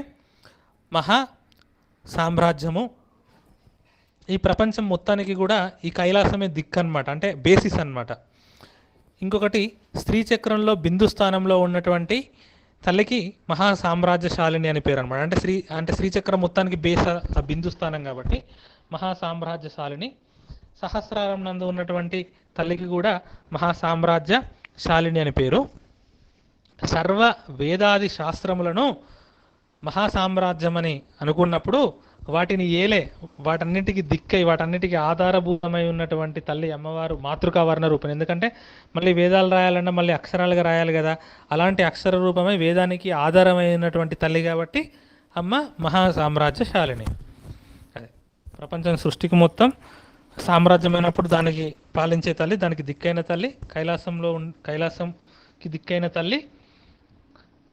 మహా సామ్రాజ్యము. ఈ ప్రపంచం మొత్తానికి కూడా ఈ కైలాసమే దిక్కు అనమాట, అంటే బేసిస్ అనమాట. ఇంకొకటి స్త్రీ చక్రంలో బిందు స్థానంలో ఉన్నటువంటి తల్లికి మహా సామ్రాజ్యశాలిని అని పేరు అనమాట. అంటే శ్రీచక్రం మొత్తానికి బేస్ ఆ బిందు స్థానం కాబట్టి మహా సామ్రాజ్యశాలిని. సహస్రారం నందు ఉన్నటువంటి తల్లికి కూడా మహా సామ్రాజ్యశాలిని అని పేరు. సర్వ వేదాది శాస్త్రములను మహాసామ్రాజ్యమని అనుకున్నప్పుడు వాటిని ఏలే, వాటన్నిటికీ దిక్కై, వాటన్నిటికీ ఆధారభూతమై ఉన్నటువంటి తల్లి అమ్మవారు మాతృకా వర్ణ రూపం. ఎందుకంటే మళ్ళీ వేదాలు రాయాలన్నా మళ్ళీ అక్షరాలుగా రాయాలి కదా, అలాంటి అక్షర రూపమై వేదానికి ఆధారమైనటువంటి తల్లి కాబట్టి అమ్మ మహాసామ్రాజ్యశాలిని. అదే ప్రపంచం సృష్టికి మొత్తం సామ్రాజ్యమైనప్పుడు దానికి పాలించే తల్లి, దానికి దిక్కైన తల్లి, కైలాసంకి దిక్కైన తల్లి.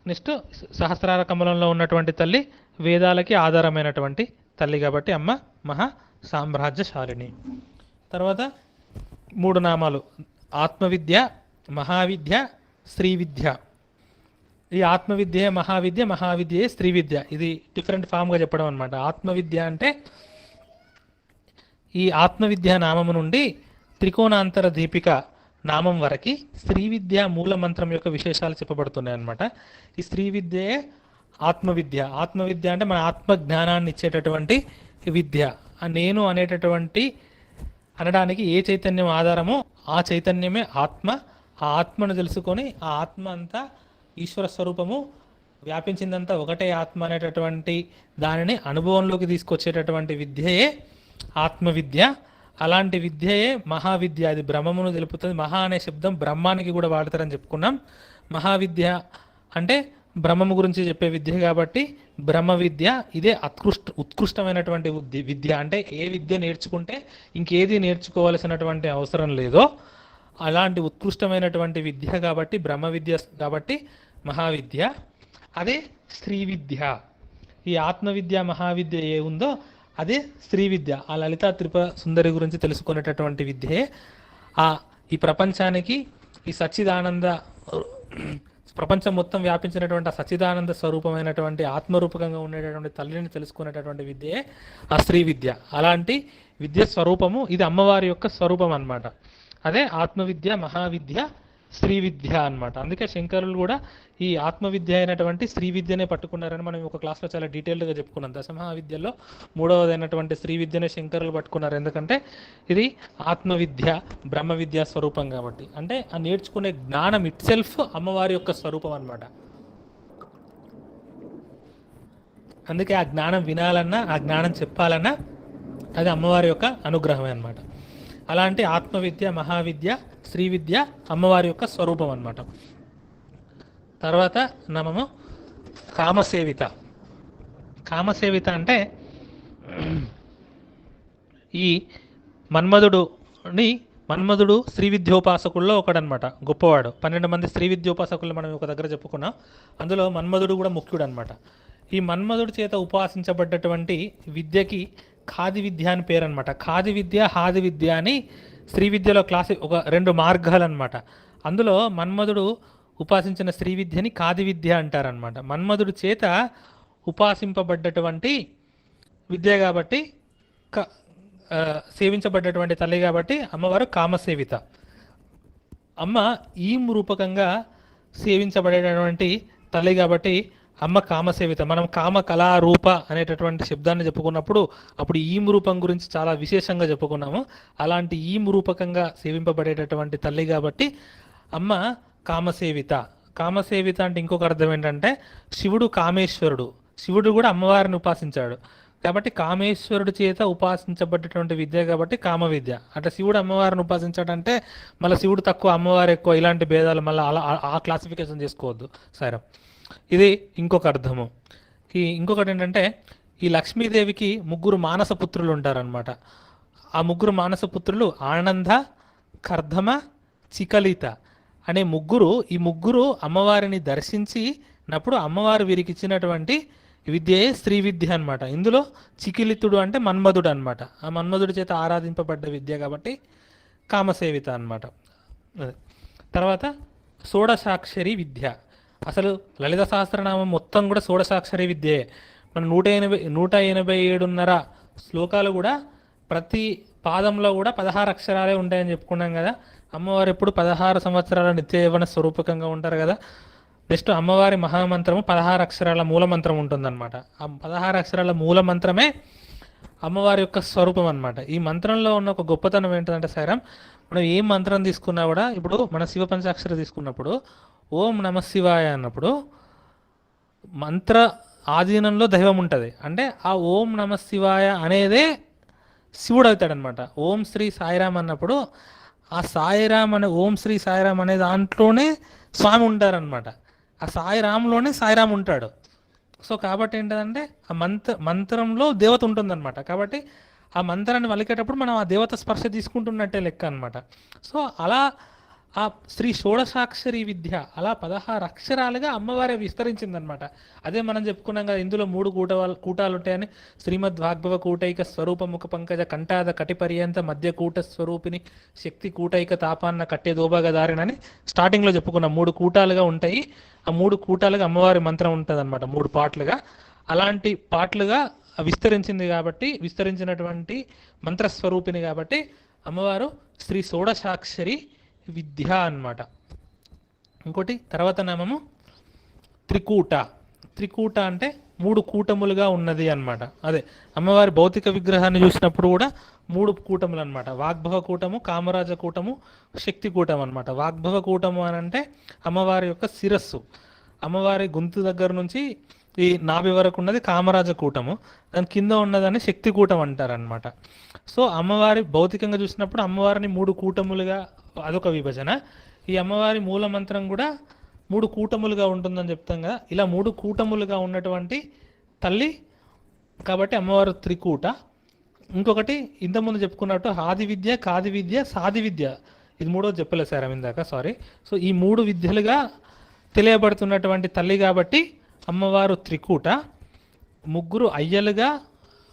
నెక్స్ట్ సహస్రార కమలంలో ఉన్నటువంటి తల్లి వేదాలకి ఆధారమైనటువంటి తల్లి కాబట్టి అమ్మ మహా సామ్రాజ్యశాలిని. తర్వాత 3 నామాలు: ఆత్మవిద్య, మహావిద్య, శ్రీవిద్య. ఈ ఆత్మవిద్య, మహావిద్య స్త్రీ విద్య. ఇది డిఫరెంట్ ఫామ్గా చెప్పడం అనమాట. ఆత్మవిద్య అంటే ఈ ఆత్మవిద్య నామము నుండి త్రికోణాంతర దీపిక నామం వరకు స్త్రీ విద్య మూల మంత్రం యొక్క విశేషాలు చెప్పబడుతున్నాయి అన్నమాట. ఈ స్త్రీ విద్యే ఆత్మవిద్య. ఆత్మవిద్య అంటే మన ఆత్మ జ్ఞానాన్ని ఇచ్చేటటువంటి విద్య. నేను అనేటటువంటి అనడానికి ఏ చైతన్యం ఆధారమో ఆ చైతన్యమే ఆత్మ. ఆ ఆత్మను తెలుసుకొని ఆ ఆత్మ అంతా ఈశ్వర స్వరూపము, వ్యాపించిందంతా ఒకటే ఆత్మ అనేటటువంటి దానిని అనుభవంలోకి తీసుకొచ్చేటటువంటి విద్యయే ఆత్మవిద్య. అలాంటి విద్యయే మహావిద్య. అది బ్రహ్మమును తెలుపుతుంది. మహా అనే శబ్దం బ్రహ్మానికి కూడా వాడతారని చెప్పుకున్నాం. మహావిద్య అంటే బ్రహ్మము గురించి చెప్పే విద్య కాబట్టి బ్రహ్మ విద్య. ఇదే ఉత్కృష్టమైనటువంటి విద్య. అంటే ఏ విద్య నేర్చుకుంటే ఇంకేది నేర్చుకోవాల్సినటువంటి అవసరం లేదో అలాంటి ఉత్కృష్టమైనటువంటి విద్య కాబట్టి బ్రహ్మ విద్య కాబట్టి మహావిద్య. అదే స్త్రీ విద్య. ఈ ఆత్మవిద్య మహావిద్య ఏ ఉందో అదే స్త్రీ విద్య. ఆ లలితా త్రిపుర సుందరి గురించి తెలుసుకునేటటువంటి విద్యే ఈ ప్రపంచానికి ఈ సచ్చిదానంద, ప్రపంచం మొత్తం వ్యాపించినటువంటి ఆ సచ్చిదానంద స్వరూపమైనటువంటి ఆత్మరూపకంగా ఉండేటటువంటి తల్లిని తెలుసుకునేటటువంటి విద్యే ఆ స్త్రీ విద్య. అలాంటి విద్య స్వరూపము ఇది అమ్మవారి యొక్క స్వరూపం అన్నమాట. అదే ఆత్మవిద్య, మహావిద్య, స్త్రీ విద్య అన్నమాట. అందుకే శంకరులు కూడా ఈ ఆత్మవిద్య అయినటువంటి స్త్రీ విద్యనే పట్టుకున్నారని మనం ఒక క్లాస్లో చాలా డీటెయిల్డ్గా చెప్పుకున్నాం. దశమహావిద్యలో 3వదైనటువంటి స్త్రీ విద్యనే శంకరులు పట్టుకున్నారు. ఎందుకంటే ఇది ఆత్మవిద్య, బ్రహ్మ విద్యా స్వరూపం కాబట్టి. అంటే ఆ నేర్చుకునే జ్ఞానం ఇట్ సెల్ఫ్ అమ్మవారి యొక్క స్వరూపం అన్నమాట. అందుకే ఆ జ్ఞానం వినాలన్నా, ఆ జ్ఞానం చెప్పాలన్నా అది అమ్మవారి యొక్క అనుగ్రహమే అన్నమాట. అలాంటి ఆత్మవిద్య, మహావిద్య, స్త్రీ విద్య అమ్మవారి యొక్క స్వరూపం అన్నమాట. తర్వాత నామము కామసేవిత. కామసేవిత అంటే ఈ మన్మధుడు స్త్రీ విద్యోపాసకుల్లో ఒకడనమాట, గొప్పవాడు. 12 మంది స్త్రీ విద్యోపాసకులు మనం ఒక దగ్గర చెప్పుకున్నాం. అందులో మన్మధుడు కూడా ముఖ్యుడు అనమాట. ఈ మన్మధుడి చేత ఉపాసించబడ్డటువంటి విద్యకి ఖాది విద్య అని పేరు అనమాట. ఖాది విద్య, హాది విద్య అని స్త్రీ విద్యలో ఒక 2 మార్గాలు అనమాట. అందులో మన్మధుడు ఉపాసించిన స్త్రీ విద్యని ఖాది విద్య అంటారనమాట. మన్మధుడి చేత ఉపాసింపబడ్డటువంటి విద్య కాబట్టి, సేవించబడ్డటువంటి తల్లి కాబట్టి అమ్మవారు కామసేవిత. అమ్మ ఈ రూపకంగా సేవించబడేటటువంటి తల్లి కాబట్టి అమ్మ కామసేవిత. మనం కామ కళారూప అనేటటువంటి శబ్దాన్ని చెప్పుకున్నప్పుడు అప్పుడు ఈం రూపం గురించి చాలా విశేషంగా చెప్పుకున్నాము. అలాంటి ఈం రూపకంగా సేవింపబడేటటువంటి తల్లి కాబట్టి అమ్మ కామసేవిత. కామసేవిత అంటే ఇంకొక అర్థం ఏంటంటే శివుడు కామేశ్వరుడు. శివుడు కూడా అమ్మవారిని ఉపాసించాడు కాబట్టి కామేశ్వరుడు చేత ఉపాసించబడ్డటువంటి విద్య కాబట్టి కామ విద్య. అంటే శివుడు అమ్మవారిని ఉపాసించాడంటే మళ్ళీ శివుడు తక్కువ అమ్మవారు ఎక్కువ, ఇలాంటి భేదాలు మళ్ళీ అలా ఆ క్లాసిఫికేషన్ చేసుకోవద్దు. సరే, ఇది ఇంకొక అర్థము. ఇంకొకటి ఏంటంటే ఈ లక్ష్మీదేవికి 3 మానసపుత్రులు ఉంటారనమాట. ఆ 3 మానసపుత్రులు ఆనంద, కర్ధమ, చికలిత అనే ఈ ముగ్గురు అమ్మవారిని దర్శించినప్పుడు అమ్మవారు వీరికి ఇచ్చినటువంటి విద్యే స్త్రీ విద్య అనమాట. ఇందులో చికిలితుడు అంటే మన్మధుడు అనమాట. ఆ మన్మధుడి చేత ఆరాధింపబడ్డ విద్య కాబట్టి కామసేవిత అనమాట. తర్వాత షోడశాక్షరి విద్య. అసలు లలిత సహస్రనామం మొత్తం కూడా షోడశాక్షరి విద్యే. మన 187.5 శ్లోకాలు కూడా ప్రతి పాదంలో కూడా 16 అక్షరాలే ఉంటాయని చెప్పుకున్నాం కదా. అమ్మవారు ఎప్పుడు 16 సంవత్సరాల నిత్య యవ్వన స్వరూపకంగా ఉంటారు కదా. నెక్స్ట్ అమ్మవారి మహామంత్రము 16 అక్షరాల మూలమంత్రం ఉంటుందన్నమాట. ఆ 16 అక్షరాల మూలమంత్రమే అమ్మవారి యొక్క స్వరూపం అన్నమాట. ఈ మంత్రంలో ఉన్న ఒక గొప్పతనం ఏంటంటే సాయిరాం, మనం ఏ మంత్రం తీసుకున్నా కూడా, ఇప్పుడు మన శివ పంచాక్షరి తీసుకున్నప్పుడు ఓం నమ శివాయ అన్నప్పుడు మంత్ర ఆధీనంలో దైవం ఉంటుంది. అంటే ఆ ఓం నమ శివాయ అనేదే శివుడు అవుతాడనమాట. ఓం శ్రీ సాయిరామ్ అన్నప్పుడు ఆ సాయిరామ్ అనే ఓం శ్రీ సాయిరామ్ అనే దాంట్లోనే స్వామి ఉంటారనమాట. ఆ సాయిరామ్లోనే సాయిరామ్ ఉంటాడు. సో కాబట్టి ఏంటంటే ఆ మంత్రంలో దేవత ఉంటుందన్నమాట. కాబట్టి ఆ మంత్రాన్ని వలికేటప్పుడు మనం ఆ దేవత స్పర్శ తీసుకుంటున్నట్టే లెక్క అనమాట. సో అలా ఆ శ్రీ షోడశాక్షరి విద్య అలా 16 అక్షరాలుగా అమ్మవారే విస్తరించిందనమాట. అదే మనం చెప్పుకున్నాం కదా, ఇందులో 3 కూటాలు ఉంటాయని. శ్రీమద్ వాగ్భవ కూటైక స్వరూప ముఖ పంకజ కంఠాద కటిపర్యంత మధ్య కూట స్వరూపిణి శక్తి కూటైక తాపాన్న కట్టే దోభగదారినని స్టార్టింగ్లో చెప్పుకున్నాం. 3 కూటాలుగా ఉంటాయి. ఆ 3 కూటాలుగా అమ్మవారి మంత్రం ఉంటుంది అనమాట, 3 పాటలుగా. అలాంటి పాటలుగా విస్తరించింది కాబట్టి, విస్తరించినటువంటి మంత్రస్వరూపిణి కాబట్టి అమ్మవారు శ్రీ షోడశాక్షరి విద్య అన్నమాట. ఇంకోటి తర్వాత నామము త్రికూట. త్రికూట అంటే 3 కూటములుగా ఉన్నది అన్నమాట. అదే అమ్మవారి భౌతిక విగ్రహాన్ని చూసినప్పుడు కూడా 3 కూటములు అనమాట. వాగ్భవ కూటము, కామరాజ కూటము, శక్తి కూటం అనమాట. వాగ్భవ కూటము అని అంటే అమ్మవారి యొక్క శిరస్సు, అమ్మవారి గొంతు దగ్గర నుంచి ఈ నాభి వరకు ఉన్నది కామరాజ కూటము, దాని కింద ఉన్నదాన్ని శక్తి కూటం అంటారనమాట. సో అమ్మవారి భౌతికంగా చూసినప్పుడు అమ్మవారిని 3 కూటములుగా, అదొక విభజన. ఈ అమ్మవారి మూల మంత్రం కూడా 3 కూటములుగా ఉంటుందని చెప్తాం కదా. ఇలా 3 కూటములుగా ఉన్నటువంటి తల్లి కాబట్టి అమ్మవారు త్రికూట. ఇంకొకటి ఇంతకుముందు చెప్పుకున్నట్టు ఆది విద్య, కాది విద్య, సాది విద్య, ఇది 3వది చెప్పలేదు సార్ ఇందాక, సారీ. సో ఈ 3 విద్యలుగా తెలియబడుతున్నటువంటి తల్లి కాబట్టి అమ్మవారు త్రికూట. 3 అయ్యలుగా,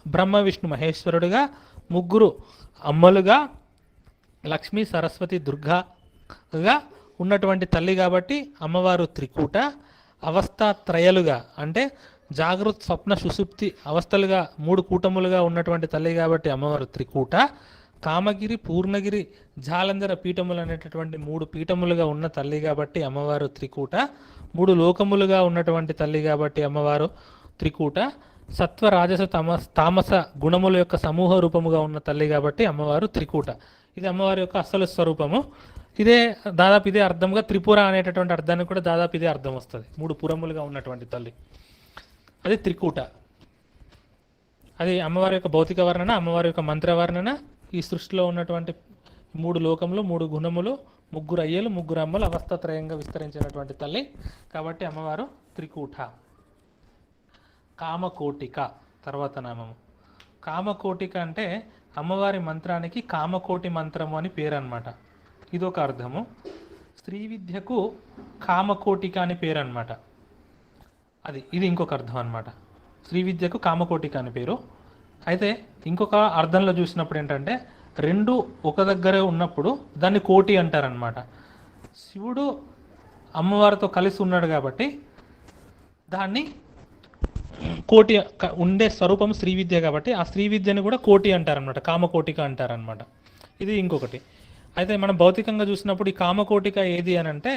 బ్రహ్మ విష్ణు మహేశ్వరుడుగా, 3 అమ్మలుగా, లక్ష్మీ సరస్వతి దుర్గాగా ఉన్నటువంటి తల్లి కాబట్టి అమ్మవారు త్రికూట. అవస్థాత్రయలుగా అంటే జాగృత్ స్వప్న సుషుప్తి అవస్థలుగా 3 కూటములుగా ఉన్నటువంటి తల్లి కాబట్టి అమ్మవారు త్రికూట. కామగిరి, పూర్ణగిరి, జాలంధర పీఠములు అనేటటువంటి 3 పీఠములుగా ఉన్న తల్లి కాబట్టి అమ్మవారు త్రికూట. 3 లోకములుగా ఉన్నటువంటి తల్లి కాబట్టి అమ్మవారు త్రికూట. సత్వ, రాజస, తామస గుణముల యొక్క సమూహ రూపముగా ఉన్న తల్లి కాబట్టి అమ్మవారు త్రికూట. ఇది అమ్మవారి యొక్క అసలు స్వరూపము. దాదాపు ఇదే అర్థంగా త్రిపుర అనేటటువంటి అర్థానికి కూడా దాదాపు ఇదే అర్థం వస్తుంది. 3 పురములుగా ఉన్నటువంటి తల్లి, అది త్రికూట. అది అమ్మవారి యొక్క భౌతిక వర్ణన, అమ్మవారి యొక్క మంత్రవర్ణన. ఈ సృష్టిలో ఉన్నటువంటి 3 లోకములు, 3 గుణములు, 3 అయ్యలు, 3 అమ్మలు అవస్థాత్రయంగా విస్తరించినటువంటి తల్లి కాబట్టి అమ్మవారు త్రికూట. కామకోటిక తర్వాత నామము. కామకోటిక అంటే అమ్మవారి మంత్రానికి కామకోటి మంత్రము అని పేరు అనమాట. ఇదొక అర్థము. స్త్రీ విద్యకు కామకోటిక అని పేరు అనమాట. ఇది ఇంకొక అర్థం అనమాట. స్త్రీ విద్యకు కామకోటిక అని పేరు. అయితే ఇంకొక అర్థంలో చూసినప్పుడు ఏంటంటే 2 ఒక దగ్గరే ఉన్నప్పుడు దాన్ని కోటి అంటారనమాట. శివుడు అమ్మవారితో కలిసి ఉన్నాడు కాబట్టి దాన్ని కోటి ఉండే స్వరూపం శ్రీ విద్య కాబట్టి ఆ శ్రీ విద్యని కూడా కోటి అంటారనమాట, కామకోటిక అంటారనమాట. ఇది ఇంకొకటి. అయితే మనం భౌతికంగా చూసినప్పుడు ఈ కామకోటిక ఏది అని అంటే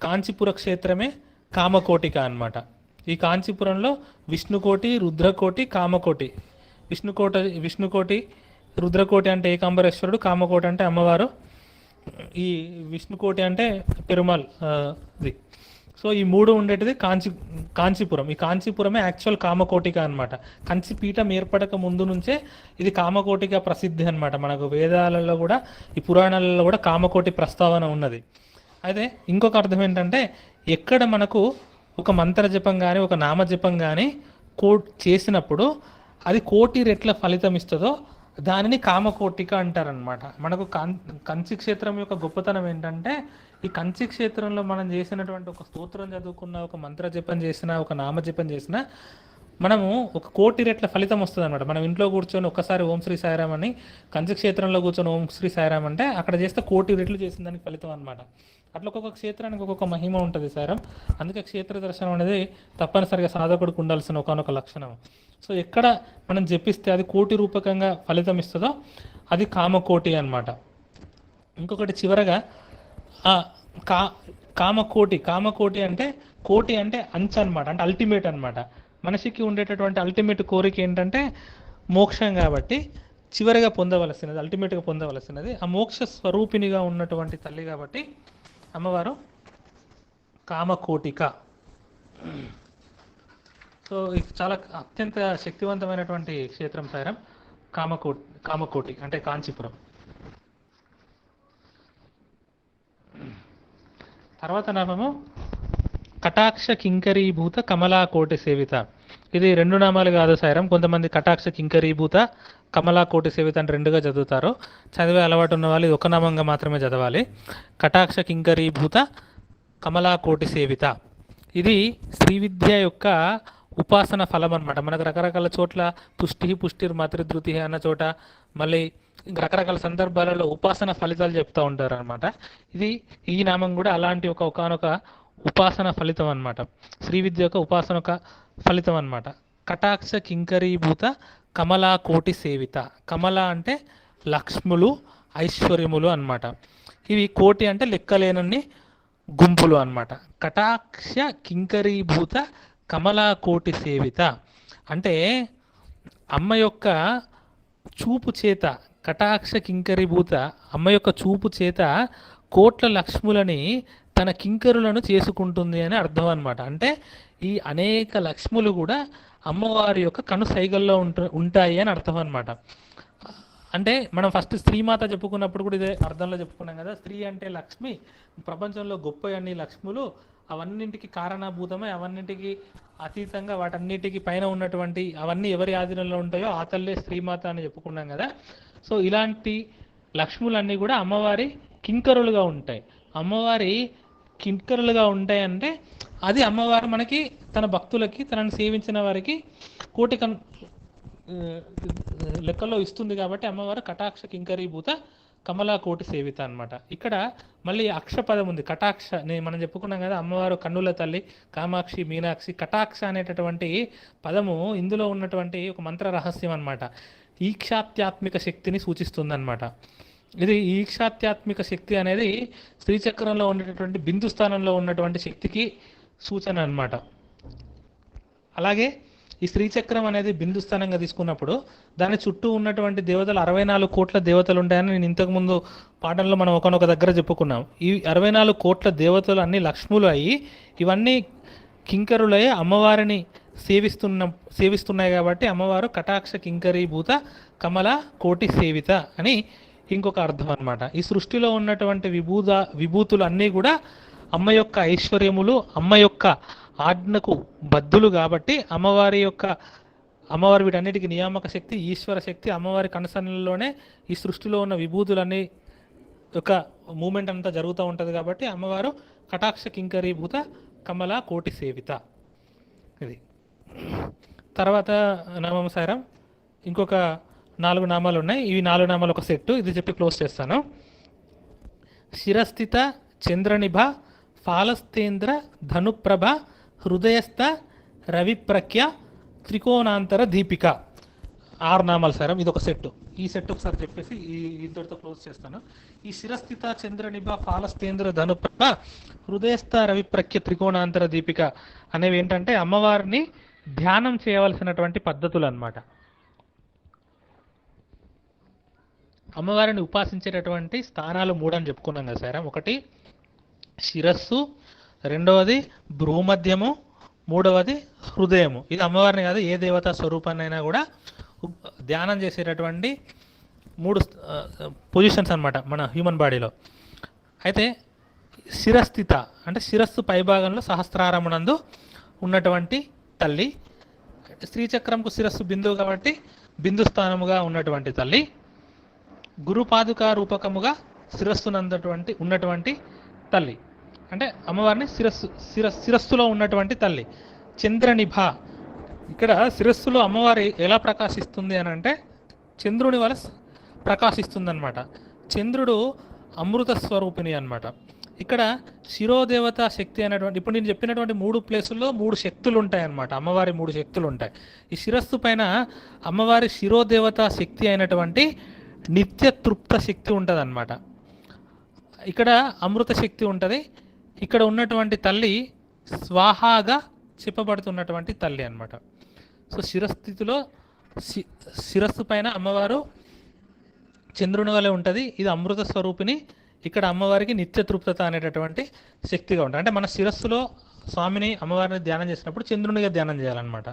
కాంచీపుర క్షేత్రమే కామకోటిక అనమాట. ఈ కాంచీపురంలో విష్ణుకోటి, రుద్రకోటి, కామకోటి. విష్ణుకోటి రుద్రకోటి అంటే ఏకాంబరేశ్వరుడు, కామకోటి అంటే అమ్మవారు, ఈ విష్ణుకోటి అంటే పెరుమాల్. సో ఈ 3 ఉండేటిది కాంచీపురం. ఈ కాంచీపురమే యాక్చువల్ కామకోటిక అనమాట. కంచిపీఠం ఏర్పడక ముందు నుంచే ఇది కామకోటిక ప్రసిద్ధి అనమాట. మనకు వేదాలలో కూడా, ఈ పురాణాలలో కూడా కామకోటి ప్రస్తావన ఉన్నది. అయితే ఇంకొక అర్థం ఏంటంటే ఎక్కడ మనకు ఒక మంత్ర జపం కానీ, ఒక నామ జపం కానీ చేసినప్పుడు అది కోటి రెట్ల ఫలితం ఇస్తుందో దానిని కామకోటిక అంటారనమాట. మనకు కంచి క్షేత్రం యొక్క గొప్పతనం ఏంటంటే ఈ కంచి క్షేత్రంలో మనం చేసినటువంటి ఒక స్తోత్రం చదువుకున్న, ఒక మంత్ర జపం చేసిన, ఒక నామ జపం చేసిన మనము ఒక కోటి రెట్ల ఫలితం వస్తుంది అనమాట. మనం ఇంట్లో కూర్చొని ఒక్కసారి ఓం శ్రీ సాయిరామ్ అని, కంచి క్షేత్రంలో కూర్చొని ఓం శ్రీ సాయిరామ్ అంటే అక్కడ చేస్తే కోటి రెట్లు చేసిన దానికి ఫలితం అనమాట. అట్లా ఒక్కొక్క క్షేత్రానికి ఒక్కొక్క మహిమ ఉంటుంది సాయిరామ్. అందుకే క్షేత్ర దర్శనం అనేది తప్పనిసరిగా సాధకుడికి ఉండాల్సిన ఒకనొక లక్షణం. సో ఎక్కడ మనం జపిస్తే అది కోటి రూపకంగా ఫలితం ఇస్తుందో అది కామకోటి అన్నమాట. ఇంకొకటి చివరగా ఆ, కా కామకోటి అంటే కోటి అంటే అంచు అనమాట, అంటే అల్టిమేట్ అనమాట. మనిషికి ఉండేటటువంటి అల్టిమేట్ కోరిక ఏంటంటే మోక్షం. కాబట్టి చివరిగా పొందవలసినది, అల్టిమేట్గా పొందవలసినది ఆ మోక్ష స్వరూపిణిగా ఉన్నటువంటి తల్లి. కాబట్టి అమ్మవారు కామకోటిక. సో ఇది చాలా అత్యంత శక్తివంతమైనటువంటి క్షేత్రం సాయిరాం. కామకోటి అంటే కాంచీపురం. తర్వాత నామము కటాక్ష కింకరీభూత కమలాకోటి సేవిత. ఇది రెండు నామాలు కాదు సాయిరాం. కొంతమంది కటాక్ష కింకరీభూత కమలాకోటి సేవిత అని రెండుగా చదువుతారు. చదివే అలవాటు ఉన్న వాళ్ళు ఇది ఒక నామంగా మాత్రమే చదవాలి. కటాక్ష కింకరీభూత కమలాకోటి సేవిత. ఇది శ్రీ విద్య యొక్క ఉపాసన ఫలం అనమాట. మనకు రకరకాల చోట్ల పుష్టిర్ మాతృధృతి అన్న చోట, మళ్ళీ రకరకాల సందర్భాలలో ఉపాసన ఫలితాలు చెప్తూ ఉంటారు అనమాట. ఈ నామం కూడా అలాంటి ఒకానొక ఉపాసన ఫలితం అనమాట. శ్రీ విద్య యొక్క ఉపాసన ఫలితం అనమాట. కటాక్ష కింకరీభూత కమలాకోటి సేవిత. కమల అంటే లక్ష్ములు, ఐశ్వర్యములు అన్నమాట. ఇవి కోటి అంటే లెక్కలేనన్ని గుంపులు అన్నమాట. కటాక్ష కింకరీభూత కమలాకోటి సేవిత అంటే అమ్మ యొక్క చూపు చేత, కటాక్ష కింకరీభూత అమ్మ యొక్క చూపు చేత కోట్ల లక్ష్ములని తన కింకరులను చేసుకుంటుంది అని అర్థం అనమాట. అంటే ఈ అనేక లక్ష్ములు కూడా అమ్మవారి యొక్క కనుసైగల్లో ఉంటాయి అని అర్థం అనమాట. అంటే మనం ఫస్ట్ స్త్రీమాత చెప్పుకున్నప్పుడు కూడా ఇదే అర్థంలో చెప్పుకున్నాం కదా. స్త్రీ అంటే లక్ష్మి, ప్రపంచంలో గొప్ప అన్ని లక్ష్ములు, అవన్నింటికి కారణభూతమై అవన్నింటికి అతీతంగా వాటన్నిటికీ పైన ఉన్నటువంటి అవన్నీ ఎవరి ఆధీనంలో ఉంటాయో ఆ తల్లే శ్రీమాత అని చెప్పుకున్నాం కదా. సో ఇలాంటి లక్ష్ములన్నీ కూడా అమ్మవారి కింకరులుగా ఉంటాయి. అమ్మవారి కింకరులుగా ఉంటాయంటే అది అమ్మవారు మనకి తన భక్తులకి, తనని సేవించిన వారికి కోటి లెక్కల్లో ఇస్తుంది. కాబట్టి అమ్మవారు కటాక్ష కింకరీభూత కమలాకోటి సేవిత అనమాట. ఇక్కడ మళ్ళీ అక్షపదం ఉంది. కటాక్ష మనం చెప్పుకున్నాం కదా, అమ్మవారు కన్నుల తల్లి, కామాక్షి, మీనాక్షి. కటాక్ష అనేటటువంటి పదము ఇందులో ఉన్నటువంటి ఒక మంత్ర రహస్యం అనమాట. ఈక్షాత్యాత్మిక శక్తిని సూచిస్తుంది అనమాట. ఇది ఈక్షాత్యాత్మిక శక్తి అనేది శ్రీచక్రంలో ఉండేటటువంటి బిందు స్థానంలో ఉన్నటువంటి శక్తికి సూచన అనమాట. అలాగే ఈ శ్రీచక్రం అనేది బిందు స్థానంగా తీసుకున్నప్పుడు దాని చుట్టూ ఉన్నటువంటి దేవతలు 64 కోట్ల దేవతలు ఉంటాయని నేను ఇంతకుముందు పాఠంలో మనం ఒకనొక దగ్గర చెప్పుకున్నాం. ఈ 64 కోట్ల దేవతలు అన్ని లక్ష్ములు అయ్యి ఇవన్నీ కింకరులై అమ్మవారిని సేవిస్తున్నాయి. కాబట్టి అమ్మవారు కటాక్ష కింకరీభూత కమల కోటి సేవిత అని ఇంకొక అర్థం అనమాట. ఈ సృష్టిలో ఉన్నటువంటి విభూతులు అన్నీ కూడా అమ్మ యొక్క ఐశ్వర్యములు, అమ్మ యొక్క ఆజ్ఞకు బద్దులు. కాబట్టి అమ్మవారి వీటన్నిటికీ నియామక శక్తి, ఈశ్వర శక్తి అమ్మవారి కనసనలోనే ఈ సృష్టిలో ఉన్న విభూతులన్నీ యొక్క మూమెంట్ అంతా జరుగుతూ ఉంటుంది. కాబట్టి అమ్మవారు కటాక్ష కింకరీభూత కమల కోటి సేవిత. ఇది తర్వాత నామం సాయిరాం. ఇంకొక 4 నామాలు ఉన్నాయి. ఇవి 4 నామాలు ఒక సెట్. ఇది చెప్పి క్లోజ్ చేస్తాను. శిరస్థిత చంద్రనిభ ఫాలస్తేంద్ర ధనుప్రభ హృదయస్థ రవిప్రఖ్య త్రికోణాంతర దీపిక. 6 నామాలు సారం. ఇది ఒక సెట్. ఈ సెట్ ఒకసారి చెప్పేసి ఇద్దరితో క్లోజ్ చేస్తాను. ఈ శిరస్థిత చంద్రనిభ ఫాలస్తేంద్ర ధనుప్రభ హృదయస్థ రవిప్రఖ్య త్రికోణాంతర దీపిక అనేవి ఏంటంటే అమ్మవారిని ధ్యానం చేయవలసినటువంటి పద్ధతులు అన్నమాట. అమ్మవారిని ఉపాసించేటటువంటి స్థానాలు 3 అని చెప్పుకున్నాం కదా సార్. ఒకటి శిరస్సు, రెండవది భ్రూమధ్యము, మూడవది హృదయము. ఇది అమ్మవారిని కాదు ఏ దేవతా స్వరూపాన్నైనా కూడా ధ్యానం చేసేటటువంటి 3 పొజిషన్స్ అన్నమాట మన హ్యూమన్ బాడీలో. అయితే శిరస్థిత అంటే శిరస్సు పైభాగంలో సహస్రారమునందు ఉన్నటువంటి తల్లి. శ్రీచక్రంకు శిరస్సు బిందువు కాబట్టి బిందు స్థానముగా ఉన్నటువంటి తల్లి. గురుపాదుకా రూపకముగా ఉన్నటువంటి తల్లి అంటే అమ్మవారిని శిరస్సులో ఉన్నటువంటి తల్లి. చంద్రనిభ, ఇక్కడ శిరస్సులో అమ్మవారి ఎలా ప్రకాశిస్తుంది అని అంటే చంద్రుని వల్ల ప్రకాశిస్తుంది అనమాట. చంద్రుడు అమృత స్వరూపిణి అనమాట. ఇక్కడ శిరోదేవత శక్తి అనేటువంటి ఇప్పుడు నేను చెప్పినటువంటి 3 ప్లేసుల్లో 3 శక్తులు ఉంటాయి అన్నమాట. అమ్మవారి 3 శక్తులు ఉంటాయి. ఈ శిరస్సు పైన అమ్మవారి శిరోదేవత శక్తి అయినటువంటి నిత్య తృప్త శక్తి ఉంటుంది అనమాట. ఇక్కడ అమృత శక్తి ఉంటుంది. ఇక్కడ ఉన్నటువంటి తల్లి స్వాహాగా చెప్పబడుతున్నటువంటి తల్లి అన్నమాట. సో శిరస్థితిలో శిరస్సు పైన అమ్మవారు చంద్రుని వలె ఉంటుంది. ఇది అమృత స్వరూపిణి. ఇక్కడ అమ్మవారికి నిత్య తృప్తత అనేటటువంటి శక్తిగా ఉంటుంది. అంటే మన శిరస్సులో స్వామిని అమ్మవారిని ధ్యానం చేసినప్పుడు చంద్రునిగా ధ్యానం చేయాలన్నమాట.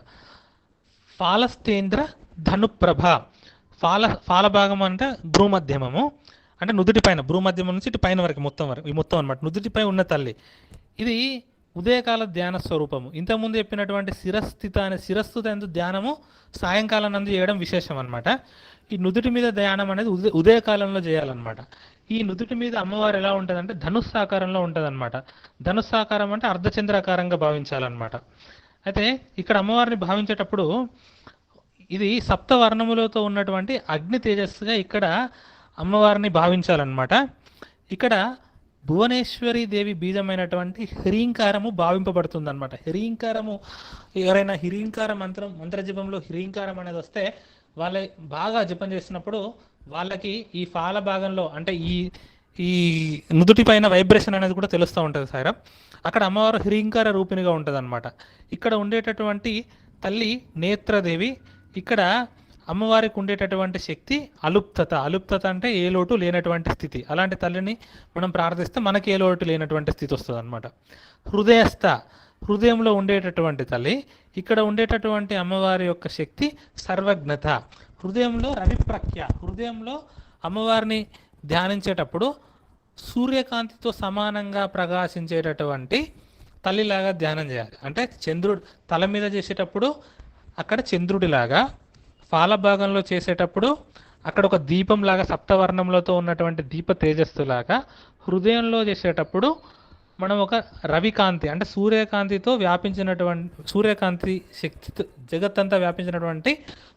ఫాలస్తేంద్ర ధనుప్రభ. ఫాల భాగం అంటే భ్రూమధ్యమము, అంటే నుదుటి పైన, భ్రూమధ్యమం నుంచి ఇటు పైన వరకు మొత్తం ఈ మొత్తం అనమాట నుదుటిపై ఉన్న తల్లి. ఇది ఉదయకాల ధ్యాన స్వరూపము. ఇంతకుముందు చెప్పినటువంటి శిరస్థిత అనే శిరస్సు నందు ధ్యానము సాయంకాలం నందు చేయడం విశేషం అనమాట. ఈ నుదుటి మీద ధ్యానం అనేది ఉదయకాలంలో చేయాలన్నమాట. ఈ నుదుటి మీద అమ్మవారు ఎలా ఉంటుందంటే ధనుస్సాకారంలో ఉంటుంది అనమాట. ధనుస్సాకారం అంటే అర్ధచంద్రాకారంగా భావించాలన్నమాట. అయితే ఇక్కడ అమ్మవారిని భావించేటప్పుడు ఇది సప్తవర్ణములతో ఉన్నటువంటి అగ్ని తేజస్సుగా ఇక్కడ అమ్మవారిని భావించాలన్నమాట. ఇక్కడ భువనేశ్వరి దేవి బీజమైనటువంటి హ్రీంకారము భావింపబడుతుంది అనమాట. హ్రీంకారము, ఎవరైనా హ్రీంకార మంత్రజపంలో హ్రీంకారం అనేది వస్తే వాళ్ళ బాగా జపం చేసినప్పుడు వాళ్ళకి ఈ ఫాల భాగంలో అంటే ఈ నుదుటి పైన వైబ్రేషన్ అనేది కూడా తెలుస్తూ ఉంటుంది సాయిరాం. అక్కడ అమ్మవారు హ్రీంకార రూపిణిగా ఉంటుంది అనమాట. ఇక్కడ ఉండేటటువంటి తల్లి నేత్రదేవి. ఇక్కడ అమ్మవారికి ఉండేటటువంటి శక్తి అలుప్తత. అలుప్తత అంటే ఏ లోటు లేనటువంటి స్థితి. అలాంటి తల్లిని మనం ప్రార్థిస్తే మనకి ఏ లోటు లేనటువంటి స్థితి వస్తుంది అనమాట. హృదయస్థ, హృదయంలో ఉండేటటువంటి తల్లి. ఇక్కడ ఉండేటటువంటి అమ్మవారి యొక్క శక్తి సర్వజ్ఞత. హృదయంలో రవిప్రఖ్య. హృదయంలో అమ్మవారిని ధ్యానించేటప్పుడు సూర్యకాంతితో సమానంగా ప్రకాశించేటటువంటి తల్లిలాగా ధ్యానం చేయాలి. అంటే చంద్రుడు తల మీద చేసేటప్పుడు అక్కడ చంద్రుడిలాగా, ఫాల భాగంలో చేసేటప్పుడు అక్కడ ఒక దీపంలాగా సప్తవర్ణంలతో ఉన్నటువంటి దీప తేజస్సులాగా, హృదయంలో చేసేటప్పుడు మనం ఒక రవికాంతి అంటే సూర్యకాంతితో వ్యాపించినటువంటి సూర్యకాంతి శక్తి, జగత్తంతా వ్యాపించినటువంటి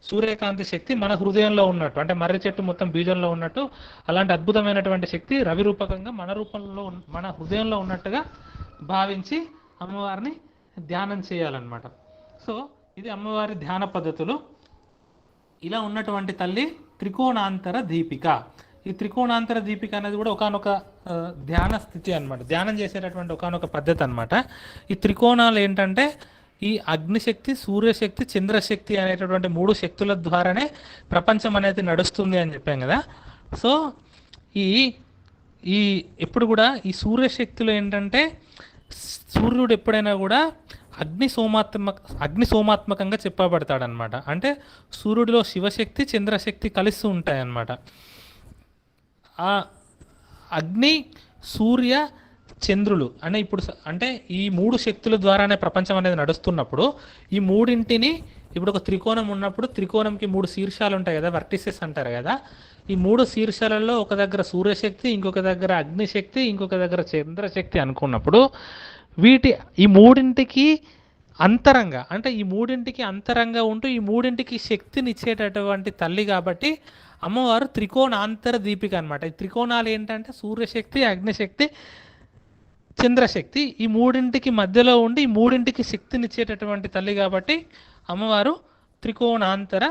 సూర్యకాంతి శక్తి మన హృదయంలో ఉన్నట్టు, అంటే మర్రి చెట్టు మొత్తం బీజంలో ఉన్నట్టు అలాంటి అద్భుతమైనటువంటి శక్తి రవి రూపకంగా మన రూపంలో మన హృదయంలో ఉన్నట్టుగా భావించి అమ్మవారిని ధ్యానం చేయాలన్నమాట. సో ఇది అమ్మవారి ధ్యాన పద్ధతులు. ఇలా ఉన్నటువంటి తల్లి త్రికోణాంతర దీపిక. ఈ త్రికోణాంతర దీపిక అనేది కూడా ఒకానొక ధ్యాన స్థితి అనమాట. ధ్యానం చేసేటటువంటి ఒకానొక పద్ధతి అనమాట. ఈ త్రికోణాలు ఏంటంటే ఈ అగ్నిశక్తి, సూర్యశక్తి, చంద్రశక్తి అనేటటువంటి మూడు శక్తుల ద్వారానే ప్రపంచం అనేది నడుస్తుంది అని చెప్పాం కదా. సో ఈ ఎప్పుడు కూడా ఈ సూర్యశక్తిలో ఏంటంటే సూర్యుడు ఎప్పుడైనా కూడా అగ్ని సోమాత్మకంగా చెప్పబడతాడనమాట. అంటే సూర్యుడిలో శివశక్తి, చంద్రశక్తి కలిసి ఉంటాయన్నమాట. ఆ అగ్ని, సూర్య, చంద్రులు అనే ఇప్పుడు అంటే ఈ మూడు శక్తుల ద్వారానే ప్రపంచం అనేది నడుస్తున్నప్పుడు ఈ మూడింటిని ఇప్పుడు ఒక త్రికోణం ఉన్నప్పుడు త్రికోణంకి మూడు శీర్షాలు ఉంటాయి కదా, వర్టిసెస్ అంటారు కదా. ఈ మూడు శీర్షాలలో ఒక దగ్గర సూర్యశక్తి, ఇంకొక దగ్గర అగ్నిశక్తి, ఇంకొక దగ్గర చంద్రశక్తి అనుకున్నప్పుడు ఈ మూడింటికి అంతరంగా అంటే ఈ మూడింటికి అంతరంగా ఉంటూ ఈ మూడింటికి శక్తిని ఇచ్చేటటువంటి తల్లి కాబట్టి అమ్మవారు త్రికోణాంతర దీపిక అనమాట. ఈ త్రికోణాలు ఏంటంటే సూర్యశక్తి, అగ్నిశక్తి, చంద్రశక్తి. ఈ మూడింటికి మధ్యలో ఉండి ఈ మూడింటికి శక్తినిచ్చేటటువంటి తల్లి కాబట్టి అమ్మవారు త్రికోణాంతర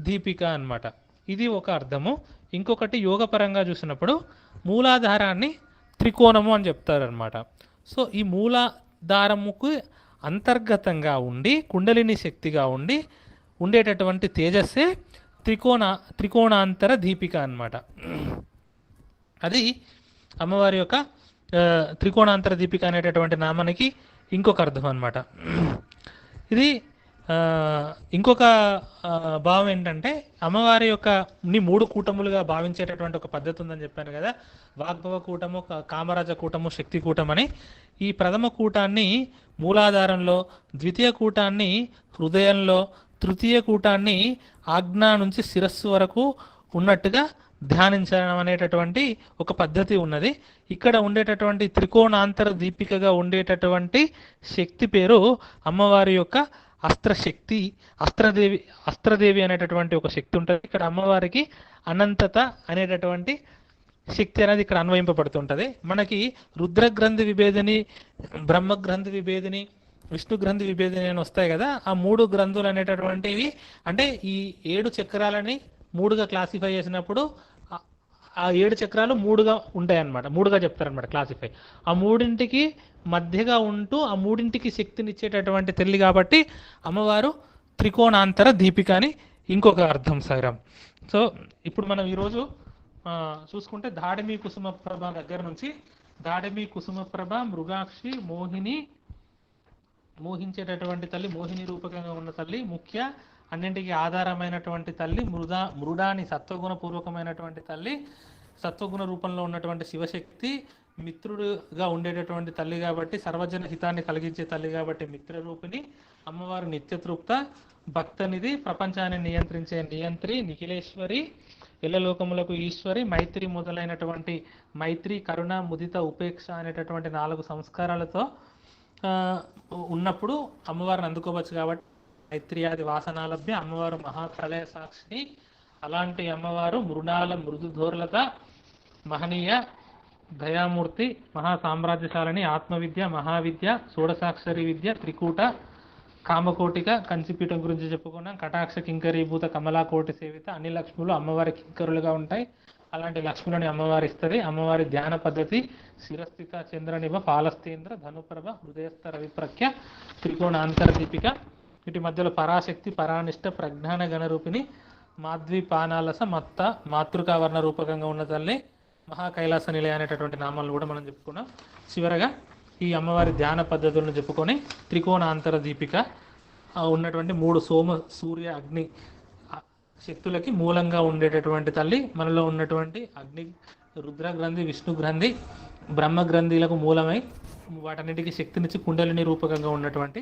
దీపిక అన్నమాట. ఇది ఒక అర్థము. ఇంకొకటి యోగపరంగా చూసినప్పుడు మూలాధారాన్ని త్రికోణము అని చెప్తారనమాట. సో ఈ మూలాధారముకు అంతర్గతంగా ఉండి కుండలిని శక్తిగా ఉండి ఉండేటటువంటి తేజస్సే త్రికోణాంతర దీపిక అన్నమాట. అది అమ్మవారి యొక్క త్రికోణాంతర దీపిక అనేటటువంటి నామానికి ఇంకొక అర్థం అన్నమాట. ఇది ఇంకొక భావం ఏంటంటే అమ్మవారి యొక్క మూడు కూటములుగా భావించేటటువంటి ఒక పద్ధతి ఉందని చెప్పాను కదా. వాగ్భవ కూటము, కామరాజ కూటము, శక్తి కూటం అని. ఈ ప్రథమ కూటాన్ని మూలాధారంలో, ద్వితీయ కూటాన్ని హృదయంలో, తృతీయ కూటాన్ని ఆజ్ఞా నుంచి శిరస్సు వరకు ఉన్నట్టుగా ధ్యానించడం అనేటటువంటి ఒక పద్ధతి ఉన్నది. ఇక్కడ ఉండేటటువంటి త్రికోణాంతర దీపికగా ఉండేటటువంటి శక్తి పేరు అమ్మవారి యొక్క అస్త్రశక్తి, అస్త్రదేవి అనేటటువంటి ఒక శక్తి ఉంటుంది. ఇక్కడ అమ్మవారికి అనంతత అనేటటువంటి శక్తి అనేది ఇక్కడ అన్వయింపబడుతుంటుంది. మనకి రుద్రగ్రంథి విభేదిని, బ్రహ్మగ్రంథి విభేదిని, విష్ణు గ్రంథి విభేదిని అని వస్తాయి కదా. ఆ మూడు గ్రంథులు అనేటటువంటివి అంటే ఈ 7 చక్రాలని 3గా క్లాసిఫై చేసినప్పుడు ఆ 7 చక్రాలు మూడుగా ఉంటాయి అన్నమాట, మూడుగా చెప్తారనమాట క్లాసిఫై. ఆ మూడింటికి మధ్యగా ఉంటూ ఆ మూడింటికి శక్తినిచ్చేటటువంటి తల్లి కాబట్టి అమ్మవారు త్రికోణాంతర దీపిక అని ఇంకొక అర్థం సాయిరామ్. సో ఇప్పుడు మనం ఈరోజు చూసుకుంటే దాడిమి కుసుమ ప్రభ దగ్గర నుంచి దాడిమి కుసుమ ప్రభ, మృగాక్షి, మోహిని, మోహించేటటువంటి తల్లి, మోహిని రూపకంగా ఉన్న తల్లి, ముఖ్య అన్నింటికి ఆధారమైనటువంటి తల్లి, మృడాని సత్వగుణ పూర్వకమైనటువంటి తల్లి, సత్వగుణ రూపంలో ఉన్నటువంటి శివశక్తి, మిత్రుడుగా ఉండేటటువంటి తల్లి కాబట్టి సర్వజన హితాన్ని కలిగించే తల్లి కాబట్టి మిత్రరూపిణి, అమ్మవారు నిత్యతృప్త, భక్తనిధి, ప్రపంచాన్ని నియంత్రించే నియంత్రి, నిఖిలేశ్వరి, ఎల్లలోకములకు ఈశ్వరి, మైత్రి మొదలైనటువంటి మైత్రి, కరుణ, ముదిత, ఉపేక్ష అనేటటువంటి 4 సంస్కారాలతో ఉన్నప్పుడు అమ్మవారిని అందుకోవచ్చు కాబట్టి మైత్రియాది వాసనాలభ్య అమ్మవారు మహాప్రళయ సాక్షిని. అలాంటి అమ్మవారు మృణాల మృదుధోర్లత, మహనీయ దయామూర్తి, మహా సామ్రాజ్యశాలని, ఆత్మవిద్య, మహావిద్య, షోడశాక్షరి విద్య, త్రికూట, కామకోటిక, కంచిపీఠం గురించి చెప్పుకున్నాం, కటాక్ష కింకరీభూత కమలాకోటి సేవిత, అన్ని లక్ష్ములు అమ్మవారి కింకరులుగా ఉంటాయి. అలాంటి లక్ష్ములని అమ్మవారి ఇస్తుంది. అమ్మవారి ధ్యాన పద్ధతి శిరస్థిత చంద్రనిభ, పాలస్తేంద్ర, ధనుప్రభ, హృదయస్థ రవిప్రఖ్య, త్రికోణాంతర దీపిక. వీటి మధ్యలో పరాశక్తి, పరానిష్ట, ప్రజ్ఞాన గణరూపిణి, మాధ్వి, పానాలస, మత్త, మాతృకావర్ణ రూపకంగా ఉన్న తల్లి, మహాకైలాస నిలయ అనేటటువంటి నామాలను కూడా మనం చెప్పుకున్నాం. చివరగా ఈ అమ్మవారి ధ్యాన పద్ధతులను చెప్పుకొని త్రికోణాంతర దీపిక ఉన్నటువంటి 3 సోమ, సూర్య, అగ్ని శక్తులకి మూలంగా ఉండేటటువంటి తల్లి, మనలో ఉన్నటువంటి అగ్ని, రుద్ర గ్రంథి, విష్ణు గ్రంథి, బ్రహ్మ గ్రంథిలకు మూలమై వాటన్నిటికీ శక్తినిచ్చి కుండలిని రూపకంగా ఉన్నటువంటి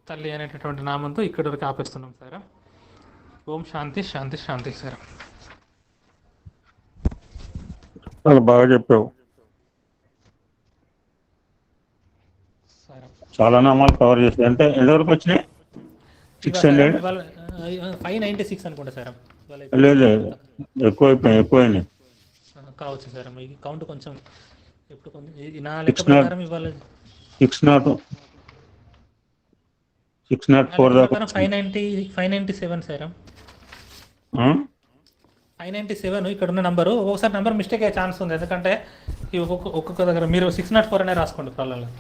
తల్లి అనేటటువంటి నామంతో ఇక్కడి వరకు ఆపేస్తున్నాం సార్. ఓం శాంతి శాంతి శాంతి సార్. చాలా బాగా చెప్పావు. చాలా నామాలు కవర్ చేస్తాయి. అంటే ఎంతవరకు వచ్చినాయి? 600 596 అనుకుంటా సార్. లేదు, ఎక్కువైనాయి కావచ్చు సార్. మీ కౌంట్ కొంచెం ఇప్పుడు కొంచెం నా లెక్క ప్రకారం ఇవాళ 604 దాకా 597 సార్. 597 ఇక్కడ ఉన్న నంబరు. ఒకసారి నంబర్ మిస్టేక్ అయ్యే ఛాన్స్ ఉంది, ఎందుకంటే ఒక్కొక్క దగ్గర మీరు 604 అనే రాసుకోండి, ప్రాబ్లం లేదు.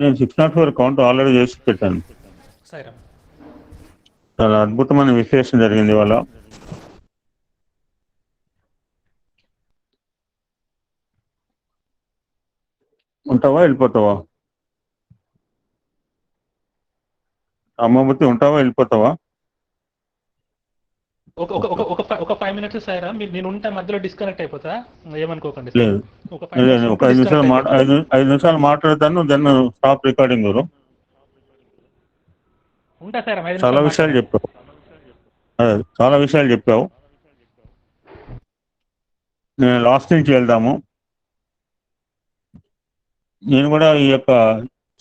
నేను 604 కౌంట్ ఆల్రెడీ చేసి పెట్టాను సరే. చాలా అద్భుతమైన విశ్లేషణ జరిగింది ఇవాళ. ఉంటావా వెళ్ళిపోతావా? అమ్మబుద్ధి ఉంటావా వెళ్ళిపోతావా? ఒక 5 minutes సార్. నేను ఉంటా, మధ్యలో డిస్కనెక్ట్ అయిపోతా, ఏమనుకోకండి. లేదు, ఒక 5 నిమిషాలు మాట్లాడతాను, దెన్ స్టాప్ రికార్డింగ్. ఉంటా సార్. చాలా విషయాలు చెప్పావు. నేను లాస్ట్ నుంచి వెళ్దాము. నేను కూడా ఈ యొక్క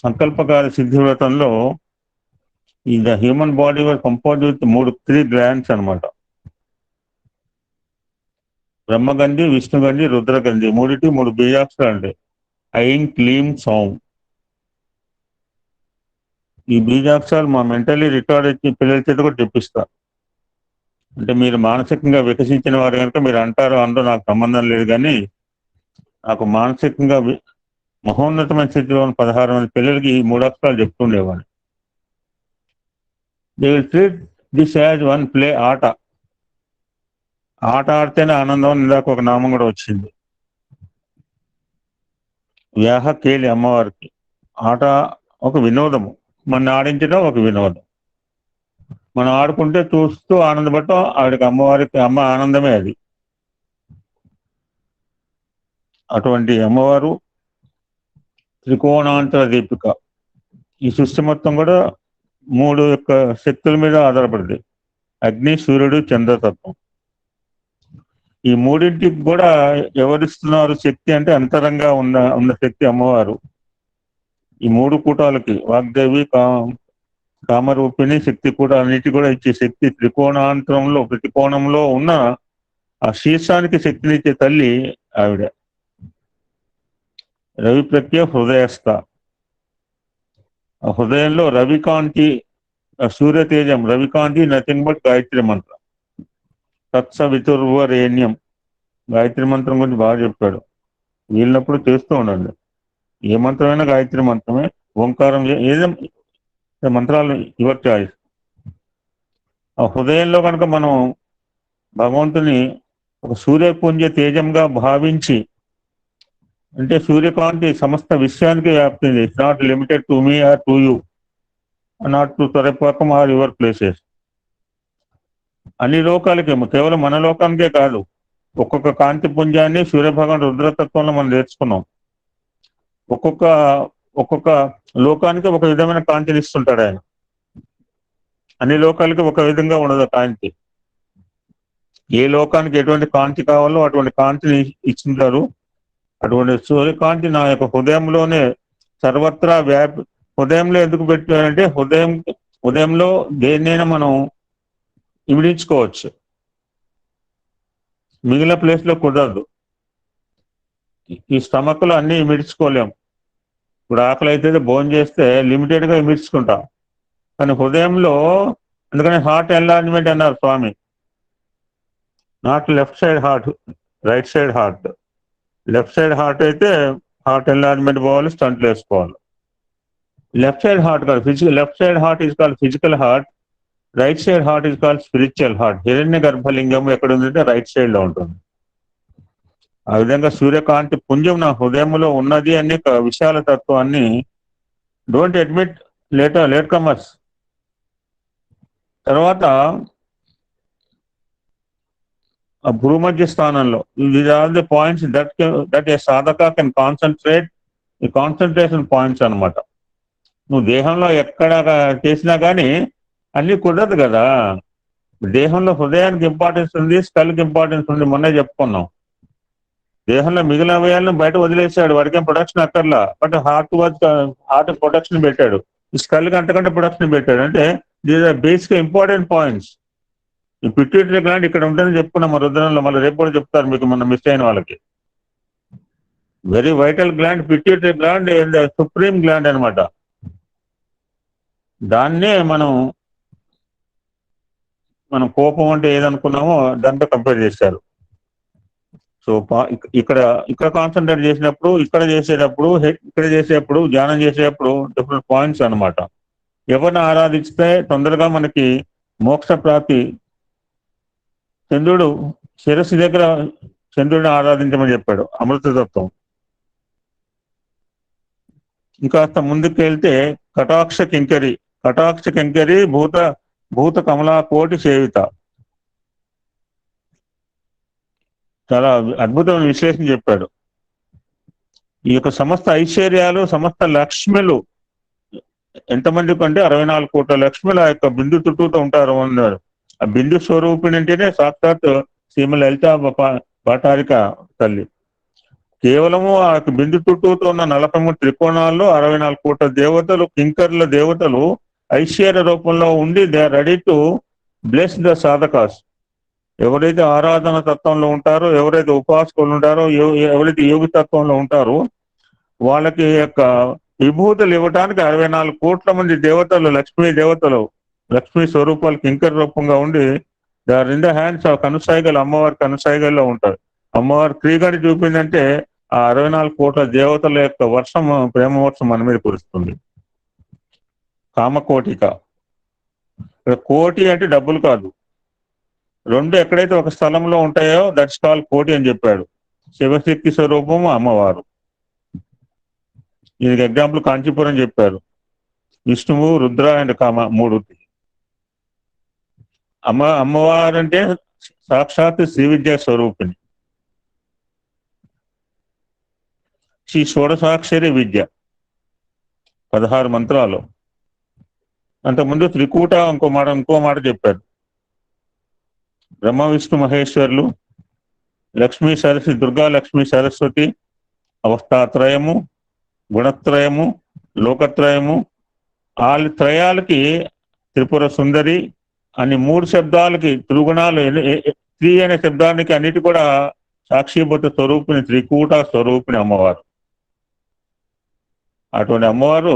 సంకల్పకార సిద్ధి వ్రతంలో ఈ the human body was composed with 3 glands అనమాట. బ్రహ్మగంధి, విష్ణుగంధి, రుద్రగంధి, 3 బీజాక్షరాలు అంటే ఐం, క్లీం, సౌం. ఈ బీజాక్షరాలు మా మెంటల్లీ రికార్డ్ వచ్చి పిల్లల చేత కూడా తెప్పిస్తా. అంటే మీరు మానసికంగా వికసించిన వారు కనుక మీరు అంటారు, అందులో నాకు సంబంధం లేదు, కానీ నాకు మానసికంగా మహోన్నతమైన స్థితిలో ఉన్న 16 మంది పిల్లలకి ఈ 3 అక్షరాలు చెప్తుండేవాడు. They will treat this as one play. ఆట ఆడితేనే ఆనందం. ఇందాక ఒక నామం కూడా వచ్చింది, వ్యాహ కేలి. అమ్మవారికి ఆట ఒక వినోదము, మన ఆడించడం ఒక వినోదం. మనం ఆడుకుంటే చూస్తూ ఆనందపడటం ఆవిడకి, అమ్మవారికి అమ్మ ఆనందమే అది. అటువంటి అమ్మవారు త్రికోణాంతర దీపిక. ఈ సృష్టి మొత్తం కూడా 3 యొక్క శక్తుల మీద ఆధారపడింది, అగ్ని, సూర్యుడు, చంద్రతత్వం. ఈ 3టికి కూడా ఎవరిస్తున్నారు శక్తి అంటే అంతరంగా ఉన్న శక్తి అమ్మవారు. ఈ 3 కూటాలకి వాగ్దేవి, కామరూపిణి, శక్తి కూడా అన్నిటి కూడా ఇచ్చే శక్తి. త్రికోణాంతరంలో ప్రతి కోణంలో ఉన్న ఆ శీర్షానికి శక్తినిచ్చే తల్లి ఆవిడ. రవిప్రఖ్య, హృదయస్థ. ఆ హృదయంలో రవికాంతి, సూర్యతేజం, రవికాంతి, నథింగ్ బట్ గాయత్రి మంత్రం. తత్సవితుర్వరేణ్యం. గాయత్రి మంత్రం గురించి బాగా చెప్పాడు. వీళ్ళప్పుడు చేస్తూ ఉండండి. ఏ మంత్రమైనా గాయత్రి మంత్రమే. ఓంకారం ఏదో మంత్రాలు యువర్ చాయిస్. ఆ హృదయంలో కనుక మనం భగవంతుని ఒక సూర్యపుంజ తేజంగా భావించి, అంటే సూర్యకాంతి సమస్త విశ్వానికి వ్యాప్తింది. It's not limited to me or to you, not to తొరపాకం ఆర్ యువర్ ప్లేసెస్. అన్ని లోకాలకి, కేవలం మన లోకానికే కాదు. ఒక్కొక్క కాంతి పుంజాన్ని సూర్యభగవాన్ రుద్రతత్వంలో మనం నేర్చుకున్నాం. ఒక్కొక్క ఒక్కొక్క లోకానికి ఒక విధమైన కాంతిని ఇస్తుంటాడు ఆయన. అన్ని లోకాలకి ఒక విధంగా ఉండదు కాంతి. ఏ లోకానికి ఎటువంటి కాంతి కావాలో అటువంటి కాంతిని ఇచ్చింటారు. అటువంటి సూర్యకాంతి నా యొక్క హృదయంలోనే సర్వత్రా హృదయంలో ఎందుకు పెట్టారంటే, హృదయంలో దేన్నైనా మనం ఇమిడించుకోవచ్చు, మిగిలిన ప్లేస్ లో కుదరదు. ఈ స్టమక్ లో అన్ని ఇమిడ్చుకోలేం. ఇప్పుడు ఆకలి అయితే భోజనం చేస్తే లిమిటెడ్ గా ఇమిడ్చుకుంటాం, కానీ హృదయంలో, అందుకని హార్ట్ ఎన్లార్జ్మెంట్ అన్నారు Swami. Not left side heart, right side heart. Left side heart అయితే హార్ట్ ఎన్లార్జ్మెంట్ పోవాలి, స్టంట్లు వేసుకోవాలి. లెఫ్ట్ సైడ్ హార్ట్ కాదు, left side heart is called physical heart, right side heart is called spiritual heart. హిరణ్య గర్భలింగం ఎక్కడ ఉందంటే రైట్ సైడ్ లో ఉంటుంది. ఆ విధంగా సూర్యకాంతి పుంజం నా హృదయంలో ఉన్నది అనే విశాల తత్వాన్ని డోంట్ అడ్మిట్ లేట్ కమర్స్. తర్వాత ఆ భూమధ్య స్థానంలో these are the points that a సాధక కెన్ కాన్సన్ట్రేట్. ఈ కాన్సన్ట్రేషన్ పాయింట్స్ అనమాట. నువ్వు దేహంలో ఎక్కడ చేసినా కానీ అన్ని కుదరదు కదా. దేహంలో హృదయానికి ఇంపార్టెన్స్ ఉంది, స్కల్కి ఇంపార్టెన్స్ ఉంది. మొన్నే చెప్పుకున్నాం. దేహంలో మిగిలిన అవయాలను బయట వదిలేశాడు, వాడికేం ప్రొడక్షన్ అక్కర్లా. బట్ హార్ట్ ప్రొడక్షన్ పెట్టాడు, స్కల్కి అంతకంటే ప్రొడక్షన్ పెట్టాడు. అంటే these are basic important points. ఈ పిట్యూటరీ గ్లాండ్ ఇక్కడ ఉంటుందని చెప్పుకున్నాం మా రుద్రంలో, మళ్ళీ రేపు కూడా చెప్తారు మీకు మొన్న మిస్ అయిన వాళ్ళకి. Very vital gland pituitary gland, supreme gland అనమాట. దాన్నే మనం కోపం అంటే ఏదనుకున్నామో దాంతో కంపేర్ చేశారు. సో ఇక్కడ కాన్సన్ట్రేట్ చేసినప్పుడు, ఇక్కడ చేసేటప్పుడు ధ్యానం చేసేటప్పుడు డిఫరెంట్ పాయింట్స్ అనమాట. ఎవరిని ఆరాధిస్తే తొందరగా మనకి మోక్ష ప్రాప్తి. చంద్రుడు శిరస్సు దగ్గర చంద్రుడిని ఆరాధించమని చెప్పాడు, అమృతతత్వం. ఇంకాస్త ముందుకు వెళ్తే కటాక్ష కింకరి భూత కమలా కోటి సేవిత. చాలా అద్భుతమైన విశ్లేషణ చెప్పాడు. ఈ యొక్క సమస్త ఐశ్వర్యాలు, సమస్త లక్ష్మిలు ఎంతమందికి అంటే 64 కోట్ల లక్ష్మిలు ఆ యొక్క బిందు చుట్టూతో ఉంటారు అన్నారు. ఆ బిందు స్వరూపిణి అంటేనే సాక్షాత్ శ్రీమ లలిత భట్టారిక తల్లి. కేవలము ఆ బిందు చుట్టూతో ఉన్న 43 త్రికోణాల్లో 64 కోట్ల దేవతలు, కింకర్ల దేవతలు ఐశ్వర్య రూపంలో ఉండి they are ready to bless the సాధకాస్. ఎవరైతే ఆరాధన తత్వంలో ఉంటారో, ఎవరైతే ఉపాసకులు ఉంటారో, ఎవరైతే యోగి తత్వంలో ఉంటారో వాళ్ళకి యొక్క విభూతులు ఇవ్వడానికి 64 కోట్ల మంది దేవతలు, లక్ష్మీ స్వరూపాలు కింకర రూపంగా ఉండి they are in the hands of కనుసాయిగలు, అమ్మవారి కనుసాయిగల్లో ఉంటారు. అమ్మవారి క్రీగని చూపిందంటే ఆ 64 కోట్ల దేవతల యొక్క వర్షం, ప్రేమ వర్షం మన మీద కురుస్తుంది. కామకోటిక. కోటి అంటే డబ్బులు కాదు, రెండు ఎక్కడైతే ఒక స్థలంలో ఉంటాయో దట్స్ కాల్ కోటి అని చెప్పాడు. శివశక్తి స్వరూపము అమ్మవారు. దీనికి ఎగ్జాంపుల్ కాంచీపురం చెప్పారు. విష్ణువు, రుద్ర అండ్ కామ మూర్తి. అమ్మవారు అంటే సాక్షాత్ శ్రీ విద్యా స్వరూపిణి. శ్రీ షోడశాక్షరి విద్య, 16 మంత్రాలు. అంతకుముందు త్రికూట ఇంకో మాట చెప్పారు. బ్రహ్మ విష్ణు మహేశ్వరులు, లక్ష్మీ సరస్వతి, దుర్గా లక్ష్మీ సరస్వతి, అవస్థాత్రయము, గుణత్రయము, లోకత్రయము. ఆ త్రయాలకి త్రిపుర సుందరి అని 3 శబ్దాలకి త్రిగుణాలు, త్రీ అనే శబ్దానికి అన్నిటి కూడా సాక్షిభూత స్వరూపిణి, త్రికూట స్వరూపిణి అమ్మవారు. అటువంటి అమ్మవారు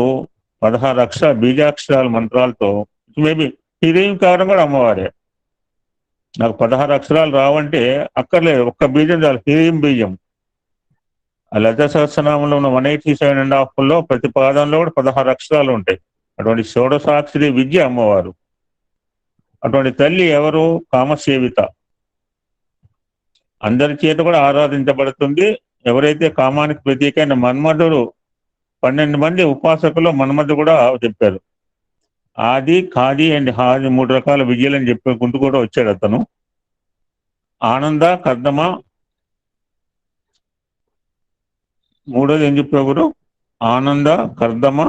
16 బీజాక్షరాల మంత్రాలతో, మేబీ హీరోయిన్ కావడం కూడా అమ్మవారే. నాకు 16 అక్షరాలు రావంటే అక్కర్లేదు, ఒక్క బీజం చాలు, హీం బీజం. ఆ లలిత సహస్రనామంలో ఉన్న 187.5లో ప్రతి పాదంలో కూడా 16 అక్షరాలు ఉంటాయి. అటువంటి షోడశాక్షరి విద్య అమ్మవారు. అటువంటి తల్లి ఎవరు? కామసేవిత. అందరి చేత కూడా ఆరాధించబడుతుంది. ఎవరైతే కామానికి ప్రతీకైన మన్మధుడు, 12 మంది ఉపాసకులు మన్మధుడు కూడా చెప్పారు. ఆది, ఖాది అండ్ హాది 3 రకాల విద్యలని చెప్పుకుంటూ కూడా వచ్చాడు అతను. ఆనంద, కర్దమ, మూడోది ఏం చెప్పారు? Ananda, Kardama,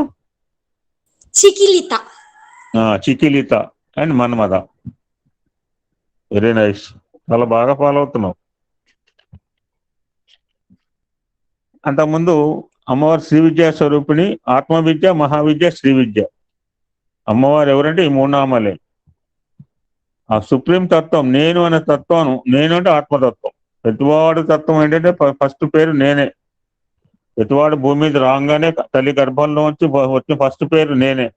Chiklita and Manmatha. Very nice, చాలా బాగా ఫాలో అవుతున్నావు. అంతకుముందు అమ్మవారు శ్రీ విద్యా స్వరూపిణి, ఆత్మవిద్య, మహావిద్య, శ్రీ విద్య. అమ్మవారు ఎవరంటే ఈ 3 నామాలే. ఆ సుప్రీం తత్వం నేను అనే తత్వం, నేను అంటే ఆత్మతత్వం. ప్రతివాడు తత్వం ఏంటంటే ఫస్ట్ పేరు నేనే. ప్రతివాడు భూమి మీద రాగానే తల్లి గర్భంలో వచ్చి ఫస్ట్ పేరు నేనే.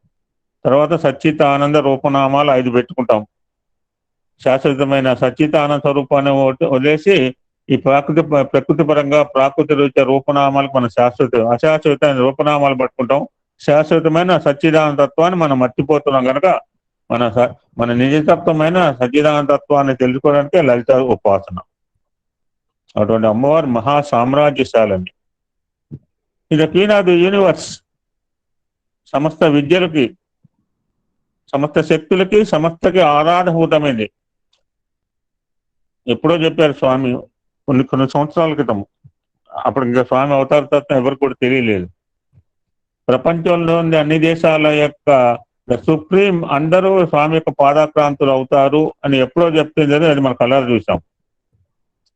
తర్వాత సచ్చిత ఆనంద రూపనామాలు 5 పెట్టుకుంటాం. శాశ్వతమైన సచ్చిత ఆనంద స్వరూపాన్ని వదిలేసి ఈ ప్రకృతి పరంగా ప్రాకృతి రీత్యా రూపనామాలకు మనం అశాశ్వతమైన రూపనామాలు పట్టుకుంటాం. శాశ్వతమైన సచ్చిదానంద తత్వాన్ని మనం మర్చిపోతున్నాం కనుక మన నిజతత్వమైన సచ్చిదానంద తత్వాన్ని తెలుసుకోవడానికి లలిత ఉపాసన. అటువంటి అమ్మవారు మహా సామ్రాజ్యశాలని. ఇది క్వీన్ ఆఫ్ ది యూనివర్స్. సమస్త విద్యలకి, సమస్త శక్తులకి, సమస్తకి ఆరాధభూతమైంది. ఎప్పుడో చెప్పారు స్వామి కొన్ని సంవత్సరాల క్రితం. అప్పుడు ఇంకా స్వామి అవతార తత్వం ఎవరికి కూడా తెలియలేదు. ప్రపంచంలోని అన్ని దేశాల యొక్క సుప్రీం అందరూ స్వామి యొక్క పాదాక్రాంతులు అవుతారు అని ఎప్పుడో చెప్తుంది. అది మన కళ్ళారా చూసాం.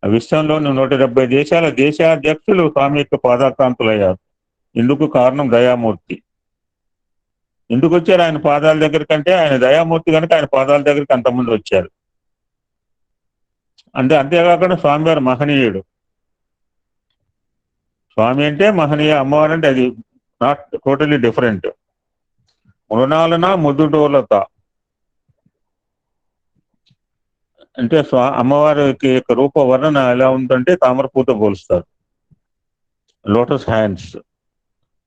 ఆ విశ్వంలోని 170 దేశాల దేశాధ్యక్షులు స్వామి యొక్క పాదాక్రాంతులు అయ్యారు. ఇందుకు కారణం దయామూర్తి. ఎందుకు వచ్చారు ఆయన పాదాల దగ్గర కంటే? ఆయన దయామూర్తి కనుక ఆయన పాదాల దగ్గరికి అంతమంది వచ్చారు. అంతేకాకుండా స్వామివారు మహనీయుడు. స్వామి అంటే మహనీయ, అమ్మవారు అంటే అది నాట్ టోటలీ డిఫరెంట్. మృణాలన ముద్దుటోలత అంటే అమ్మవారికి యొక్క రూప వర్ణన ఎలా ఉందంటే తామరపూత పోలుస్తారు. Lotus hands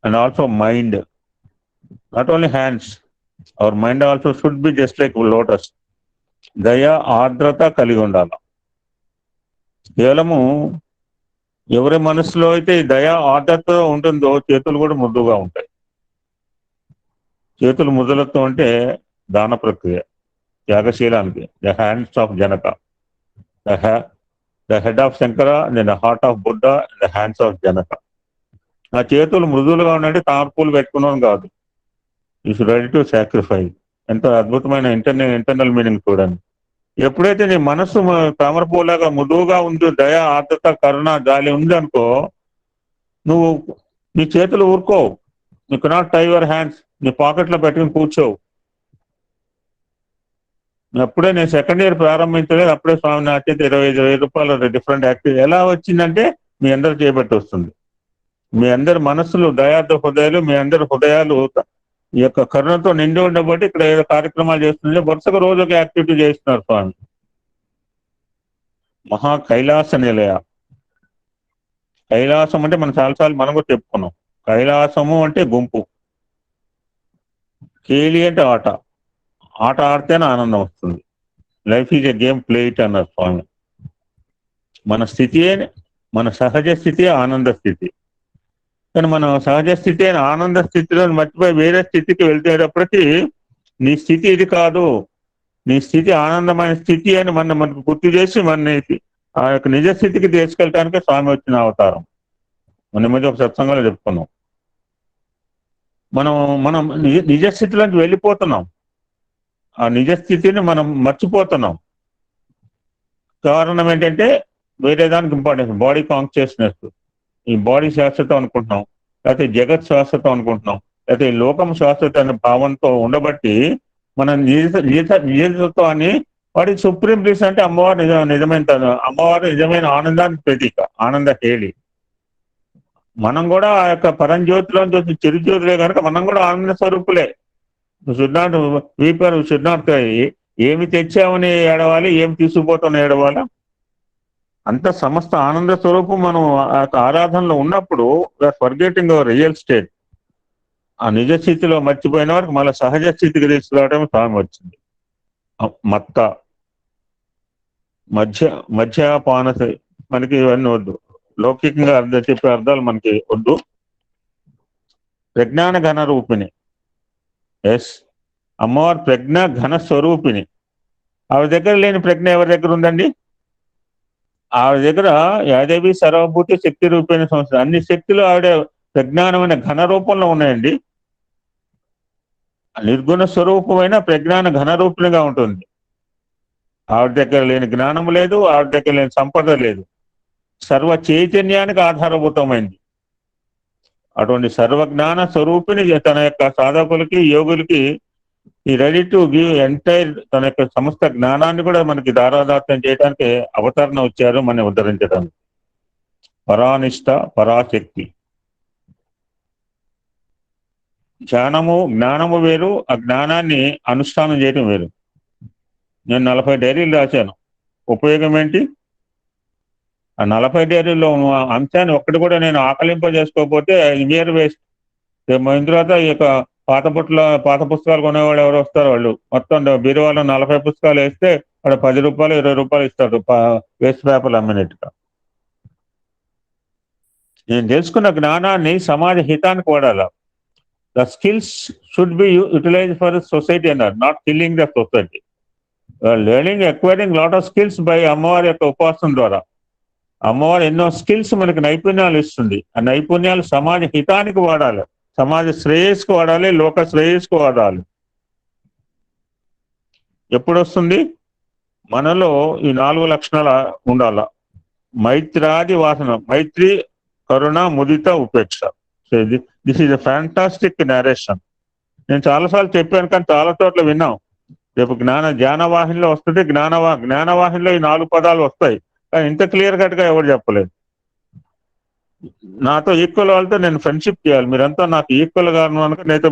and also mind. Not only hands, our mind also should be just like lotus. దయ, ఆర్ద్రత కలిగి ఉండాలి. కేవలము ఎవరి మనసులో అయితే దయ, ఆర్ద్రత ఉంటుందో చేతులు కూడా మృదువుగా ఉంటాయి. చేతులు మృదులతో అంటే దాన ప్రక్రియ, త్యాగశీలానికి. The hands of Janaka, the head of Shankara, the heart of Buddha, the hands of Janaka. ఆ చేతులు మృదువులుగా ఉండంటే తామరపూలు పెట్టుకున్నాం కాదు. Is ready to sacrifice. ఎంత అద్భుతమైన ఇంటర్నల్ మీనింగ్ చూడండి. ఎప్పుడైతే నీ మనస్సు తామరపూలాగా మృదువుగా ఉందో, దయ, ఆర్ద్రత, కరుణ, జాలి ఉంది అనుకో, నువ్వు నీ చేతులు ఊరుకోవు. You cannot tie your hands. నీ పాకెట్లో పెట్టుకుని కూర్చోవు. అప్పుడే నేను సెకండ్ ఇయర్ ప్రారంభించలేదు, అప్పుడే స్వామి నా చేతి 25,000 రూపాయలు డిఫరెంట్ యాక్టివిటీ ఎలా వచ్చిందంటే మీ అందరు చేపట్టి వస్తుంది. మీ అందరి మనస్సులు దయార్థ హృదయాలు, మీ అందరి హృదయాలు ఈ యొక్క కరుణతో నిండి ఉండబట్టి ఇక్కడ ఏదో కార్యక్రమాలు చేస్తుంది. వరుసగా రోజు ఒక యాక్టివిటీ చేస్తున్నారు స్వామి. మహా కైలాస నిలయ. కైలాసం అంటే మనం చాలాసార్లు మనం కూడా చెప్పుకున్నాం. కైలాసము అంటే గుంపు, కేలి అంటే ఆట. ఆట ఆడితేనే ఆనందం వస్తుంది. Life is a game, play it అన్నారు స్వామి. మన స్థితియే, మన సహజ స్థితి ఆనంద స్థితి. కానీ మన సహజ స్థితి అయిన ఆనంద స్థితిలో మర్చిపోయి వేరే స్థితికి వెళ్తేటప్పటికీ నీ స్థితి ఇది కాదు, నీ స్థితి ఆనందమైన స్థితి అని మనకు గుర్తు చేసి మన ఆ యొక్క నిజ స్థితికి తీసుకెళ్ళటానికి స్వామి వచ్చిన అవతారం. మన మీద ఒక సత్సంగంలో చెప్పుకున్నాం. మనం నిజ స్థితిలోకి వెళ్ళిపోతున్నాం. ఆ నిజ స్థితిని మనం మర్చిపోతున్నాం. కారణం ఏంటంటే వేరే దానికి ఇంపార్టెన్స్, బాడీ కాన్షియస్నెస్. ఈ బాడీ శాశ్వతం అనుకుంటున్నాం, లేకపోతే జగత్ శాశ్వతం అనుకుంటున్నాం, లేకపోతే ఈ లోకం శాశ్వత అనే భావంతో ఉండబట్టి మన నిజతత్వాన్ని, వాడి సుప్రీం ప్లీస్ అంటే అమ్మవారు నిజమైన అమ్మవారు నిజమైన ఆనందానికి ప్రతీక, ఆనంద హేళి. మనం కూడా ఆ యొక్క పరంజ్యోతిలో చిరుజ్యోతులే కనుక మనం కూడా ఆనంద స్వరూపులే. షుడ్ నాట్ వీపర్, షుడ్ నాట్ ఏమి తెచ్చామని ఏడవాలి, ఏమి తీసుకుపోతామని ఏడవాలా? అంత సమస్త ఆనంద స్వరూపం మనం ఆరాధనలో ఉన్నప్పుడు ఫర్గెటింగ్ అవర్ రియల్ స్టేట్. ఆ నిజ స్థితిలో మర్చిపోయిన వారికి మళ్ళీ సహజ స్థితికి తీసుకురావడం స్వామి వచ్చింది. మత్త మధ్యపాన, మనకి ఇవన్నీ వద్దు, లౌకికంగా చెప్పే అర్థాలు మనకి వద్దు. ప్రజ్ఞాన ఘన రూపిణి. ఎస్, అమ్మవారు ప్రజ్ఞ ఘన స్వరూపిణి. ఆవిడ దగ్గర లేని ప్రజ్ఞ ఎవరి దగ్గర ఉందండి? ఆవిడ దగ్గర యాదేవి సర్వభూతి శక్తి రూపేణ సంస్థ, అన్ని శక్తులు ఆవిడ ప్రజ్ఞానమైన ఘన రూపంలో ఉన్నాయండి. నిర్గుణ స్వరూపమైన ప్రజ్ఞాన ఘన రూపిణిగా ఉంటుంది. ఆవిడ దగ్గర లేని జ్ఞానం లేదు, ఆవిడ దగ్గర లేని సంపద లేదు. సర్వ చైతన్యానికి ఆధారభూతమైంది. అటువంటి సర్వజ్ఞాన స్వరూపిణి తన యొక్క సాధకులకి, యోగులకి ఈ రెడీ టు గివ్ ఎంటైర్ తన యొక్క సమస్త జ్ఞానాన్ని కూడా మనకి దారాదాత్యం చేయడానికి అవతరణ వచ్చారు, మనం ఉద్ధరించడానికి. పరానిష్ట, పరాశక్తి. జ్ఞానము వేరు, ఆ జ్ఞానాన్ని అనుష్ఠానం చేయడం వేరు. నేను 40 డైరీలు రాశాను. ఉపయోగం ఏంటి? ఆ 40 డైరీల్లో అంశాన్ని ఒక్కటి కూడా నేను ఆకలింపజేసుకోకపోతే ఇయర్ వేస్ట్. అయిన తర్వాత ఈ యొక్క పాత పుస్తకాలు కొనేవాళ్ళు ఎవరు వస్తారు? వాళ్ళు మొత్తం బీరువాలో 40 పుస్తకాలు వేస్తే వాడు 10 రూపాయలు 20 రూపాయలు ఇస్తాడు వేస్ట్ పేపర్లు అమ్మినట్టుగా. నేను తెలుసుకున్న జ్ఞానాన్ని సమాజ హితానికి వాడాల. The skills should be utilise for society అన్నారు, not killing the society. Learning, acquiring lot of skills by అమ్మవారి యొక్క ఉపాసన ద్వారా. అమ్మవారు ఎన్నో స్కిల్స్ మనకి నైపుణ్యాలు ఇస్తుంది. ఆ నైపుణ్యాలు సమాజ హితానికి వాడాలి, సమాజ శ్రేయస్కు వాడాలి, లోక శ్రేయస్కు వాడాలి. ఎప్పుడు వస్తుంది? మనలో ఈ 4 లక్షణాలు ఉండాల. మైత్రాది వాసన, మైత్రి, కరుణ, ముదిత, ఉపేక్ష. This is a fantastic narration. నేను చాలాసార్లు చెప్పాను, కానీ చాలా చోట్ల విన్నాం. రేపు జ్ఞానవాహినిలో వస్తుంది. జ్ఞానవాహినిలో ఈ 4 పదాలు వస్తాయి, కానీ ఇంత క్లియర్ కట్ గా ఎవరు చెప్పలేదు. నాతో ఈక్వల్ వాళ్ళతో నేను ఫ్రెండ్షిప్ చేయాలి. మీరంతా నాకు ఈక్వల్ గా ఉన్నాను, నేను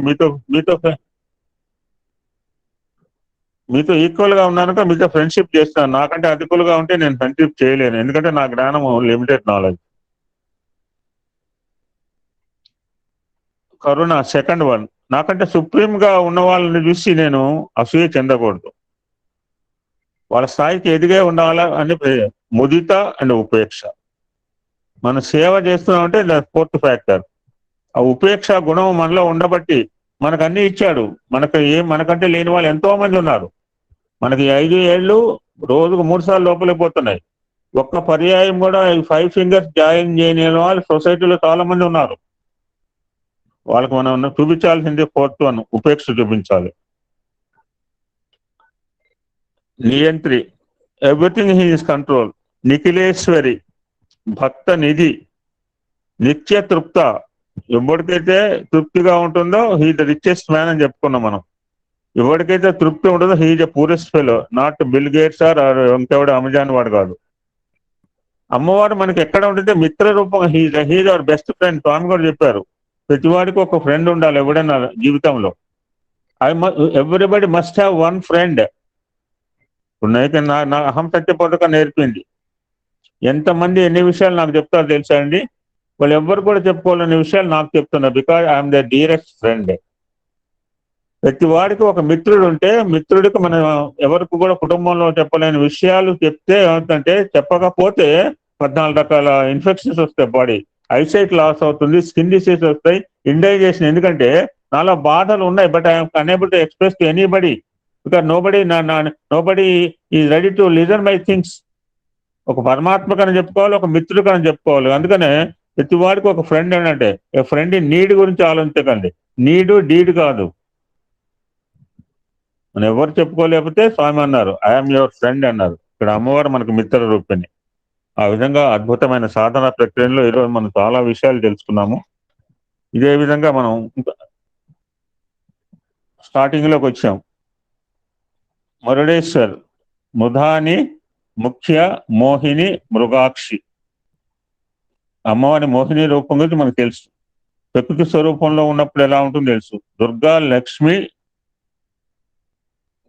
మీతో ఈక్వల్ గా ఉన్నాను, మీతో ఫ్రెండ్షిప్ చేస్తాను. నాకంటే అధికులుగా ఉంటే నేను ఫ్రెండ్షిప్ చేయలేను, ఎందుకంటే నా జ్ఞానము లిమిటెడ్ నాలెడ్జ్. కరుణ సెకండ్ వన్. నాకంటే సుప్రీం గా ఉన్న వాళ్ళని చూసి నేను అసూయ చెందకూడదు, వాళ్ళ స్థాయికి ఎదిగే ఉండాలా అని. ముదిత అండ్ ఉపేక్ష. మనం సేవ చేస్తున్నామంటే 4th ఫ్యాక్టర్. ఆ ఉపేక్ష గుణం మనలో ఉండబట్టి మనకు అన్ని ఇచ్చాడు. మనకంటే లేని వాళ్ళు ఎంతో మంది ఉన్నారు. మనకి 5 ఏళ్ళు రోజుకు 3 సార్లు లోపలికి పోతున్నాయి. ఒక్క పర్యాయం కూడా 5 ఫింగర్స్ జాయిన్ చేయని వాళ్ళు సొసైటీలో చాలా మంది ఉన్నారు. వాళ్ళకి మనం చూపించాల్సింది 4th వన్, ఉపేక్ష చూపించాలి. నియంత్రి, everything he is control. Nikhileshwari, భక్త నిధి, నిత్య తృప్త. ఎవరికైతే తృప్తిగా ఉంటుందో హీ ద రిచెస్ట్ మ్యాన్ అని చెప్పుకున్నాం మనం. ఎవరికైతే తృప్తి ఉంటుందో he the purest fellow, not Bill Gates or ఇంకెవడు అమెజాన్ వాడు కాదు. అమ్మవారు మనకి ఎక్కడ ఉంటుంది? మిత్ర రూపం. He's our best friend. Swami కూడా చెప్పారు, ప్రతివాడికి ఒక ఫ్రెండ్ ఉండాలి ఎవడైనా జీవితంలో. Everybody must have one friend. ఇప్పుడు నా అహం సత్యపోతక నేర్పింది. ఎంతమంది ఎన్ని విషయాలు నాకు చెప్తారో తెలుసా అండి? వాళ్ళు ఎవ్వరు కూడా చెప్పుకోవాలనే విషయాలు నాకు చెప్తున్నారు, because I'm the dearest friend. ప్రతి వాడికి ఒక మిత్రుడు ఉంటే, మిత్రుడికి మనం ఎవరికి కూడా కుటుంబంలో చెప్పలేని విషయాలు చెప్తే ఏమవుతుందంటే, చెప్పకపోతే 14 రకాల ఇన్ఫెక్షన్స్ వస్తాయి, బాడీ ఐసైట్ లాస్ అవుతుంది, స్కిన్ డిసీజ్ వస్తాయి, ఇండైజేషన్. ఎందుకంటే నాలో బాధలు ఉన్నాయి, but I'm unable to express to anybody, because nobody is ready to listen my things. ఒక పరమాత్మకని చెప్పుకోవాలి, ఒక మిత్రుడికని చెప్పుకోవాలి. అందుకనే ప్రతి వాడికి ఒక ఫ్రెండ్ అంటే, ఫ్రెండ్ నీడ్ గురించి ఆలోచించకండి, నీడు డీడ్ కాదు. మనం ఎవరు చెప్పుకోలేకపోతే స్వామి అన్నారు, ఐఎమ్ యువర్ ఫ్రెండ్ అన్నారు. ఇక్కడ అమ్మవారు మనకు మిత్ర రూపిణి. ఆ విధంగా అద్భుతమైన సాధన ప్రక్రియలో ఈరోజు మనం చాలా విషయాలు తెలుసుకున్నాము. ఇదే విధంగా మనం స్టార్టింగ్ లోకి వచ్చాం. మురుడేశ్వర్, ముధాని, ముఖ్య, మోహిని, మృగాక్షి. అమ్మవారి మోహిని రూపం గురించి మనకు తెలుసు. ప్రకృతి స్వరూపంలో ఉన్నప్పుడు ఎలా ఉంటుందో తెలుసు. దుర్గా, లక్ష్మి,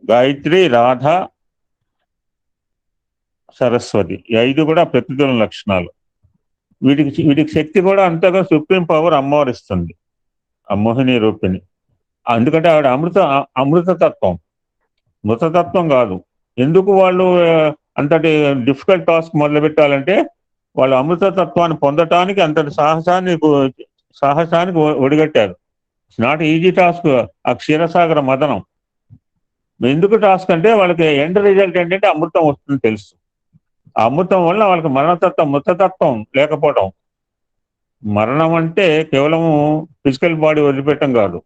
గాయత్రి, రాధ, సరస్వతి, ఈ 5 కూడా ప్రతిదిన లక్షణాలు. వీటికి శక్తి కూడా అంతగా సుప్రీం పవర్ అమ్మవారు ఇస్తుంది, ఆ మోహిని రూపిణి. ఎందుకంటే ఆవిడ అమృతతత్వం, మృతతత్వం కాదు. ఎందుకు వాళ్ళు అంతటి డిఫికల్ట్ టాస్క్ మొదలు పెట్టాలంటే వాళ్ళు అమృతతత్వాన్ని పొందటానికి అంతటి సాహసానికి ఒడిగట్టారు. ఇట్స్ నాట్ ఈజీ టాస్క్ ఆ క్షీరసాగర మదనం. ఎందుకు టాస్క్ అంటే వాళ్ళకి ఎండ్ రిజల్ట్ ఏంటంటే అమృతం వస్తుంది తెలుసు. ఆ అమృతం వల్ల వాళ్ళకి మృతతత్వం లేకపోవడం. మరణం అంటే కేవలం ఫిజికల్ బాడీ వదిలిపెట్టడం కాదు.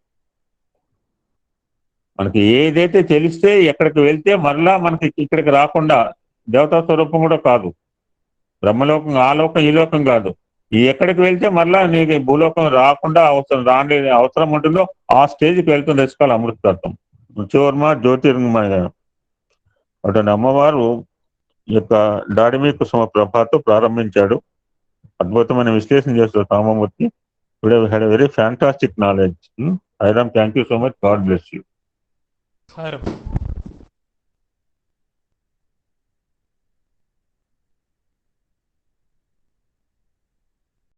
మనకి ఏదైతే తెలిస్తే ఎక్కడికి వెళ్తే మరలా మనకి ఇక్కడికి రాకుండా, దేవతా స్వరూపం కూడా కాదు, బ్రహ్మలోకం, ఆ లోకం ఈ లోకం కాదు, ఎక్కడికి వెళ్తే మరలా నీకు భూలోకం రాకుండా రాని అవసరం ఉంటుందో ఆ స్టేజ్కి వెళ్తుంది తెచ్చుకోవాలి అమృతతత్వం. మృత్యువర్మ జ్యోతిర్మయ అటువంటి అమ్మవారు ఈ యొక్క దాడిమి కుసుమ ప్రభాతో ప్రారంభించాడు. అద్భుతమైన విశ్లేషణ చేస్తారు Ramamurthy. Today we had a very fantastic knowledge. ఐరామ్, thank you so much. God bless you. Sir